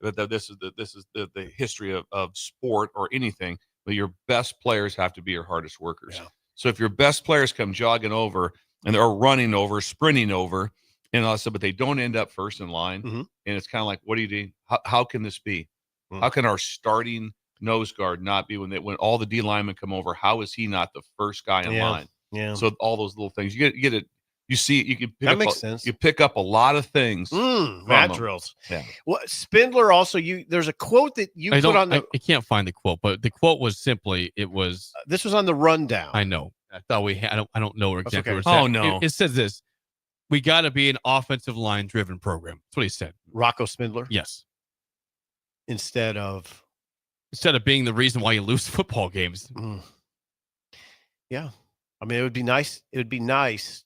this is the history of sport or anything. But your best players have to be your hardest workers. Yeah. So if your best players come jogging over and they're running over, sprinting over, and also, but they don't end up first in line, and it's kind of like, what do you do? How can this be? How can our starting nose guard not be when all the D linemen come over? How is he not the first guy in line? Yeah. So all those little things you get it. You see, you can pick that up makes sense. You pick up a lot of things. Mat drills. Yeah. Well, Spindler also. There's a quote that you put on the. I can't find the quote, but the quote was simply, it was. This was on the rundown. I know. I thought we had. I don't know exactly. Okay. What Oh no! It says this: we got to be an offensive line driven program. That's what he said. Rocco Spindler. Yes. Instead of being the reason why you lose football games. Yeah, I mean, it would be nice. It would be nice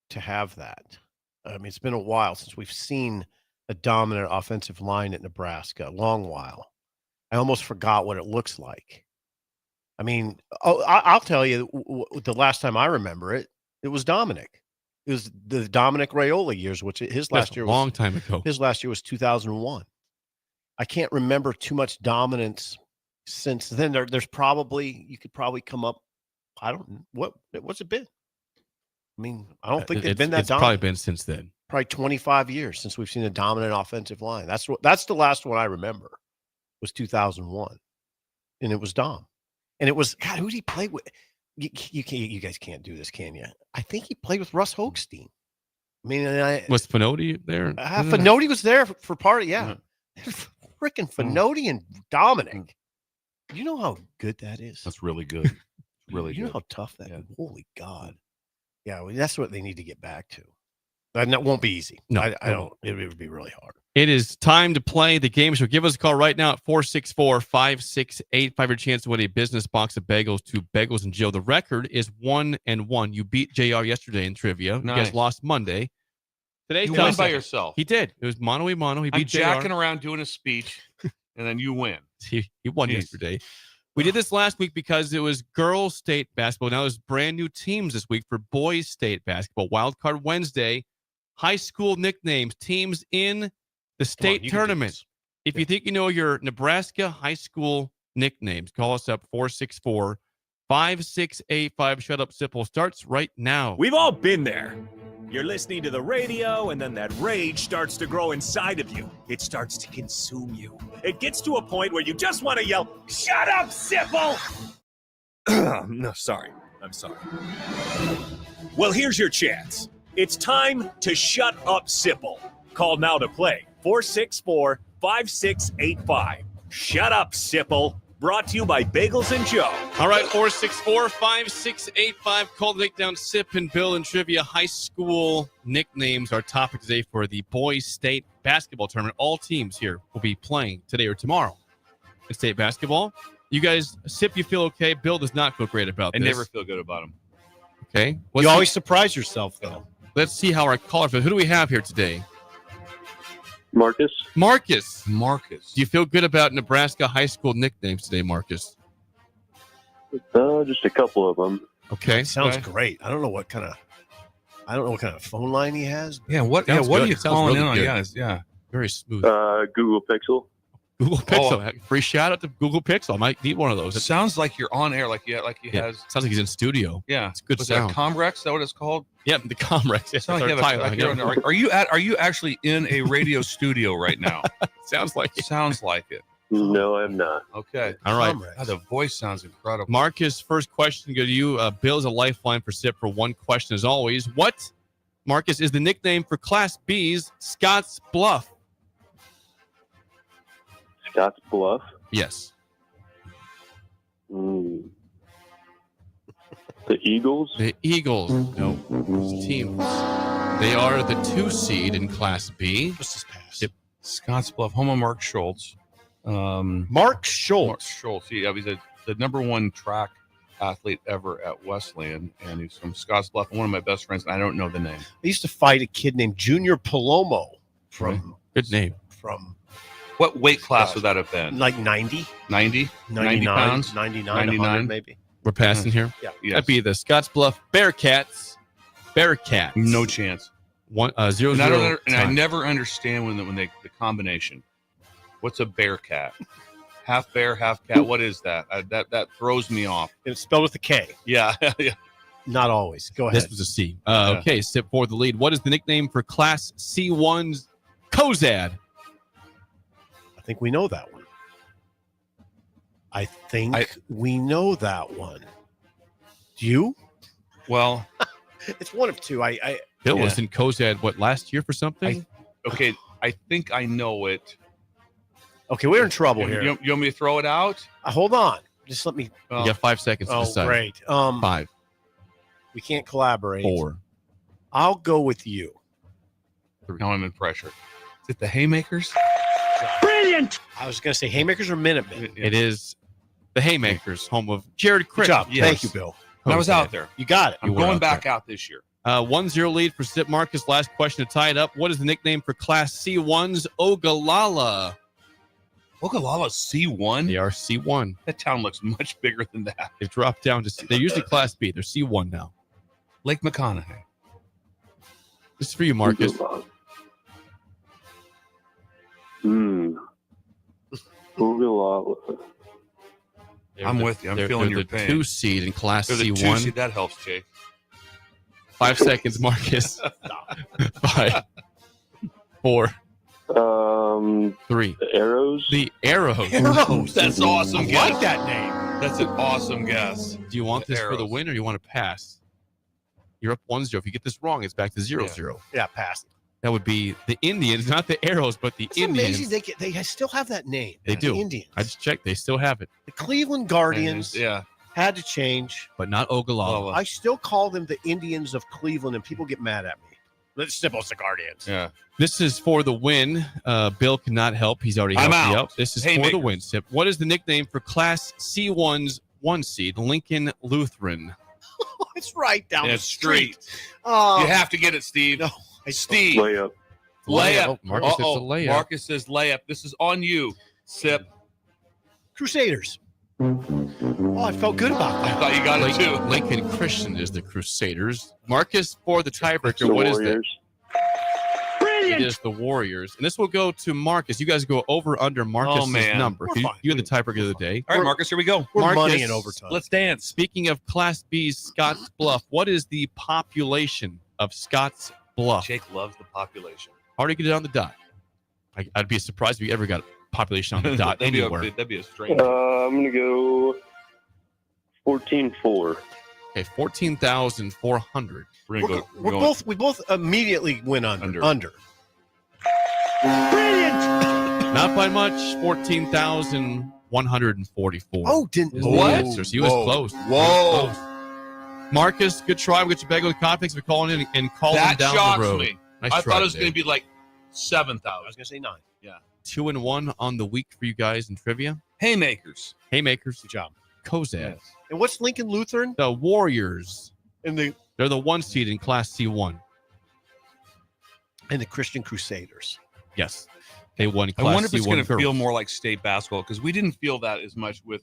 to have that. I mean, it's been a while since we've seen a dominant offensive line at Nebraska. A long while. I almost forgot what it looks like. I mean, I'll tell you, the last time I remember it, it was Dominic. It was the Dominic Raiola years, which his last year was a long time ago. His last year was 2001. I can't remember too much dominance since then. You could probably come up. I don't know what's it been. I mean, I don't think it's been that dominant. Probably been since then. Probably 25 years since we've seen a dominant offensive line. That's the last one I remember. Was 2001, and it was Dom, and it was God. Who did he play with? You guys can't do this, can you? I think he played with Russ Hochstein. I mean, was Finotti there? Finotti was there for part of freaking Finotti and Dominic. You know how good that is. That's really good. Really good. You know how tough that is. Holy God. Yeah, well, that's what they need to get back to. And that won't be easy. No, I don't. It would be really hard. It is time to play the game. So give us a call right now at 464-5685. Your chance to win a business box of bagels to Bagels and Joe. The record is 1-1. You beat JR yesterday in trivia. Nice. You guys lost Monday. Today's you won by yourself. He did. It was mano a mano. He beat jacking around doing a speech, and then you win. He won yesterday. We did this last week because it was girls' state basketball. Now there's brand new teams this week for boys' state basketball. Wild Card Wednesday, high school nicknames, teams in the state tournament. If you think you know your Nebraska high school nicknames, call us up 464-5685. Shut Up Sipple starts right now. We've all been there. You're listening to the radio, and then that rage starts to grow inside of you. It starts to consume you. It gets to a point where you just want to yell, "Shut up, Sipple!" No, sorry. I'm sorry. Well, here's your chance. It's time to shut up, Sipple. Call now to play. 464-5685. Shut up, Sipple. Brought to you by Bagels and Joe. All right, 464-5685. Call the Takedown Sip and Bill and Trivia. High school nicknames are topic today for the boys' state basketball tournament. All teams here will be playing today or tomorrow in state basketball. You guys, Sip, you feel okay? Bill does not feel great about I this. never feel good about him. Okay. You always surprise yourself, though. Let's see how our caller feels. Who do we have here today? Marcus. Marcus. Do you feel good about Nebraska high school nicknames today, Marcus? Just a couple of them. Okay. Sounds great. I don't know what kind of phone line he has. Yeah, what Sounds are good. you Sounds calling really in on? good. Yeah. Very smooth. Google Pixel. Google Pixel. Free shout out to Google Pixel. I might need one of those. It sounds like you're on air, like he Yeah, has. sounds like he's in studio. Yeah, It's good Was sound. that Comrex? Is that what it's called? Yeah, the Comrex. Yeah, Sounds like you have are you actually in a radio studio right now? Sounds like it. Sounds like it. No, I'm not. Okay. All right. God, the voice sounds incredible. Marcus, first question go to you. Bill's a lifeline for Sip for one question as always. What, Marcus, is the nickname for Class B's Scotts Bluff? Scotts Bluff. Yes. The Eagles. The Eagles. No. Teams. They are the 2 seed in Class B. What's this pass? Yep. Scotts Bluff, home of Mark Schultz. Mark Schultz. Mark Schultz. Yeah, he's the number 1 track athlete ever at Wesleyan, and he's from Scotts Bluff. One of my best friends, and I don't know the name. I used to fight a kid named Junior Palomo from Good name. What weight class would that have been? Like 90, 90? 99 pounds? 99, 99? 100 maybe. We're passing here. Yeah. Yes. That'd be the Scotts Bluff Bearcats. Bearcats. No chance. 0-0. And I never understand when the combination. What's a Bearcat? Half bear, half cat. What is that? That throws me off. It's spelled with a K. Yeah. Yeah. Not always. Go ahead. This was a C. Okay, Sip for the lead. What is the nickname for Class C1's Cozad? I think we know that one. We know that one. Do you? Well, it's one of two. Bill was in Cozad, last year for something? I think I know it. Okay, we're in trouble here. You want me to throw it out? Hold on. Just let me. You got 5 seconds to decide. Great. 5. We can't collaborate. 4. I'll go with you. 3. Now I'm in pressure. Is it the Haymakers? Brilliant. I was going to say Haymakers or Minutemen. It is the Haymakers, home of Jared Crick. Good job. Yes. Thank you, Bill. I was out there. You got it. I'm going back out this year. 1-0 lead for Sip Marcus. Last question to tie it up. What is the nickname for Class C1's Ogallala? Ogallala's C1? They are C1. That town looks much bigger than that. They've dropped down to they're usually Class B. They're C1 now. Lake McConaughey. This is for you, Marcus. Ogallala. I'm with you. I'm feeling your pain. They're the 2 seed in Class They're the C1. 2 seed. That helps, Jake. 5 seconds, Marcus. 5, 4, 3. The Arrows. The Arrows. That's awesome. I guess. like that name. That's an awesome guess. Do you want this for the win or you want to pass? You're up 1-0. If you get this wrong, it's back to 0-0. Yeah, pass. That would be the Indians, not the Arrows, but the It's Indians. amazing they still have that name. They do. The Indians. I just checked. They still have it, The Cleveland Guardians Yeah. had to change. but not Ogallala. I still call them the Indians of Cleveland, and people get mad at me. Let's suppose the Guardians. Yeah. This is for the win. Bill cannot help. He's already I'm helped you out. out. This is Haymakers. for the win, Sip. What is the nickname for Class C1's 1 seed, Lincoln Lutheran? It's right down Yeah, the it's street. street. Oh, You have to get it, Steve. no. Steve. Layup. Layup. Marcus, it's a layup. Marcus says layup. This is on you, Sip. Crusaders. Oh, I felt good about I that. thought you got it too. Lincoln Christian is the Crusaders. Marcus for the tiebreaker. The What is that? Warriors. It is the Warriors. And this will go to Marcus. You guys go over under Marcus's man. number. We're fine. You had the tiebreaker the other day. All right, Marcus, here we go. We're Marcus, money in overtime. Let's dance. Speaking of Class B's Scotts Bluff, what is the population of Scotts Bluff? Jake loves the population. How do you get it on the dot? I'd be surprised if you ever got a population on the dot anywhere. That'd be a strange. I'm going to go 14-4. Okay, 14,400. We're gonna go. We both immediately went under. Not by much. 14,144. Oh, didn't is the what? answer. So he was close. He was close. Marcus, good try. We got you back with confidence for calling in and calling That down shocks the road. me. Nice I try thought it was today. going to be like 7,000. I was going to say 9. Yeah. 2-1 on the week for you guys in trivia. Haymakers. Haymakers. Good job. Kozad. Yes. And what's Lincoln Lutheran? The Warriors. And the They're the 1 seed in Class C1. and the Christian Crusaders. Yes. They won Class I wonder if it's C1 going to girls. feel more like state basketball because we didn't feel that as much with.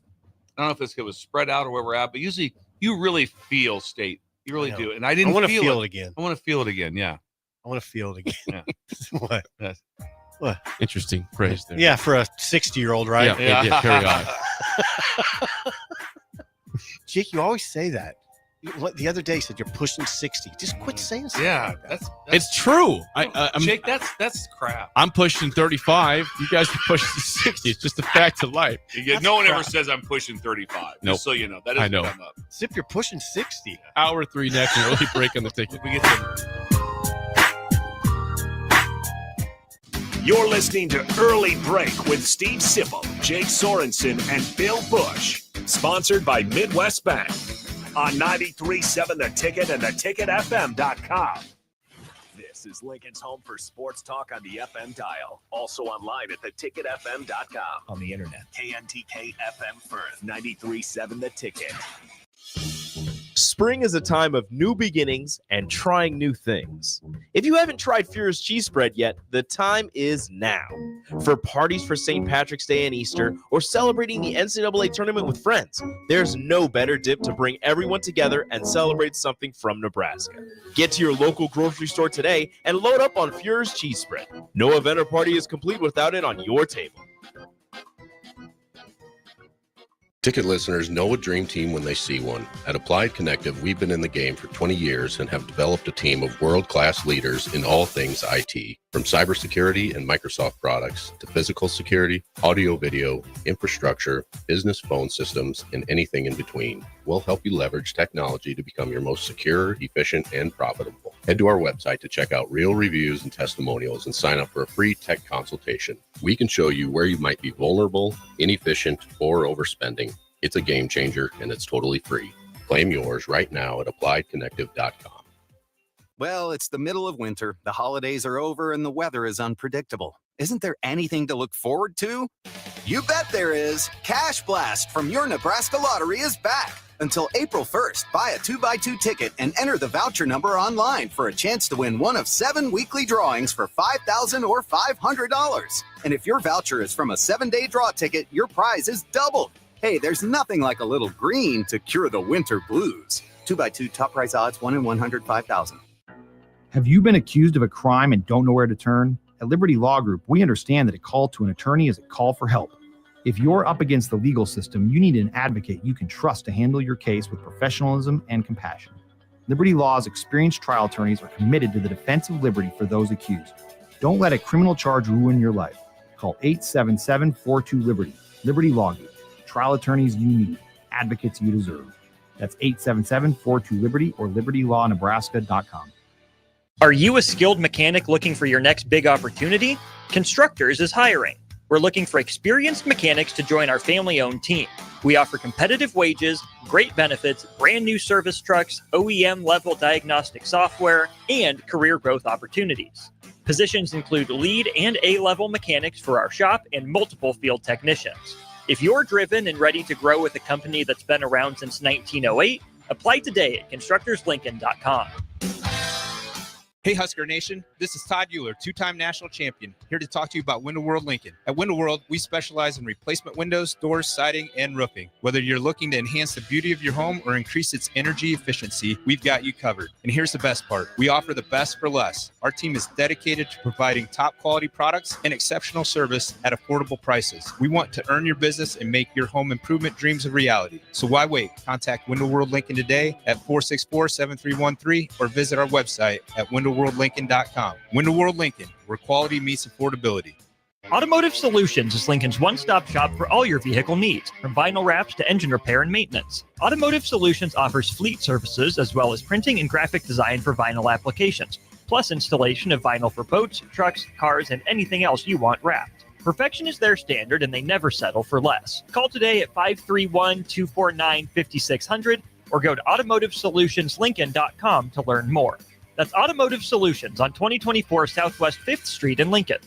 I don't know if it was spread out or where we're at, but usually you really feel state. You really I know. do, and I didn't. I want to feel feel it again. I want to feel it again. Yeah. I want to feel it again. Yeah. What? Yes. What? Interesting phrase there. Yeah, for a 60-year-old, right? Yeah, carry on. Jake, you always say that. The other day you said you're pushing 60. Just quit saying something. Yeah, like that. that's It's true. I'm Jake. That's crap. I'm pushing 35. You guys are pushing 60. It's just a fact of life. No one ever says I'm pushing 35. Nope. Just so you know, that I doesn't know. come up. As if you're pushing 60. Hour 3 next, and early break on the ticket. We get some. You're listening to Early Break with Steve Sipple, Jake Sorensen, and Bill Busch. Sponsored by Midwest Bank. On 93.7 The Ticket and theticketfm.com. This is Lincoln's home for sports talk on the FM dial. Also online at theticketfm.com. On the internet. KNTK FM Firth. 93.7 The Ticket. Spring is a time of new beginnings and trying new things. If you haven't tried Furious Cheese Spread yet, the time is now. For parties for St. Patrick's Day and Easter, or celebrating the NCAA tournament with friends, there's no better dip to bring everyone together and celebrate something from Nebraska. Get to your local grocery store today and load up on Furious Cheese Spread. No event or party is complete without it on your table. Ticket listeners know a dream team when they see one. At Applied Connective, we've been in the game for 20 years and have developed a team of world-class leaders in all things IT, from cybersecurity and Microsoft products to physical security, audio-video, infrastructure, business phone systems, and anything in between. We'll help you leverage technology to become your most secure, efficient, and profitable. Head to our website to check out real reviews and testimonials and sign up for a free tech consultation. We can show you where you might be vulnerable, inefficient, or overspending. It's a game changer, and it's totally free. Claim yours right now at appliedconnective.com. Well, it's the middle of winter, the holidays are over, and the weather is unpredictable. Isn't there anything to look forward to? You bet there is. Cash Blast from your Nebraska Lottery is back. Until April 1st, buy a 2x2 ticket and enter the voucher number online for a chance to win one of 7 weekly drawings for $5,000 or $500. And if your voucher is from a 7-day draw ticket, your prize is doubled. Hey, there's nothing like a little green to cure the winter blues. 2x2 top prize odds, 1 in 105,000. Have you been accused of a crime and don't know where to turn? At Liberty Law Group, we understand that a call to an attorney is a call for help. If you're up against the legal system, you need an advocate you can trust to handle your case with professionalism and compassion. Liberty Law's experienced trial attorneys are committed to the defense of liberty for those accused. Don't let a criminal charge ruin your life. Call 877-42-LIBERTY. Liberty Law Group. Trial attorneys you need. Advocates you deserve. That's 877-42-LIBERTY or libertylawnebraska.com. Are you a skilled mechanic looking for your next big opportunity? Constructors is hiring. We're looking for experienced mechanics to join our family-owned team. We offer competitive wages, great benefits, brand new service trucks, OEM-level diagnostic software, and career growth opportunities. Positions include lead and A-level mechanics for our shop and multiple field technicians. If you're driven and ready to grow with a company that's been around since 1908, apply today at constructorslincoln.com. Hey Husker Nation, this is Todd Euler, two-time national champion, here to talk to you about Window World Lincoln. At Window World, we specialize in replacement windows, doors, siding, and roofing. Whether you're looking to enhance the beauty of your home or increase its energy efficiency, we've got you covered. And here's the best part. We offer the best for less. Our team is dedicated to providing top quality products and exceptional service at affordable prices. We want to earn your business and make your home improvement dreams a reality. So why wait? Contact Window World Lincoln today at 464-7313 or visit our website at windowworldlincoln.com. Window World Lincoln, where quality meets affordability. Automotive Solutions is Lincoln's one-stop shop for all your vehicle needs, from vinyl wraps to engine repair and maintenance. Automotive Solutions offers fleet services as well as printing and graphic design for vinyl applications, plus installation of vinyl for boats, trucks, cars, and anything else you want wrapped. Perfection is their standard, and they never settle for less. Call today at 531-249-5600 or go to automotivesolutionslincoln.com to learn more. That's Automotive Solutions on 2024 Southwest 5th Street in Lincoln.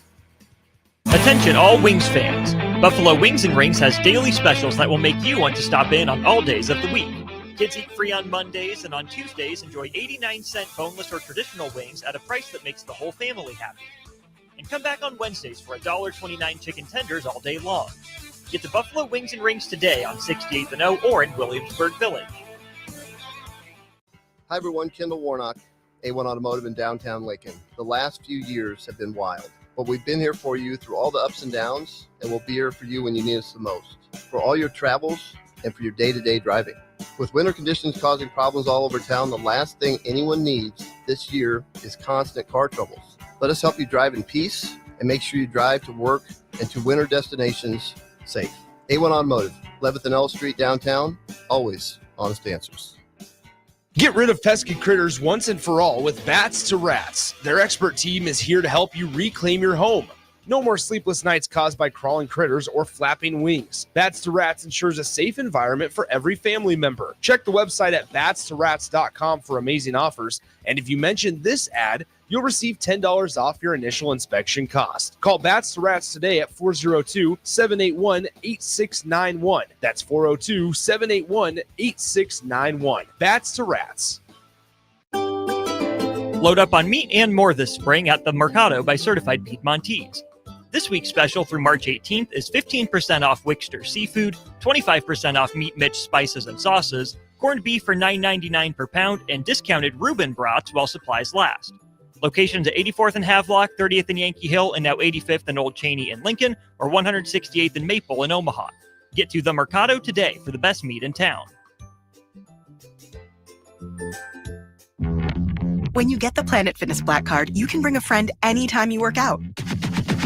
Attention all Wings fans. Buffalo Wings and Rings has daily specials that will make you want to stop in on all days of the week. Kids eat free on Mondays, and on Tuesdays enjoy 89-cent boneless or traditional wings at a price that makes the whole family happy. And come back on Wednesdays for $1.29 chicken tenders all day long. Get to Buffalo Wings and Rings today on 68th and O or in Williamsburg Village. Hi everyone, Kendall Warnock, A1 Automotive in downtown Lincoln. The last few years have been wild, but we've been here for you through all the ups and downs, and we'll be here for you when you need us the most, for all your travels and for your day-to-day driving. With winter conditions causing problems all over town, the last thing anyone needs this year is constant car troubles. Let us help you drive in peace and make sure you drive to work and to winter destinations safe. A1 Automotive, 11th and L Street downtown, always honest answers. Get rid of pesky critters once and for all with Bats to Rats. Their expert team is here to help you reclaim your home. No more sleepless nights caused by crawling critters or flapping wings. Bats to Rats ensures a safe environment for every family member. Check the website at batstoRats.com for amazing offers. And if you mention this ad, you'll receive $10 off your initial inspection cost. Call Bats to Rats today at 402-781-8691. That's 402-781-8691. Bats to Rats. Load up on meat and more this spring at the Mercado by Certified Piedmontese. This week's special through March 18th is 15% off Wickster seafood, 25% off Meat Mitch spices and sauces, corned beef for $9.99 per pound, and discounted Reuben brats while supplies last. Locations at 84th and Havelock, 30th and Yankee Hill, and now 85th and Old Cheney in Lincoln, or 168th and Maple in Omaha. Get to the Mercado today for the best meat in town. When you get the Planet Fitness Black Card, you can bring a friend anytime you work out.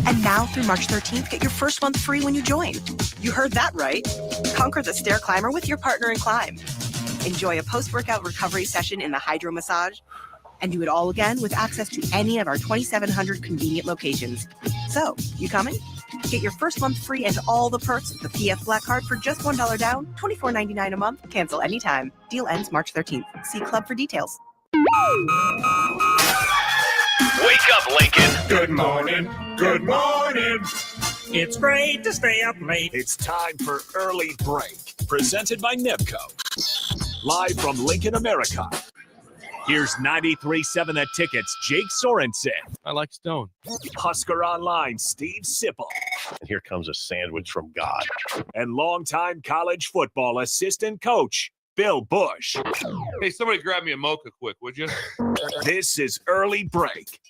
And now through March 13th, get your first month free when you join. You heard that right. Conquer the stair climber with your partner in climb. Enjoy a post-workout recovery session in the hydro massage. And do it all again with access to any of our 2,700 convenient locations. So, you coming? Get your first month free and all the perks with the PF Black Card for just $1 down, $24.99 a month. Cancel anytime. Deal ends March 13th. See Club for details. Wake up, Lincoln. Good morning. Good morning. It's great to stay up late. It's time for Early Break, presented by Nebco. Live from Lincoln, America. Here's 93.7 The Ticket's Jake Sorensen. I like Stone. Husker Online, Steve Sipple. And here comes a sandwich from God. And longtime college football assistant coach, Bill Busch. Hey, somebody grab me a mocha quick, would you? This is Early Break.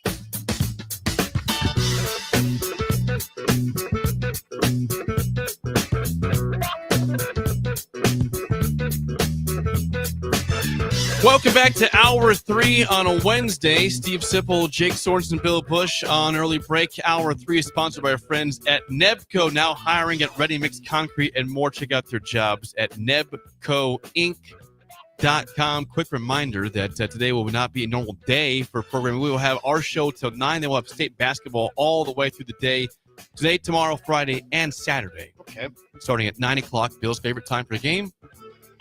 Welcome back to Hour 3 on a Wednesday. Steve Sipple, Jake Sorensen, Bill Busch on Early Break. Hour 3 is sponsored by our friends at Nebco, now hiring at Ready Mix Concrete and more. Check out their jobs at nebcoinc.com. Quick reminder that today will not be a normal day for programming. We will have our show till 9. Then we'll have state basketball all the way through the day. Today, tomorrow, Friday, and Saturday. Okay. Starting at 9 o'clock, Bill's favorite time for the game.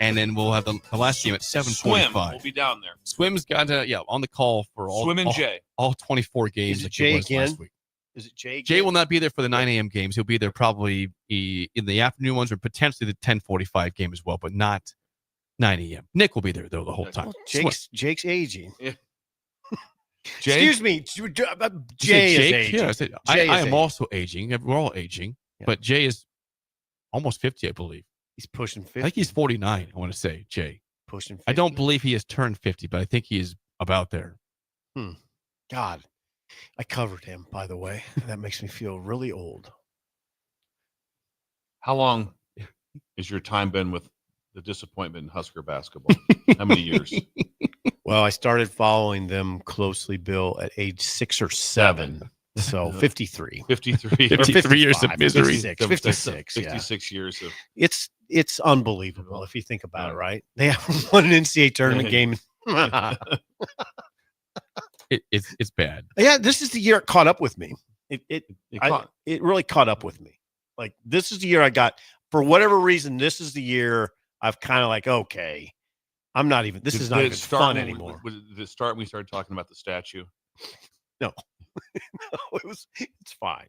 And then we'll have the last game at 7:45. Swim will be down there. Swim's got on the call for all Swim and Jay. All 24 games. Is it Jay again? Last week. Is it Jay? Jay will not be there for the 9 a.m. games. He'll be there probably in the afternoon ones or potentially the 10:45 game as well, but not 9 a.m. Nick will be there though the whole time. Well, Jake's aging. Yeah. Jay? Excuse me. You Jay said is Jake? aging. Yeah, I said, Jay I is am aging. also aging. We're all aging. Yeah. But Jay is almost 50, I believe. He's pushing 50. I think he's 49, I want to say, Jay. Pushing 50. I don't believe he has turned 50, but I think he is about there. God. I covered him, by the way. That makes me feel really old. How long has your time been with the disappointment in Husker basketball? How many years? Well, I started following them closely, Bill, at age 6 or 7. So 53. 53. 53 years of misery. 56. 56 years of. It's unbelievable if you think about it, right? They haven't won an NCAA tournament game. It's bad. Yeah, this is the year it caught up with me. It really caught up with me. Like, this is the year I got, for whatever reason, this is the year I've kind of like, okay, I'm not even, this is not even fun anymore. Did it start when we started talking about the statue? No. No, it's fine.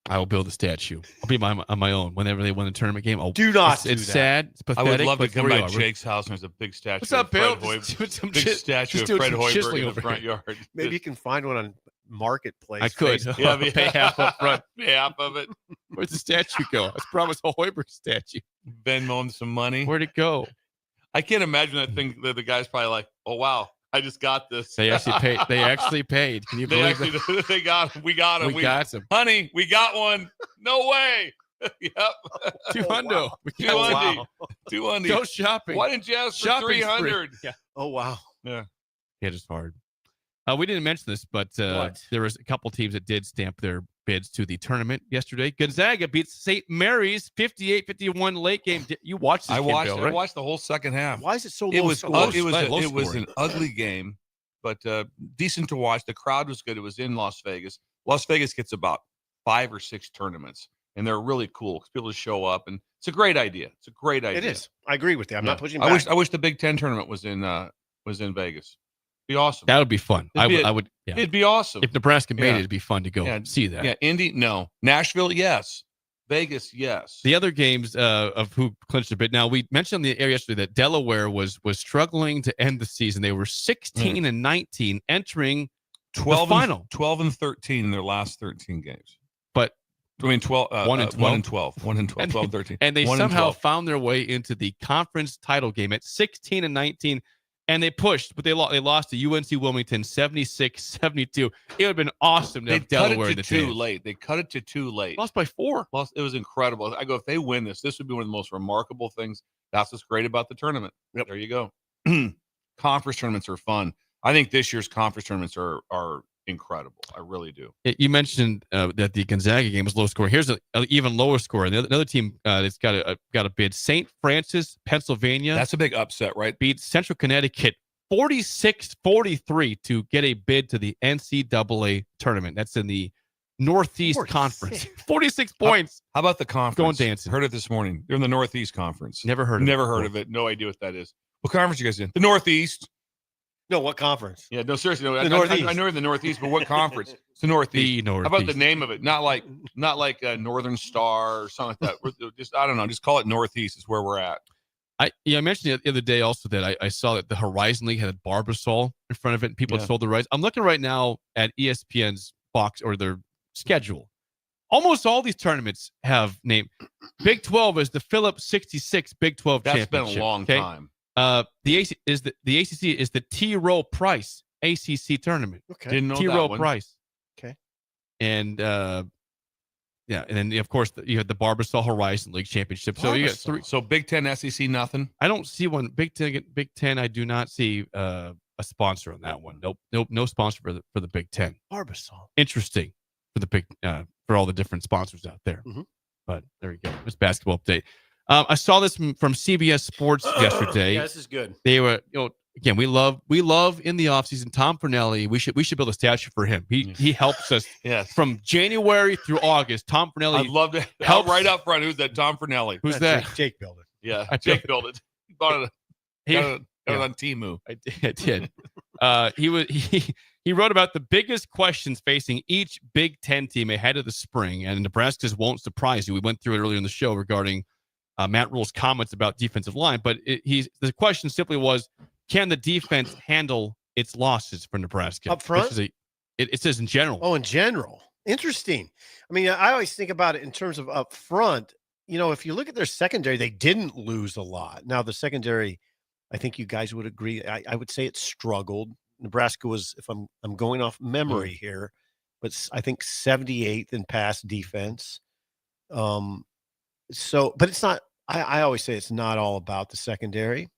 I will build a statue. I'll be on my own whenever they win a tournament game. Do not It's do that. sad. It's pathetic. I would love to but come here by we are. Jake's house and there's a big statue. What's up, of Bill? Fred Just Hoiberg. doing Big statue just of doing Fred some Hoiberg chiseling in the over front here. yard. Maybe you can find one on Marketplace. I could. Facebook. Pay half up front. Half of it. Where'd the statue go? I was promised a Hoiberg statue. Venmo him some money. Where'd it go? I can't imagine that thing. The guy's probably like, "Oh wow, I just got this." They actually paid. They actually paid. Can you believe They that? got him. We got him. We got him. Honey, we got one. No way. Yep. $200. Wow. We got one. $200. Go shopping. Why didn't you ask for Shopping spree. $300? Yeah. Oh wow. Yeah. It is hard. We didn't mention this, but there was a couple teams that did stamp their bids to the tournament yesterday. Gonzaga beats St. Mary's 58-51 late game. You watched this I game, watched. Bill, I right? watched the whole second half. Why is it so low? It was. score? It was scoring. an ugly game, but decent to watch. The crowd was good. It was in Las Vegas. Las Vegas gets about 5 or 6 tournaments, and they're really cool because people just show up, and it's a great idea. It's a great idea. It is. I agree with you. I'm not pushing back. I wish the Big Ten tournament was in Vegas. Be awesome. That would be fun. I would. Yeah. It'd be awesome. If Nebraska made Yeah. it, it'd be fun to go see that. Yeah, Indy, no. Nashville, yes. Vegas, yes. The other games of who clinched a bid. Now, we mentioned on the air yesterday that Delaware was struggling to end the season. They were 16-19 entering 12 the final. 12 and 13 in their last 13 games. But I mean 12 1 and 12. 1 and 12. 1 and 12. 12 and 13. And they 1 and somehow 12. found their way into the conference title game at 16-19. And they pushed, but they lost to UNC Wilmington 76-72. It would have been awesome to have Delaware in the too chance. late. They cut it to too late. Lost by 4. It was incredible. I go, if they win this would be one of the most remarkable things. That's what's great about the tournament. Yep. There you go. Conference tournaments are fun. I think this year's conference tournaments are incredible. I really do. You mentioned that the Gonzaga game was low score. Here's an even lower score. Another team that's got a bid. St. Francis, Pennsylvania. That's a big upset, right? Beat Central Connecticut 46-43 to get a bid to the NCAA tournament. That's in the Northeast 46. Conference. 46 points. How about the conference? Going dancing. Heard it this morning. They're in the Northeast Conference. Never heard of Never it. heard of it. No idea what that is. What conference you guys in? The Northeast. No, what conference? Yeah, no, seriously. No, The Northeast. I know you're in the Northeast, but what conference? It's the Northeast. The Northeast. How about the name of it? Not like Northern Star or something like that. Just I don't know. Just call it Northeast. Is where we're at. I mentioned the other day also that I saw that the Horizon League had Barbasol in front of it, and people had sold the rights. I'm looking right now at ESPN's box or their schedule. Almost all these tournaments have named. Big 12 is the Phillips 66 Big 12 That's championship. been a long time. The ACC is the T. Rowe Price ACC tournament. Okay. Didn't know T. that Rowe one. Price. Okay. And and then of course you had the Barbasol Horizon League championship. So you got 3. So Big Ten, SEC, nothing. I don't see one. Big Ten. I do not see a sponsor on that one. Nope. No sponsor for the Big Ten. Barbasol. Interesting for the big for all the different sponsors out there. Mhm. But there you go. It's basketball update. I saw this from CBS Sports yesterday. Yeah, this is good. They were, again, we love in the offseason Tom Fornelli. We should build a statue for him. He helps us from January through August. Tom Fornelli. I'd love to helps. right up front. Who's that? Tom Fornelli. Who's that? Jake built it. Yeah, I Jake did. built it. He bought it. Got it on Temu. I did. He wrote about the biggest questions facing each Big Ten team ahead of the spring, and Nebraska's won't surprise you. We went through it earlier in the show regarding Matt Rule's comments about defensive line, but the question simply was, can the defense handle its losses for Nebraska Up front? It says in general. Oh, in general. Interesting. I mean, I always think about it in terms of up front. You know, if you look at their secondary, they didn't lose a lot. Now, the secondary, I think you guys would agree. I would say it struggled. Nebraska was, if I'm going off memory here, but I think 78th in pass defense. So, but it's not. I always say it's not all about the secondary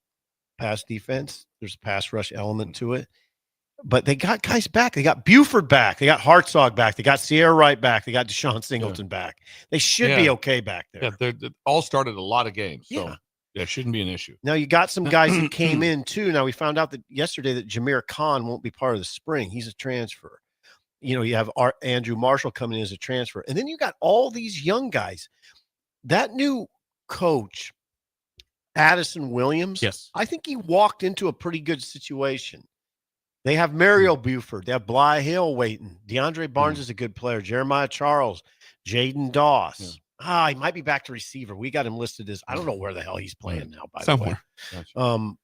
pass defense. There's a pass rush element to it. But they got guys back. They got Buford back. They got Hartzog back. They got Sierra Wright back. They got Deshaun Singleton back. They should be okay back there. Yeah, they all started a lot of games. So it shouldn't be an issue. Now you got some guys that came in too. Now we found out that yesterday that Jameer Khan won't be part of the spring. He's a transfer. You know, you have Andrew Marshall coming in as a transfer. And then you got all these young guys. That new coach, Addison Williams, yes, I think he walked into a pretty good situation. They have Mario Buford. They have Bly Hill waiting. DeAndre Barnes is a good player. Jeremiah Charles, Jaden Doss. He might be back to receiver. We got him listed as, I don't know where the hell he's playing now, by the way.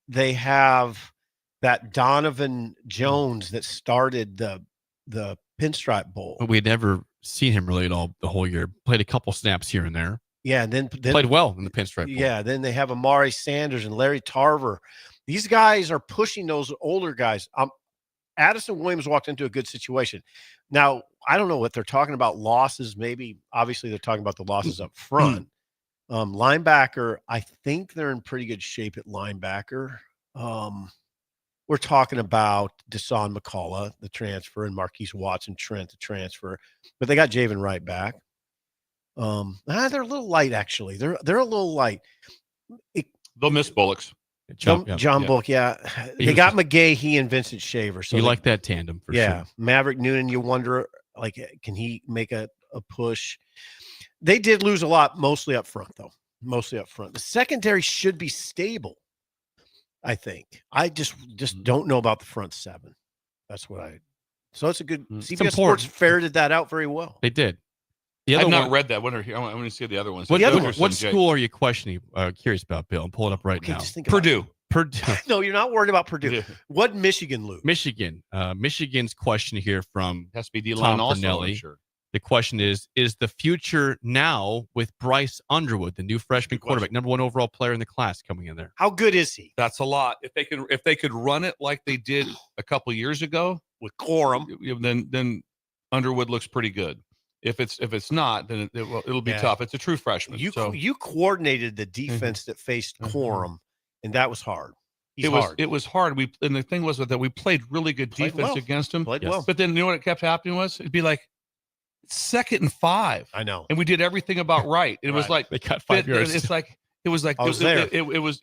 They have that Donovan Jones that started the Pinstripe Bowl. But we had never seen him really at all the whole year. Played a couple snaps here and there. Yeah, and then played well in the Pinstripe Bowl. Yeah, then they have Amari Sanders and Larry Tarver. These guys are pushing those older guys. Addison Williams walked into a good situation. Now, I don't know what they're talking about, losses. Maybe, obviously, they're talking about the losses up front. Linebacker, I think they're in pretty good shape at linebacker. We're talking about Deshaun McCullough, the transfer, and Marquise Watson Trent, the transfer. But they got Javen Wright back. They're a little light, actually. They're a little light. They'll miss Bullocks. John Bullock, yeah. They got McGahee and Vincent Shaver. So you like that tandem for sure. Maverick Noonan, you wonder, like, can he make a push? They did lose a lot, mostly up front, though. Mostly up front. The secondary should be stable, I think. I just don't know about the front seven. That's what so it's a good CBS Sports ferreted that out very well. They did. I've not read that one. I want to see the other ones. What school are you questioning? Curious about, Bill? I'm pulling up right now. Purdue. No, you're not worried about Purdue. What Michigan lose? Michigan. Michigan's question here from has to be D-line Tom also, Fornelli. I'm sure. The question is the future now with Bryce Underwood, the new freshman quarterback, number 1 overall player in the class, coming in there? How good is he? That's a lot. If they could run it like they did a couple years ago with Corum, then Underwood looks pretty good. If it's not, then it'll be tough. It's a true freshman. You coordinated the defense that faced Corum, and that was hard. It was hard. And the thing was that we played really good defense against him. Well. But then you know what kept happening was it'd be like 2nd and 5. I know. And we did everything about right. It was like they cut 5 yards. It's like it was like I was there. It was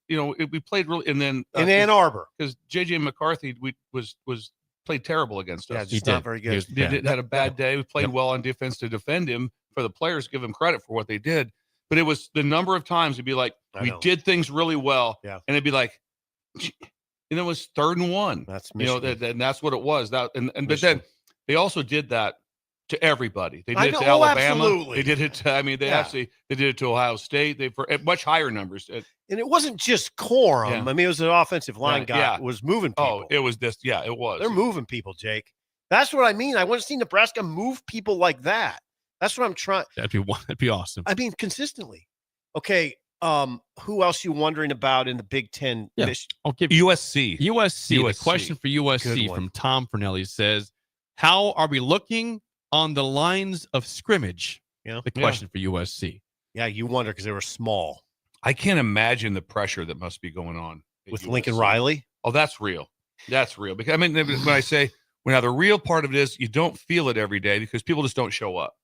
we played really, and then in Ann Arbor because JJ McCarthy was played terrible against us. Yeah, he's not very good. He had a bad day. We played well on defense to defend him. For the players, give him credit for what they did. But it was the number of times it'd be like we did things really well, and it'd be like, and it was 3rd and 1. That's Michigan. And that's what it was. But then they also did that to everybody. They did it to Alabama. Absolutely. They did it to, they did it to Ohio State. They for at much higher numbers. And it wasn't just Corum. Yeah. I mean, it was an offensive line guy was moving people. Oh, it was this. Yeah, it was. They're moving people, Jake. That's what I mean. I want to see Nebraska move people like that. That's what I'm trying. That'd be awesome. I mean, consistently. Okay. Who else you wondering about in the Big Ten? Yeah. I'll give USC. USC. The question for USC from Tom Fornelli says, how are we looking on the lines of scrimmage? The question for USC. Yeah, you wonder because they were small. I can't imagine the pressure that must be going on with USC. Lincoln Riley. Oh, that's real. That's real. Because I mean, when I say the real part of it is you don't feel it every day because people just don't show up.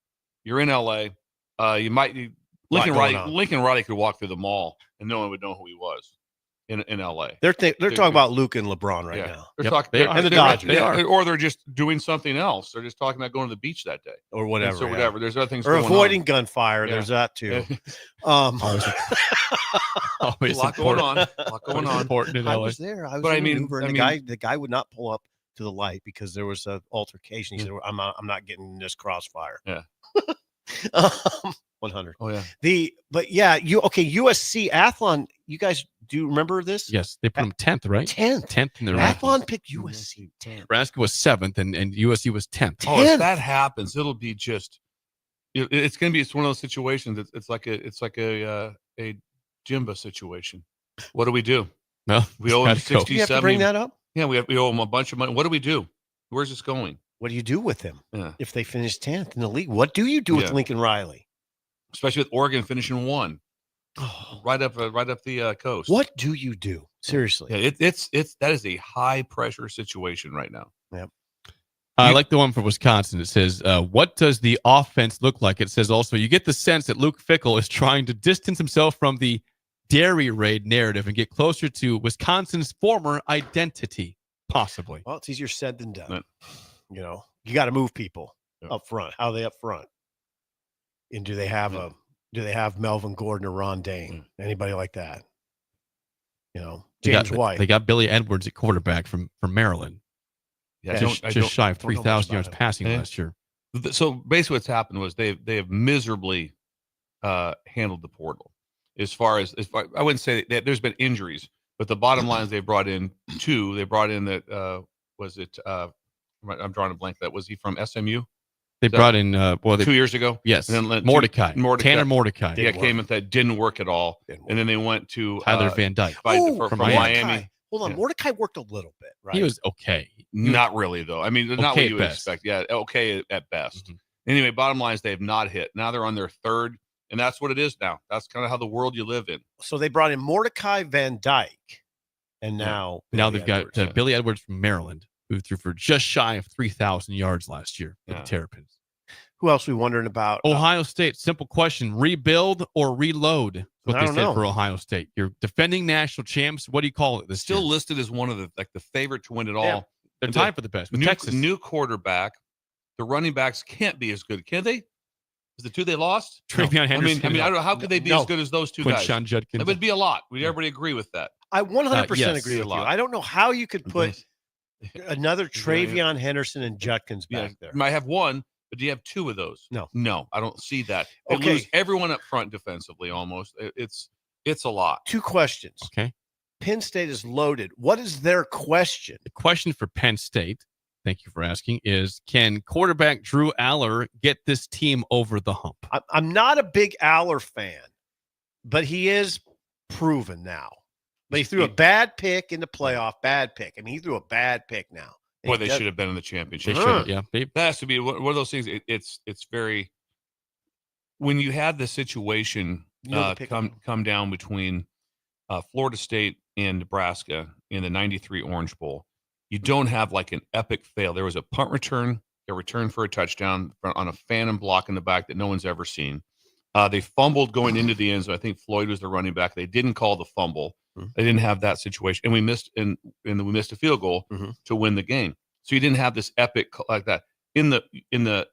You're in LA. Lincoln Riley could walk through the mall and no one would know who he was in LA. They're talking about Luke and LeBron right now. They're talking and the Dodgers. They are. Or they're just doing something else. They're just talking about going to the beach that day or whatever. Whatever. There's other things or going avoiding on. Gunfire. There's that too. Always a lot going on. Important in LA. I was there. The guy would not pull up to the light because there was an altercation. He said, "I'm not getting in this crossfire." Yeah. 100. Oh yeah. USC Athlon. You guys Do you remember this? Yes, they put them 10th, right? 10th in the rankings. Athlon picked USC 10th. Nebraska was 7th, and USC was 10th. Oh, if that happens, it'll be just. It's going to be. It's one of those situations. It's like a Jimba situation. What do we do? No, we owe him 60, Do you have 70. to bring that up? Yeah, we owe him a bunch of money. What do we do? Where's this going? What do you do with him Yeah. if they finish 10th in the league? What do you do with Lincoln Riley? Especially with Oregon finishing 1, right up the coast. What do you do? Seriously, Yeah, it's that is a high pressure situation right now. Yep. I like the one for Wisconsin. It says, what does the offense look like? It says also, you get the sense that Luke Fickell is trying to distance himself from the dairy raid narrative and get closer to Wisconsin's former identity, possibly. Well, it's easier said than done. You know, you got to move people up front. How are they up front? And do they have Melvin Gordon or Ron Dane? Anybody like that? You know, James White. They got Billy Edwards at quarterback from Maryland. Yeah, just shy of 3,000 yards passing last year. So basically, what's happened was they have miserably handled the portal. As far as I wouldn't say that there's been injuries, but the bottom line is they brought in 2. They brought in that was it? I'm drawing a blank. That was he from SMU? They brought in 2 years ago. Yes, and then Mordecai. Tanner Mordecai. Yeah, came at that didn't work at all, and then they went to Tyler Van Dyke from Miami. Hold on, Mordecai worked a little bit, right? He was okay. Not really, though. I mean, not Okay what you would at best. expect. Yeah, okay at best. Anyway, bottom line is they have not hit. Now they're on their 3rd, and that's what it is now. That's kind of how the world you live in. So they brought in Mordecai Van Dyke, and now they've got Billy Edwards from Maryland, who threw for just shy of 3,000 yards last year for the Terrapins. Who else are we wondering about? Ohio State, simple question: rebuild or reload? What I they don't said know. for Ohio State. You're defending national champs. What do you call it? This Still year? listed as one of the favorite to win it all. Yeah, they're And tied for the best. With Texas. New quarterback. The running backs can't be as good, can they? Is the 2 they lost? Travion Henderson. I mean, I don't know how could they be as good as those 2 guys? Quinshon Judkins. That would be a lot. Would everybody agree with that? I 100% Yes. agree with A you. lot. I don't know how you could put another Travion Henderson and Judkins back there. You might have 1, but do you have 2 of those? No, I don't see that. They Okay. lose everyone up front defensively almost. It's a lot. 2 questions. Okay. Penn State is loaded. What is their question? The question for Penn State, thank you for asking, is can quarterback Drew Aller get this team over the hump? I'm not a big Aller fan, but he is proven now. But he threw a bad pick in the playoff. Bad pick. I mean, he threw a bad pick now. Boy, they should have been in the championship. They should, yeah. That has to be one of those things. It's very when you have the situation come down between Florida State and Nebraska in the '93 Orange Bowl. You don't have like an epic fail. There was a punt return, a return for a touchdown on a phantom block in the back that no one's ever seen. They fumbled going into the end zone. I think Floyd was the running back. They didn't call the fumble. They didn't have that situation, and we missed and we missed a field goal to win the game. So you didn't have this epic like that in the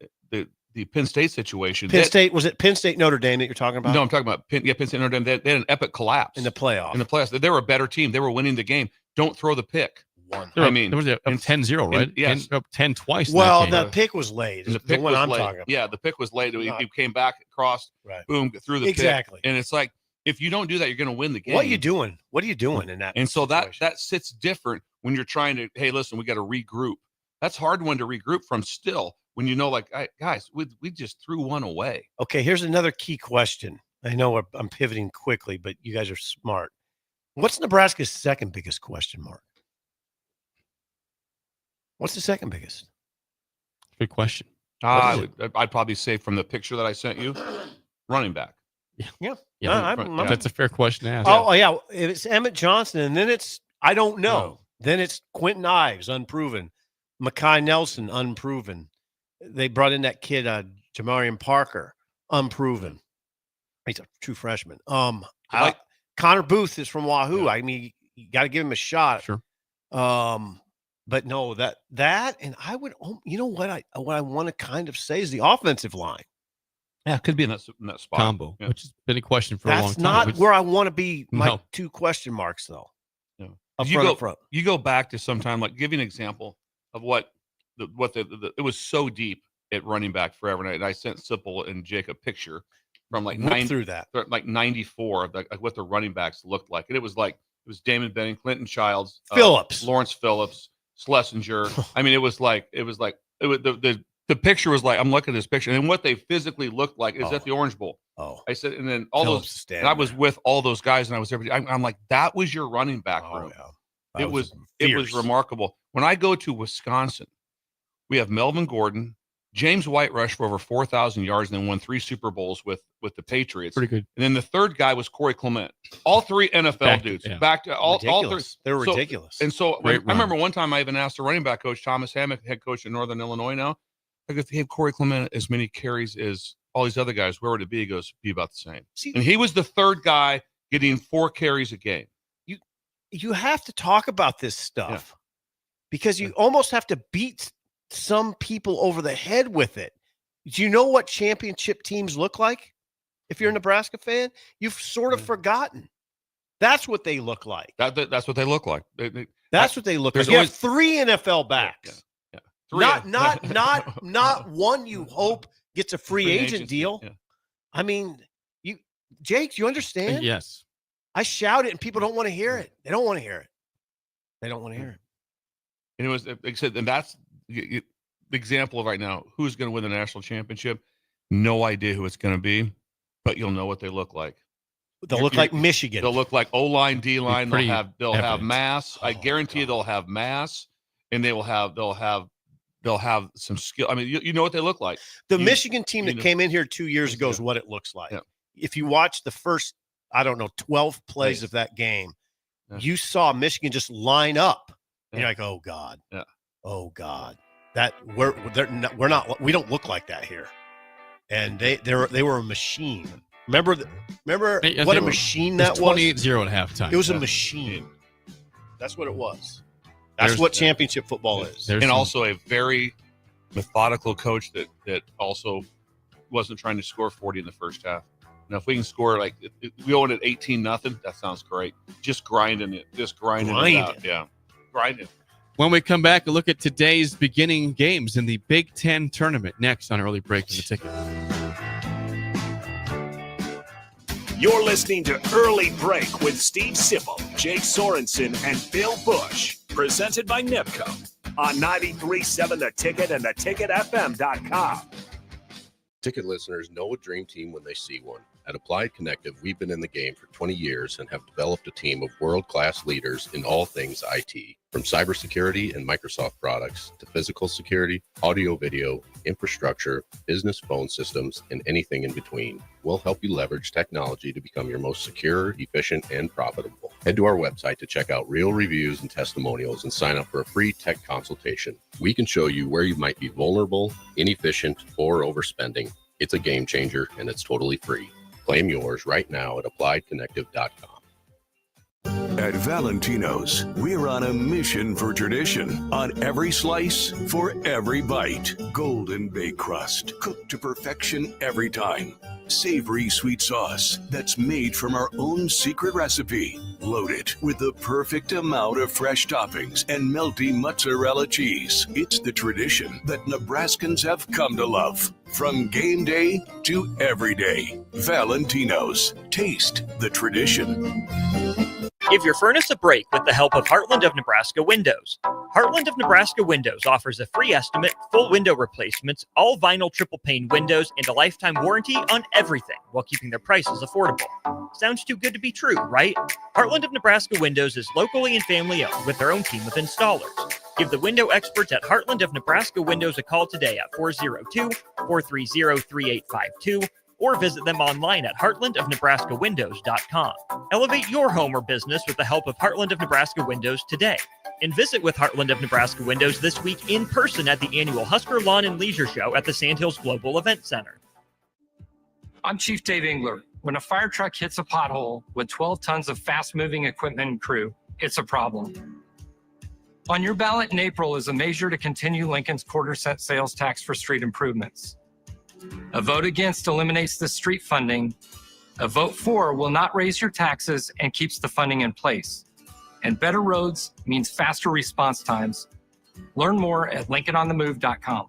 Penn State situation. Penn State, was it Penn State Notre Dame that you're talking about? No, I'm talking about Penn State Notre Dame. They had an epic collapse in the playoff. They were a better team. They were winning the game. Don't throw the pick. One. There was up 10-0, right? Yes. Up 10 twice. Well, the pick was late. The pick one was I'm late. talking about. Yeah, the pick was late. He came back, crossed, boom, threw the Exactly. pick. And it's like, if you don't do that, you're going to win the game. What are you doing? What are you doing in that? And so situation? that sits different when you're trying to, hey, listen, we got to regroup. That's hard one to regroup from still when you know, like, guys, we just threw one away. Okay, here's another key question. I know I'm pivoting quickly, but you guys are smart. What's Nebraska's second biggest question mark? What's the second biggest? Good question. I'd probably say from the picture that I sent you, running back. Yeah. That's a fair question to ask. Oh, yeah. If it's Emmett Johnson, and then it's, I don't know. No. Then it's Quentin Ives, unproven. Mekhi Nelson, unproven. They brought in that kid, Jamarian Parker, unproven. He's a true freshman. Connor Booth is from Wahoo. Yeah. I mean, you got to give him a shot. Sure. But no, that, and I would, you know what I want to kind of say is the offensive line. Yeah, it could be in that spot. Combo, which has been a question for a long time. That's not where I want to be. My 2 question marks, though. No. Up front. You go back to sometime, like, give you an example of what it was so deep at running back forever. And I sent Sipple and Jake a picture from like 94 of what the running backs looked like. And it was like It was Damon Benning, Clinton Childs, Phillips, Lawrence Phillips, Schlesinger. I mean, it was the picture was like, I'm looking at this picture, and what they physically looked like is at the Orange Bowl. Oh, I said, and then all Phillips those, standing and I was with all those guys, and I was there. I'm like, that was your running back room. Yeah. It was remarkable. When I go to Wisconsin, we have Melvin Gordon, James White rushed for over 4,000 yards, and then won 3 Super Bowls with the Patriots. Pretty good. And then the third guy was Corey Clement. All 3 NFL dudes. Back to all 3. They were ridiculous. And so I remember one time I even asked the running back coach, Thomas Hammock, head coach in Northern Illinois now, I go, if they have Corey Clement as many carries as all these other guys, where would it be? He goes, be about the same. And he was the third guy getting 4 carries a game. You have to talk about this stuff because you almost have to beat some people over the head with it. Do you know what championship teams look like? If you're a Nebraska fan, you've sort of forgotten. That's what they look like. That's what they look like. That's what they look like. You have 3 NFL backs. Not one you hope gets a free agent deal. Yeah. I mean, Jake, do you understand? Yes. I shout it and people don't want to hear it. They don't want to hear it. They don't want to hear it. And it was, like I said, and that's the example of right now. Who's going to win the national championship? No idea who it's going to be, but you'll know what they look like. They'll look like Michigan. They'll look like O-line, D-line. They'll have mass. Oh, I guarantee they'll have mass, and they'll have some skill. I mean, you know what they look like. The Michigan team that came in here 2 years ago is what it looks like. Yeah. If you watch the first, 12 plays of that game, you saw Michigan just line up. And you're like, oh God. Yeah. Oh God. We don't look like that here. And they were a machine. Remember what a machine that was? 28-0 at halftime. It was a machine. That's what it was. That's what championship football is. And also a very methodical coach that also wasn't trying to score 40 in the first half. Now, if we can score we own it 18-0, that sounds great. Just grinding it. Just grinding it out. Yeah. Grinding. When we come back, a look at today's beginning games in the Big Ten tournament. Next on Early Break in the Ticket. You're listening to Early Break with Steve Sipple, Jake Sorensen, and Bill Busch. Presented by NIPCO on 93.7 The Ticket and theticketfm.com. Ticket listeners know a dream team when they see one. At Applied Connective, we've been in the game for 20 years and have developed a team of world-class leaders in all things IT. From cybersecurity and Microsoft products to physical security, audio-video, infrastructure, business phone systems, and anything in between. We'll help you leverage technology to become your most secure, efficient, and profitable. Head to our website to check out real reviews and testimonials and sign up for a free tech consultation. We can show you where you might be vulnerable, inefficient, or overspending. It's a game changer, and it's totally free. Claim yours right now at appliedconnective.com. At Valentino's, we're on a mission for tradition. On every slice, for every bite. Golden baked crust, cooked to perfection every time. Savory sweet sauce that's made from our own secret recipe. Loaded with the perfect amount of fresh toppings and melty mozzarella cheese. It's the tradition that Nebraskans have come to love. From game day to every day. Valentino's. Taste the tradition. Give your furnace a break with the help of Heartland of Nebraska Windows. Heartland of Nebraska Windows offers a free estimate, full window replacements, all vinyl triple pane windows, and a lifetime warranty on everything while keeping their prices affordable. Sounds too good to be true, right? Heartland of Nebraska Windows is locally and family owned with their own team of installers. Give the window experts at Heartland of Nebraska Windows a call today at 402-430-3852 or visit them online at heartlandofnebraskawindows.com. Elevate your home or business with the help of Heartland of Nebraska Windows today. And visit with Heartland of Nebraska Windows this week in person at the annual Husker Lawn and Leisure Show at the Sandhills Global Event Center. I'm Chief Dave Engler. When a fire truck hits a pothole with 12 tons of fast-moving equipment and crew, it's a problem. On your ballot in April is a measure to continue Lincoln's quarter-cent sales tax for street improvements. A vote against eliminates the street funding. A vote for will not raise your taxes and keeps the funding in place. And better roads means faster response times. Learn more at LincolnOnTheMove.com.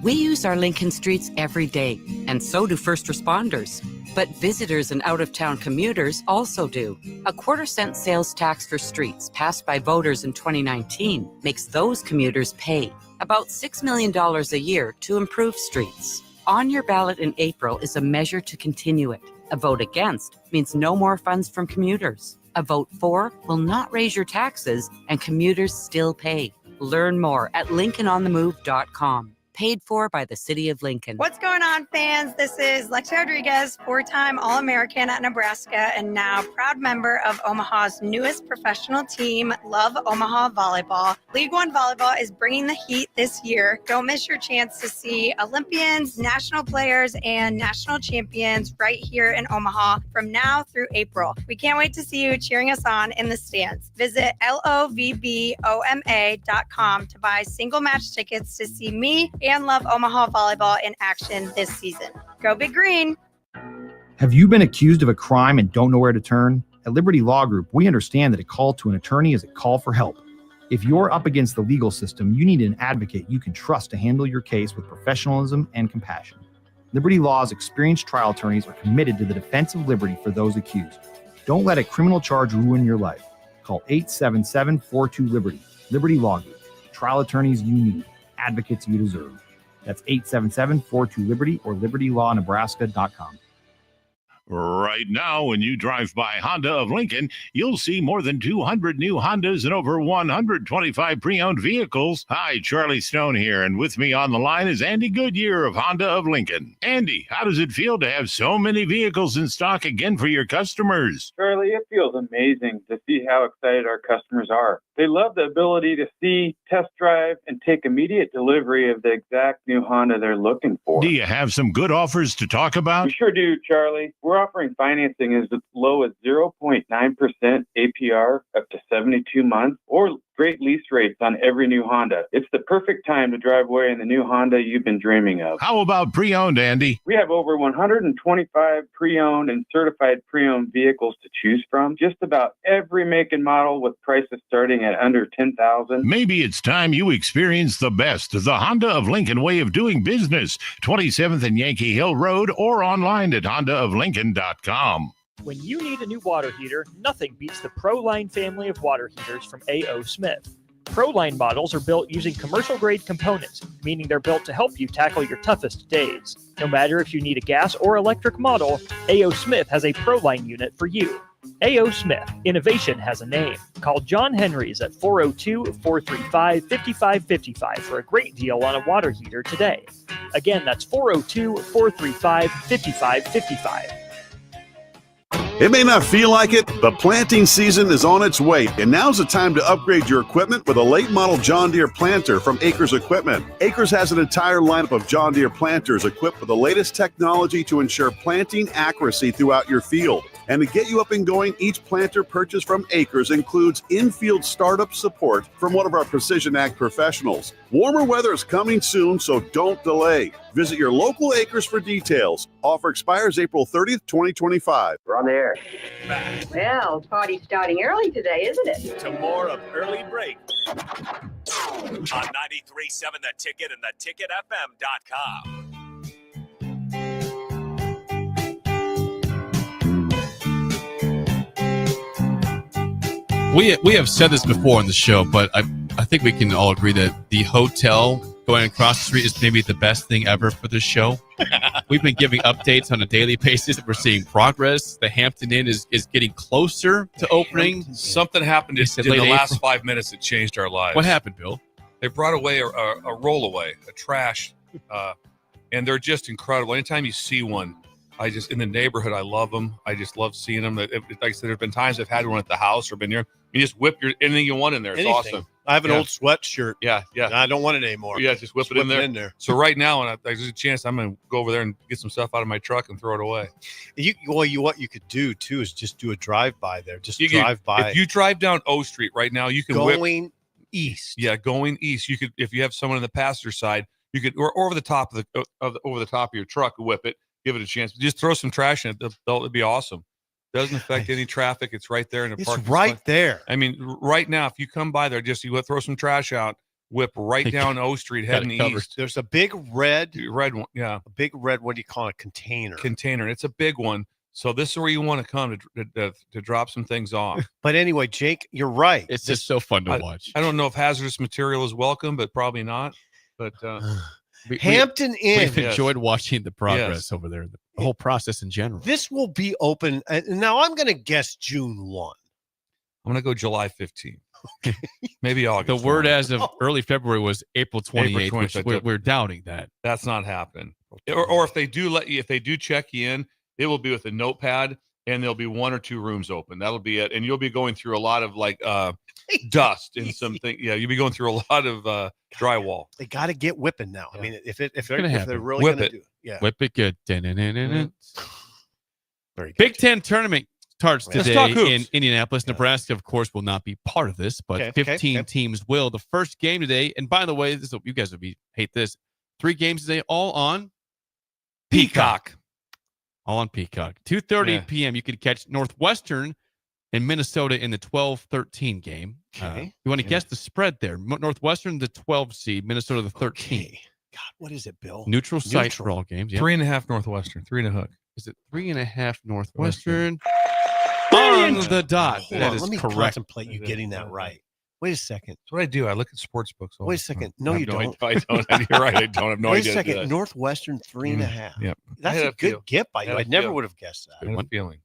We use our Lincoln streets every day, and so do first responders. But visitors and out-of-town commuters also do. A 1/4-cent sales tax for streets passed by voters in 2019 makes those commuters pay about $6 million a year to improve streets. On your ballot in April is a measure to continue it. A vote against means no more funds from commuters. A vote for will not raise your taxes, and commuters still pay. Learn more at LincolnOnTheMove.com. Paid for by the City of Lincoln. What's going on, fans? This is Lexi Rodriguez, 4-time All-American at Nebraska and now proud member of Omaha's newest professional team, Love Omaha Volleyball. League One Volleyball is bringing the heat this year. Don't miss your chance to see Olympians, national players, and national champions right here in Omaha from now through April. We can't wait to see you cheering us on in the stands. Visit LOVBOMA.com to buy single match tickets to see me and Love Omaha Volleyball in action this season. Go Big Green! Have you been accused of a crime and don't know where to turn? At Liberty Law Group, we understand that a call to an attorney is a call for help. If you're up against the legal system, you need an advocate you can trust to handle your case with professionalism and compassion. Liberty Law's experienced trial attorneys are committed to the defense of liberty for those accused. Don't let a criminal charge ruin your life. Call 877-42-LIBERTY. Liberty Law Group. Trial attorneys you need. Advocates you deserve. That's 877-42-LIBERTY or libertylawnebraska.com. Right now, when you drive by Honda of Lincoln, you'll see more than 200 new Hondas and over 125 pre-owned vehicles. Hi, Charlie Stone here, and with me on the line is Andy Goodyear of Honda of Lincoln. Andy, how does it feel to have so many vehicles in stock again for your customers? Charlie, it feels amazing to see how excited our customers are. They love the ability to see, test drive, and take immediate delivery of the exact new Honda they're looking for. Do you have some good offers to talk about? We sure do, Charlie. We're offering financing as low as 0.9% APR up to 72 months, or great lease rates on every new Honda. It's the perfect time to drive away in the new Honda you've been dreaming of. How about pre-owned, Andy? We have over 125 pre-owned and certified pre-owned vehicles to choose from. Just about every make and model with prices starting at under $10,000. Maybe it's time you experience the best of the Honda of Lincoln way of doing business. 27th and Yankee Hill Road or online at hondaoflincoln.com. When you need a new water heater, nothing beats the ProLine family of water heaters from A.O. Smith. ProLine models are built using commercial-grade components, meaning they're built to help you tackle your toughest days. No matter if you need a gas or electric model, A.O. Smith has a ProLine unit for you. A.O. Smith. Innovation has a name. Call John Henry's at 402-435-5555 for a great deal on a water heater today. Again, that's 402-435-5555. It may not feel like it, but planting season is on its way, and now's the time to upgrade your equipment with a late model John Deere planter from Acres Equipment. Acres has an entire lineup of John Deere planters equipped with the latest technology to ensure planting accuracy throughout your field. And to get you up and going, each planter purchase from Acres includes in-field startup support from one of our Precision Ag professionals. Warmer weather is coming soon, so don't delay. Visit your local Acres for details. Offer expires April 30th, 2025. We're on the air. Well, party's starting early today, isn't it? To more of Early Break on 93.7 The Ticket and theticketfm.com. We have said this before on the show, but I think we can all agree that the hotel going across the street is maybe the best thing ever for this show. We've been giving updates on a daily basis. We're seeing progress. The Hampton Inn is getting closer to opening. Something happened in the last 5 minutes that changed our lives. What happened, Bill? They brought away a rollaway, a trash, and they're just incredible. Anytime you see one, in the neighborhood, I love them. I just love seeing them. Like I said, there have been times I've had one at the house or been here. You just whip anything you want in there. It's awesome. I have an old sweatshirt. Yeah. I don't want it anymore. Yeah, just whip it in there. So right now, when there's a chance, I'm going to go over there and get some stuff out of my truck and throw it away. What you could do too is just do a drive-by there. Drive by. If you drive down O Street right now, you can going east. Yeah, going east. You could, if you have someone on the passenger side, you could, or over the top over the top of your truck, whip it, give it a chance. Just throw some trash in it. It'll be awesome. Doesn't affect any traffic. It's right there in the park. It's right there. I mean, right now, if you come by there, you throw some trash out. whip right down O Street heading east. There's a big red one. Yeah. A big red, what do you call it? Container. And it's a big one. So this is where you want to come to drop some things off. But anyway, Jake, you're right. It's just so fun to watch. I don't know if hazardous material is welcome, but probably not. But Hampton Inn. We've enjoyed watching the progress over there, the whole process in general. This will be open. Now I'm going to guess June 1. I'm going to go July 15th. Maybe August. The word as of early February was April 28th, which we're doubting that. That's not happening. Or if they do check you in, it will be with a notepad, and there'll be 1 or 2 rooms open. That'll be it. And you'll be going through a lot of dust and something. Yeah, you'll be going through a lot of drywall. They got to get whipping now. I mean, if they're really Whip going to it. do it. Yeah. Whip it good. Very good. Big Ten tournament starts Let's talk today in hoops. Indianapolis. Nebraska, of course, will not be part of this, but 15 teams will. The first game today, and by the way, you guys will hate this. 3 games today, all on Peacock. All on Peacock. 2:30 p.m. You could catch Northwestern and Minnesota in the 12-13 game. You want to guess the spread there? Northwestern, the 12 seed, Minnesota, the 13. Okay. God, what is it, Bill? Neutral site for all games. Yeah. 3.5 Northwestern, 3.5. Is it 3.5 Northwestern? On the dot. That is let me correct. contemplate you getting that right. Wait a second. That's what I do. I look at sports books. Wait a second. No, you don't. I don't. You're right. I don't have no Wait idea. a second. Northwestern 3.5. Yeah. That's a good get by you. I never would have guessed that. Good feeling.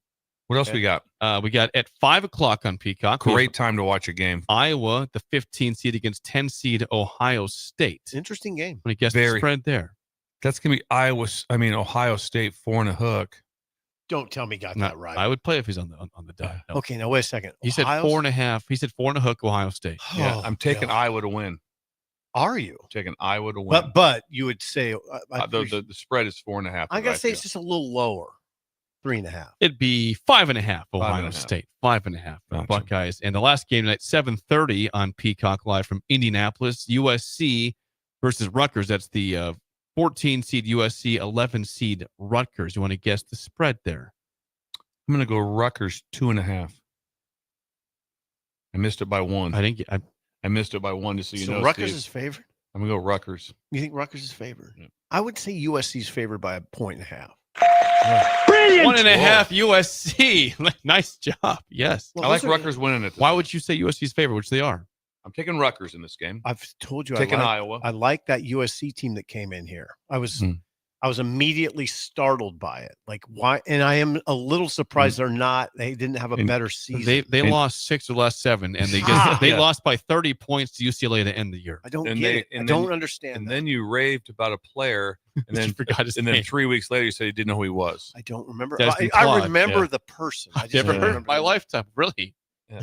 What else we got? We got at 5 o'clock on Peacock. Great time to watch a game. Iowa, the 15 seed against 10 seed Ohio State. Interesting game. Let me guess the spread there. That's gonna be Ohio State 4 and a hook. Don't tell me got that right. I would play if he's on the dot. No. Okay, now wait a second. He said 4.5. He said 4 and a hook Ohio State. Yeah, I'm taking Iowa to win. Are you? I'm taking Iowa to win. But you would say the spread is 4.5. I gotta say it's just a little lower. 3.5. It'd be 5.5 Ohio State. 5.5 Gotcha. Buckeyes. And the last game tonight, 7:30 on Peacock Live from Indianapolis, USC versus Rutgers. That's the 14 seed USC, 11 seed Rutgers. You want to guess the spread there? I'm going to go Rutgers 2.5. I missed it by 1. I missed it by 1 just so you know. Rutgers Steve. is favored? I'm going to go Rutgers. You think Rutgers is favored? Yeah. I would say USC is favored by 1.5. Brilliant. 1.5 USC. Nice job. Yes. Well, I like Rutgers winning it. Why would you say USC's favorite, which they are? I'm taking Rutgers in this game. I've told you taking Iowa. I like that USC team that came in here. I was immediately startled by it. Like, why? And I am a little surprised they didn't have a better season. They lost 6 or last 7, and they lost by 30 points to UCLA to end the year. I don't get it. I don't understand. And then you raved about a player, and then forgot his name. Then 3 weeks later you said you didn't know who he was. I don't remember. Desmond I Claude, remember the person. I just never don't heard remember in my lifetime. Really? Yeah.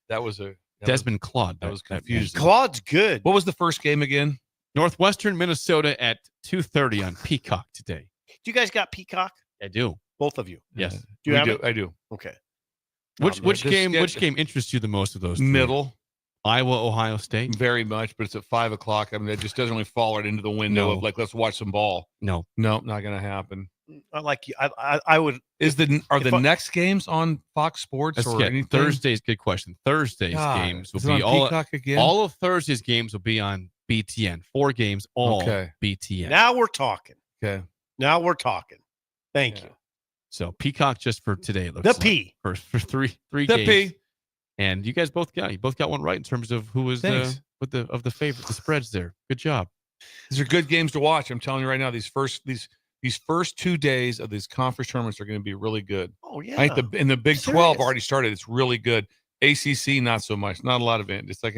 That was Desmond Claude. That was confusing. Claude's good. What was the first game again? Northwestern, Minnesota at 2:30 on Peacock today. Do you guys got Peacock? I do. Both of you. Yes. Do you have it? I do. Okay. Which game interests you the most of those? Middle. Iowa, Ohio State. Very much, but it's at 5 o'clock. I mean, it just doesn't really fall right into the window of let's watch some ball. No, not going to happen. I like you. I would. Are the next games on Fox Sports or anything? Thursday's good question. Thursday's games will be all of Thursday's games will be on BTN. 4 games, all BTN. Now we're talking. Okay. Now we're talking. Thank you. So Peacock just for today. Looks the like, P for three the games. P. And you guys both got one right in terms of who was the favorite, the spreads there. Good job. These are good games to watch. I'm telling you right now. These first 2 days of these conference tournaments are going to be really good. Oh yeah. I think the Big 12 already started. It's really good. ACC not so much. Not a lot of it. It's like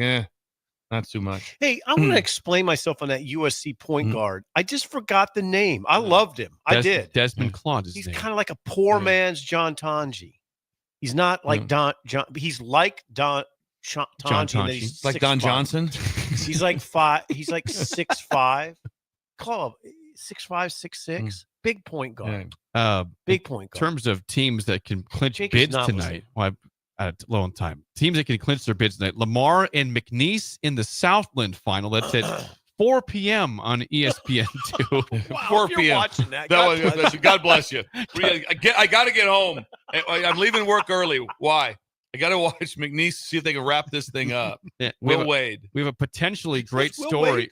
not too much. Hey, I want to explain myself on that USC point guard. I just forgot the name. I loved him. I did. Desmond Claude. He's kind of like a poor man's John Tonji. He's not like John. He's like Tonji. Tonji. Like Don Johnson. He's like 5. He's like 6'5". Call him 6'5", 6'6". Big point guard. Big point guard. In terms of teams that can clinch bids tonight, low on time. Teams that can clinch their bids tonight. Lamar and McNeese in the Southland final. That's at 4 p.m. on ESPN2. Wow, 4 p.m. Watching that. God bless you. I got to get home. I'm leaving work early. Why? I got to watch McNeese see if they can wrap this thing up. Yeah, Will Wade. We have a potentially great Will story. Wade.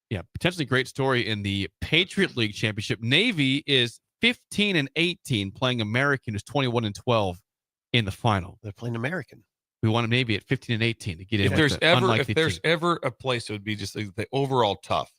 Yeah, potentially great story in the Patriot League Championship. Navy is 15-18, playing American, who's 21-12 in the final. They're playing American. We want Navy at 15-18 to get in. If there's with the ever unlikely team. a place that would be just the overall tough,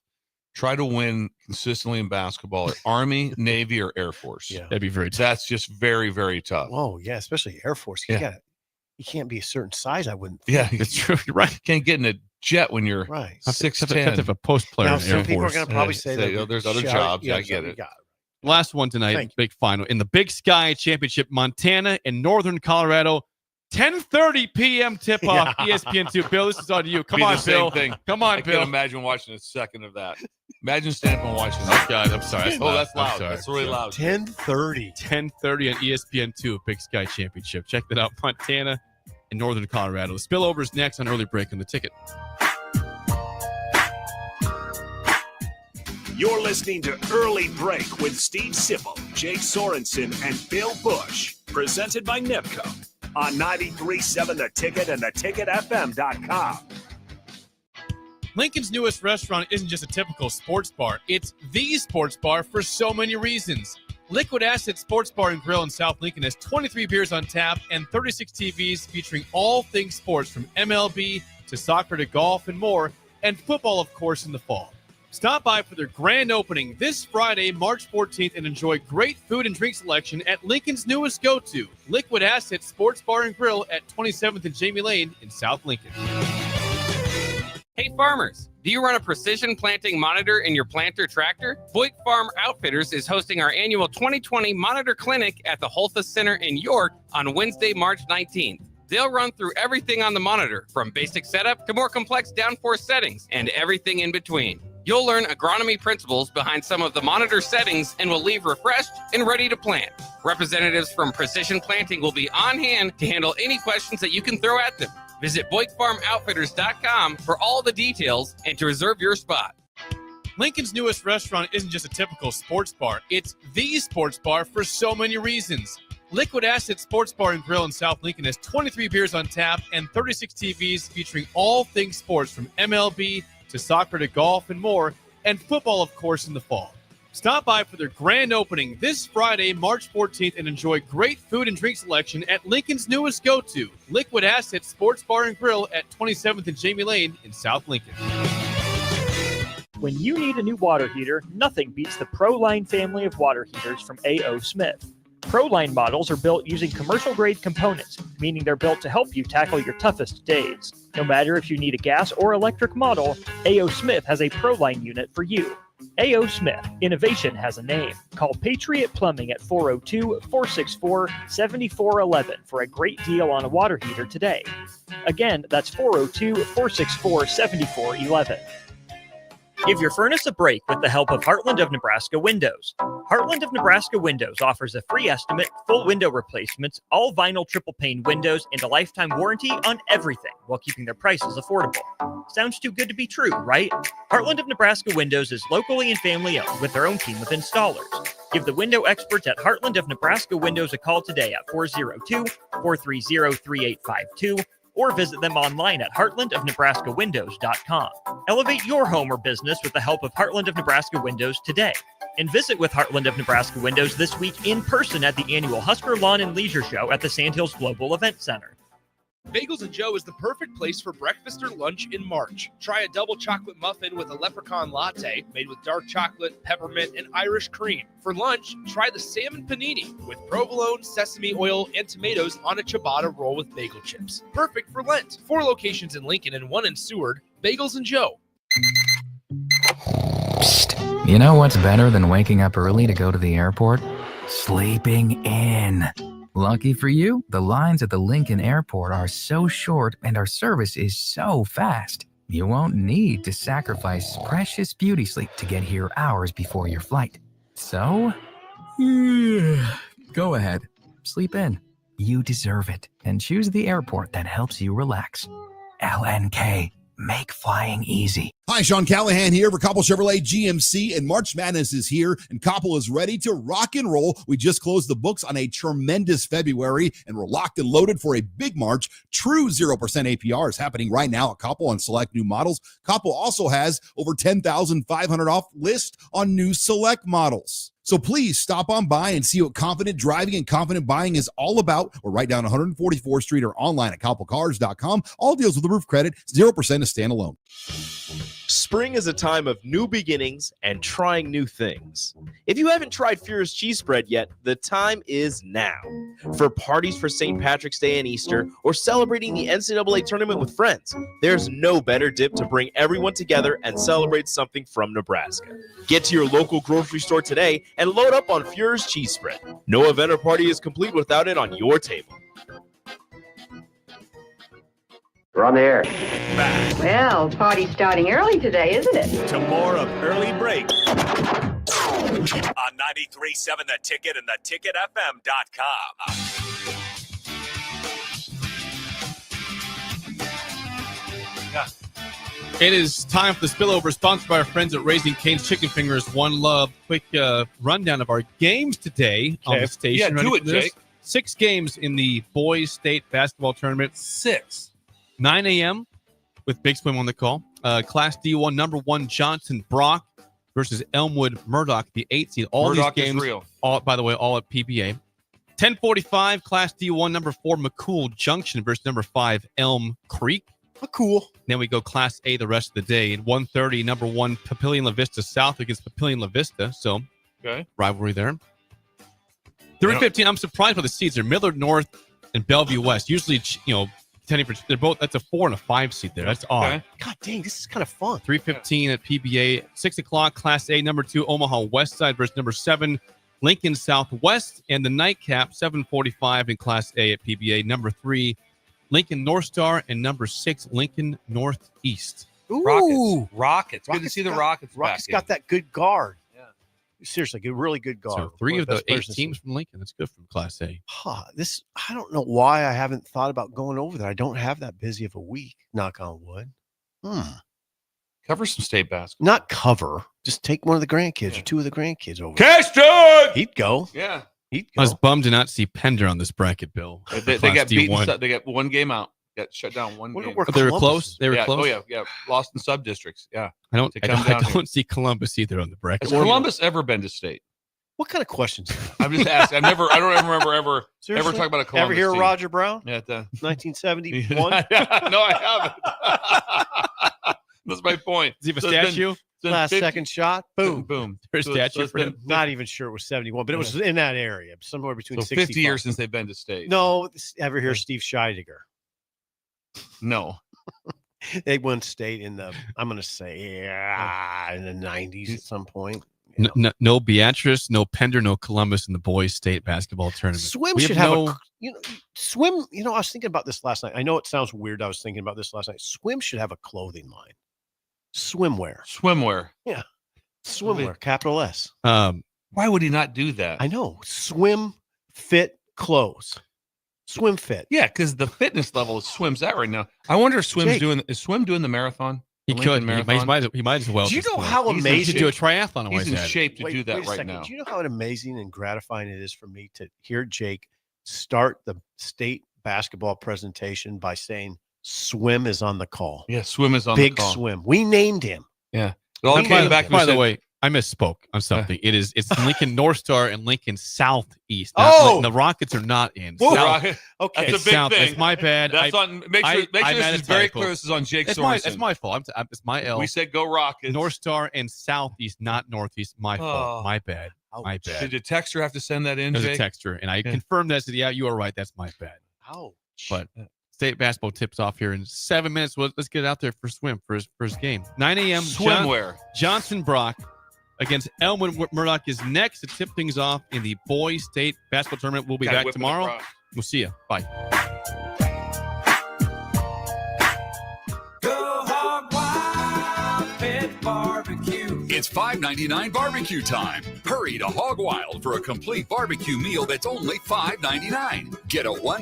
try to win consistently in basketball at Army, Navy, or Air Force. Yeah. That'd be very tough. That's just very, very tough. Oh, yeah, especially Air Force. You can't be a certain size, I wouldn't think. Yeah, it's true. You're right. You can't get in a jet when you're right. 6'10". A post player Now, in some Air people Force. are going to probably say that there's other jobs. I get it. Last one tonight, big final. In the Big Sky Championship, Montana and Northern Colorado, 10:30 p.m. tip-off, ESPN2. Bill, this is on you. Come on, Bill. Come on, I Bill. can't imagine watching a second of that. Imagine standing up and watching that. Oh, God, I'm sorry. That's loud. Sorry. That's really loud. 10:30. 10:30 on ESPN2, Big Sky Championship. Check that out, Montana and Northern Colorado. The Spillover is next on Early Break on the Ticket. You're listening to Early Break with Steve Sipple, Jake Sorensen, and Bill Busch. Presented by NIPCO on 93.7 The Ticket and theticketfm.com. Lincoln's newest restaurant isn't just a typical sports bar. It's the sports bar for so many reasons. Liquid Asset Sports Bar and Grill in South Lincoln has 23 beers on tap and 36 TVs featuring all things sports from MLB to soccer to golf and more, and football, of course, in the fall. Stop by for their grand opening this Friday, March 14th, and enjoy great food and drink selection at Lincoln's newest go-to, Liquid Asset Sports Bar and Grill at 27th and Jamie Lane in South Lincoln. Hey farmers, do you run a precision planting monitor in your planter tractor? Boyk Farm Outfitters is hosting our annual 2020 Monitor Clinic at the Holthus Center in York on Wednesday, March 19th. They'll run through everything on the monitor, from basic setup to more complex downforce settings and everything in between. You'll learn agronomy principles behind some of the monitor settings and will leave refreshed and ready to plant. Representatives from Precision Planting will be on hand to handle any questions that you can throw at them. Visit BoykFarmOutfitters.com for all the details and to reserve your spot. Lincoln's newest restaurant isn't just a typical sports bar. It's the sports bar for so many reasons. Liquid Asset Sports Bar and Grill in South Lincoln has 23 beers on tap and 36 TVs featuring all things sports from MLB to soccer to golf and more, and football, of course, in the fall. Stop by for their grand opening this Friday, March 14th, and enjoy great food and drink selection at Lincoln's newest go-to, Liquid Asset Sports Bar and Grill at 27th and Jamie Lane in South Lincoln. When you need a new water heater, nothing beats the ProLine family of water heaters from A.O. Smith. ProLine models are built using commercial-grade components, meaning they're built to help you tackle your toughest days. No matter if you need a gas or electric model, A.O. Smith has a ProLine unit for you. A.O. Smith, innovation has a name. Call Patriot Plumbing at 402-464-7411 for a great deal on a water heater today. Again, that's 402-464-7411. Give your furnace a break with the help of Heartland of Nebraska Windows. Heartland of Nebraska Windows offers a free estimate, full window replacements, all vinyl triple pane windows, and a lifetime warranty on everything while keeping their prices affordable. Sounds too good to be true, right? Heartland of Nebraska Windows is locally and family owned with their own team of installers. Give the window experts at Heartland of Nebraska Windows a call today at 402-430-3852 or visit them online at heartlandofnebraskawindows.com. Elevate your home or business with the help of Heartland of Nebraska Windows today. And visit with Heartland of Nebraska Windows this week in person at the annual Husker Lawn and Leisure Show at the Sandhills Global Event Center. Bagels & Joe is the perfect place for breakfast or lunch in March. Try a double chocolate muffin with a leprechaun latte made with dark chocolate, peppermint, and Irish cream. For lunch, try the salmon panini with provolone, sesame oil, and tomatoes on a ciabatta roll with bagel chips. Perfect for Lent. 4 locations in Lincoln and 1 in Seward. Bagels & Joe. Psst. You know what's better than waking up early to go to the airport? Sleeping in. Lucky for you, the lines at the Lincoln Airport are so short and our service is so fast. You won't need to sacrifice precious beauty sleep to get here hours before your flight. So, go ahead, sleep in. You deserve it, and choose the airport that helps you relax. LNK, make flying easy. Hi, Sean Callahan here for Koppel Chevrolet GMC, and March Madness is here, and Koppel is ready to rock and roll. We just closed the books on a tremendous February, and we're locked and loaded for a big March. True 0% APR is happening right now at Koppel on select new models. Koppel also has over 10,500 off list on new select models. So please stop on by and see what confident driving and confident buying is all about. We're right down 144th Street or online at koppelcars.com. All deals with the roof credit, 0% is standalone. Spring is a time of new beginnings and trying new things. If you haven't tried Fuhrer's cheese spread yet, the time is now. For parties for St. Patrick's Day and Easter, or celebrating the NCAA tournament with friends, there's no better dip to bring everyone together and celebrate something from Nebraska. Get to your local grocery store today and load up on Fuhrer's cheese spread. No event or party is complete without it on your table. We're on the air. Well, party's starting early today, isn't it? To more of Early Break on 93.7 The Ticket and theticketfm.com. It is time for the Spillover, sponsored by our friends at Raising Cane's Chicken Fingers. One Love. Quick rundown of our games today on the station. Yeah, do it, Jake. 6 games in the boys state basketball tournament. 6. 9 a.m. with Big Swim on the call. Class D1, number 1, Johnson Brock versus Elmwood Murdoch, the 8th seed. All Murdoch these games, is real. All, by the way, all at PBA. 10:45, Class D1, number 4, McCool Junction versus number 5, Elm Creek. McCool. Then we go Class A the rest of the day. At 1:30, number 1, Papillion La Vista South against Papillion La Vista. So, rivalry there. 3:15, I'm surprised by the seeds. They're Millard North and Bellevue West. Usually, they're both. That's a 4 and a 5 seed there. That's odd. God dang, this is kind of fun. 3:15 at PBA. 6 o'clock, Class A, number 2, Omaha West Side versus number 7, Lincoln Southwest. And the nightcap, 7:45 in Class A at PBA. Number 3, Lincoln North Star, and number 6, Lincoln Northeast. Ooh. Rockets. Good to see the Rockets. Rockets got that good guard. Seriously, a really good guard. So 3 of the 8 teams from Lincoln. That's good from Class A. I don't know why I haven't thought about going over there. I don't have that busy of a week, knock on wood. Cover some state basketball. Not cover. Just take one of the grandkids or 2 of the grandkids over. Keston! He'd go. Yeah. I was bummed to not see Pender on this bracket, Bill. They got beaten. They got one game out. Got shut down one game. They were close. They were close. Oh yeah. Lost in sub districts. Yeah. I don't see Columbus either on the bracket. Has Columbus ever been to state? What kind of questions? I'm just asking. I don't remember ever talking about a Columbus. Ever hear of team. Roger Brown? Yeah, 1971. No, I haven't. That's my point. Does he have a statue? Last second shot. Boom. Boom. There's a statue for him. Not even sure it was 71, but it was in that area, somewhere between 50 65. years since they've been to state. No, ever hear Steve Scheidegger? No. They won state in the, I'm going to say, in the 90s at some point. No Beatrice, no Pender, no Columbus in the boys' state basketball tournament. Swim should have swim. I was thinking about this last night. I know it sounds weird. I was thinking about this last night. Swim should have a clothing line. Swimwear. Yeah. Swimwear, capital S. Why would he not do that? I know. Swim fit clothes. Swim fit. Yeah, because the fitness level of Swim's at right now. I wonder if is Swim doing the marathon? He could. He might as well. Do you know how amazing? He should do a triathlon. He's in shape to do that right now. Do you know how amazing and gratifying it is for me to hear Jake start the state basketball presentation by saying Swim is on the call? Yeah, Swim is on the call. Big Swim. We named him. Yeah. By the way, I misspoke on something. It's Lincoln North Star and Lincoln Southeast. The Rockets are not in. Okay, that's a big South. thing. It's my bad. That's on. Make sure this is very clear. This is on Jake Sorensen. It's my fault. It's my L. We said go Rockets. North Star and Southeast, not Northeast. My fault. My bad. My bad. Did the texter have to send that in? There's Jake? a texter, and I confirmed that. I said, "Yeah, you are right. That's my bad." Ouch. But state basketball tips off here in 7 minutes. Let's get out there for Swim for his first game. 9 a.m. Swimwear. Johnson Brock against Elmwood Murdoch is next to tip things off in the boys state basketball tournament. We'll be back tomorrow. We'll see you. Bye. Go Hog Wild Pit Barbecue. It's $5.99 barbecue time. Hurry to Hog Wild for a complete barbecue meal that's only $5.99. Get a one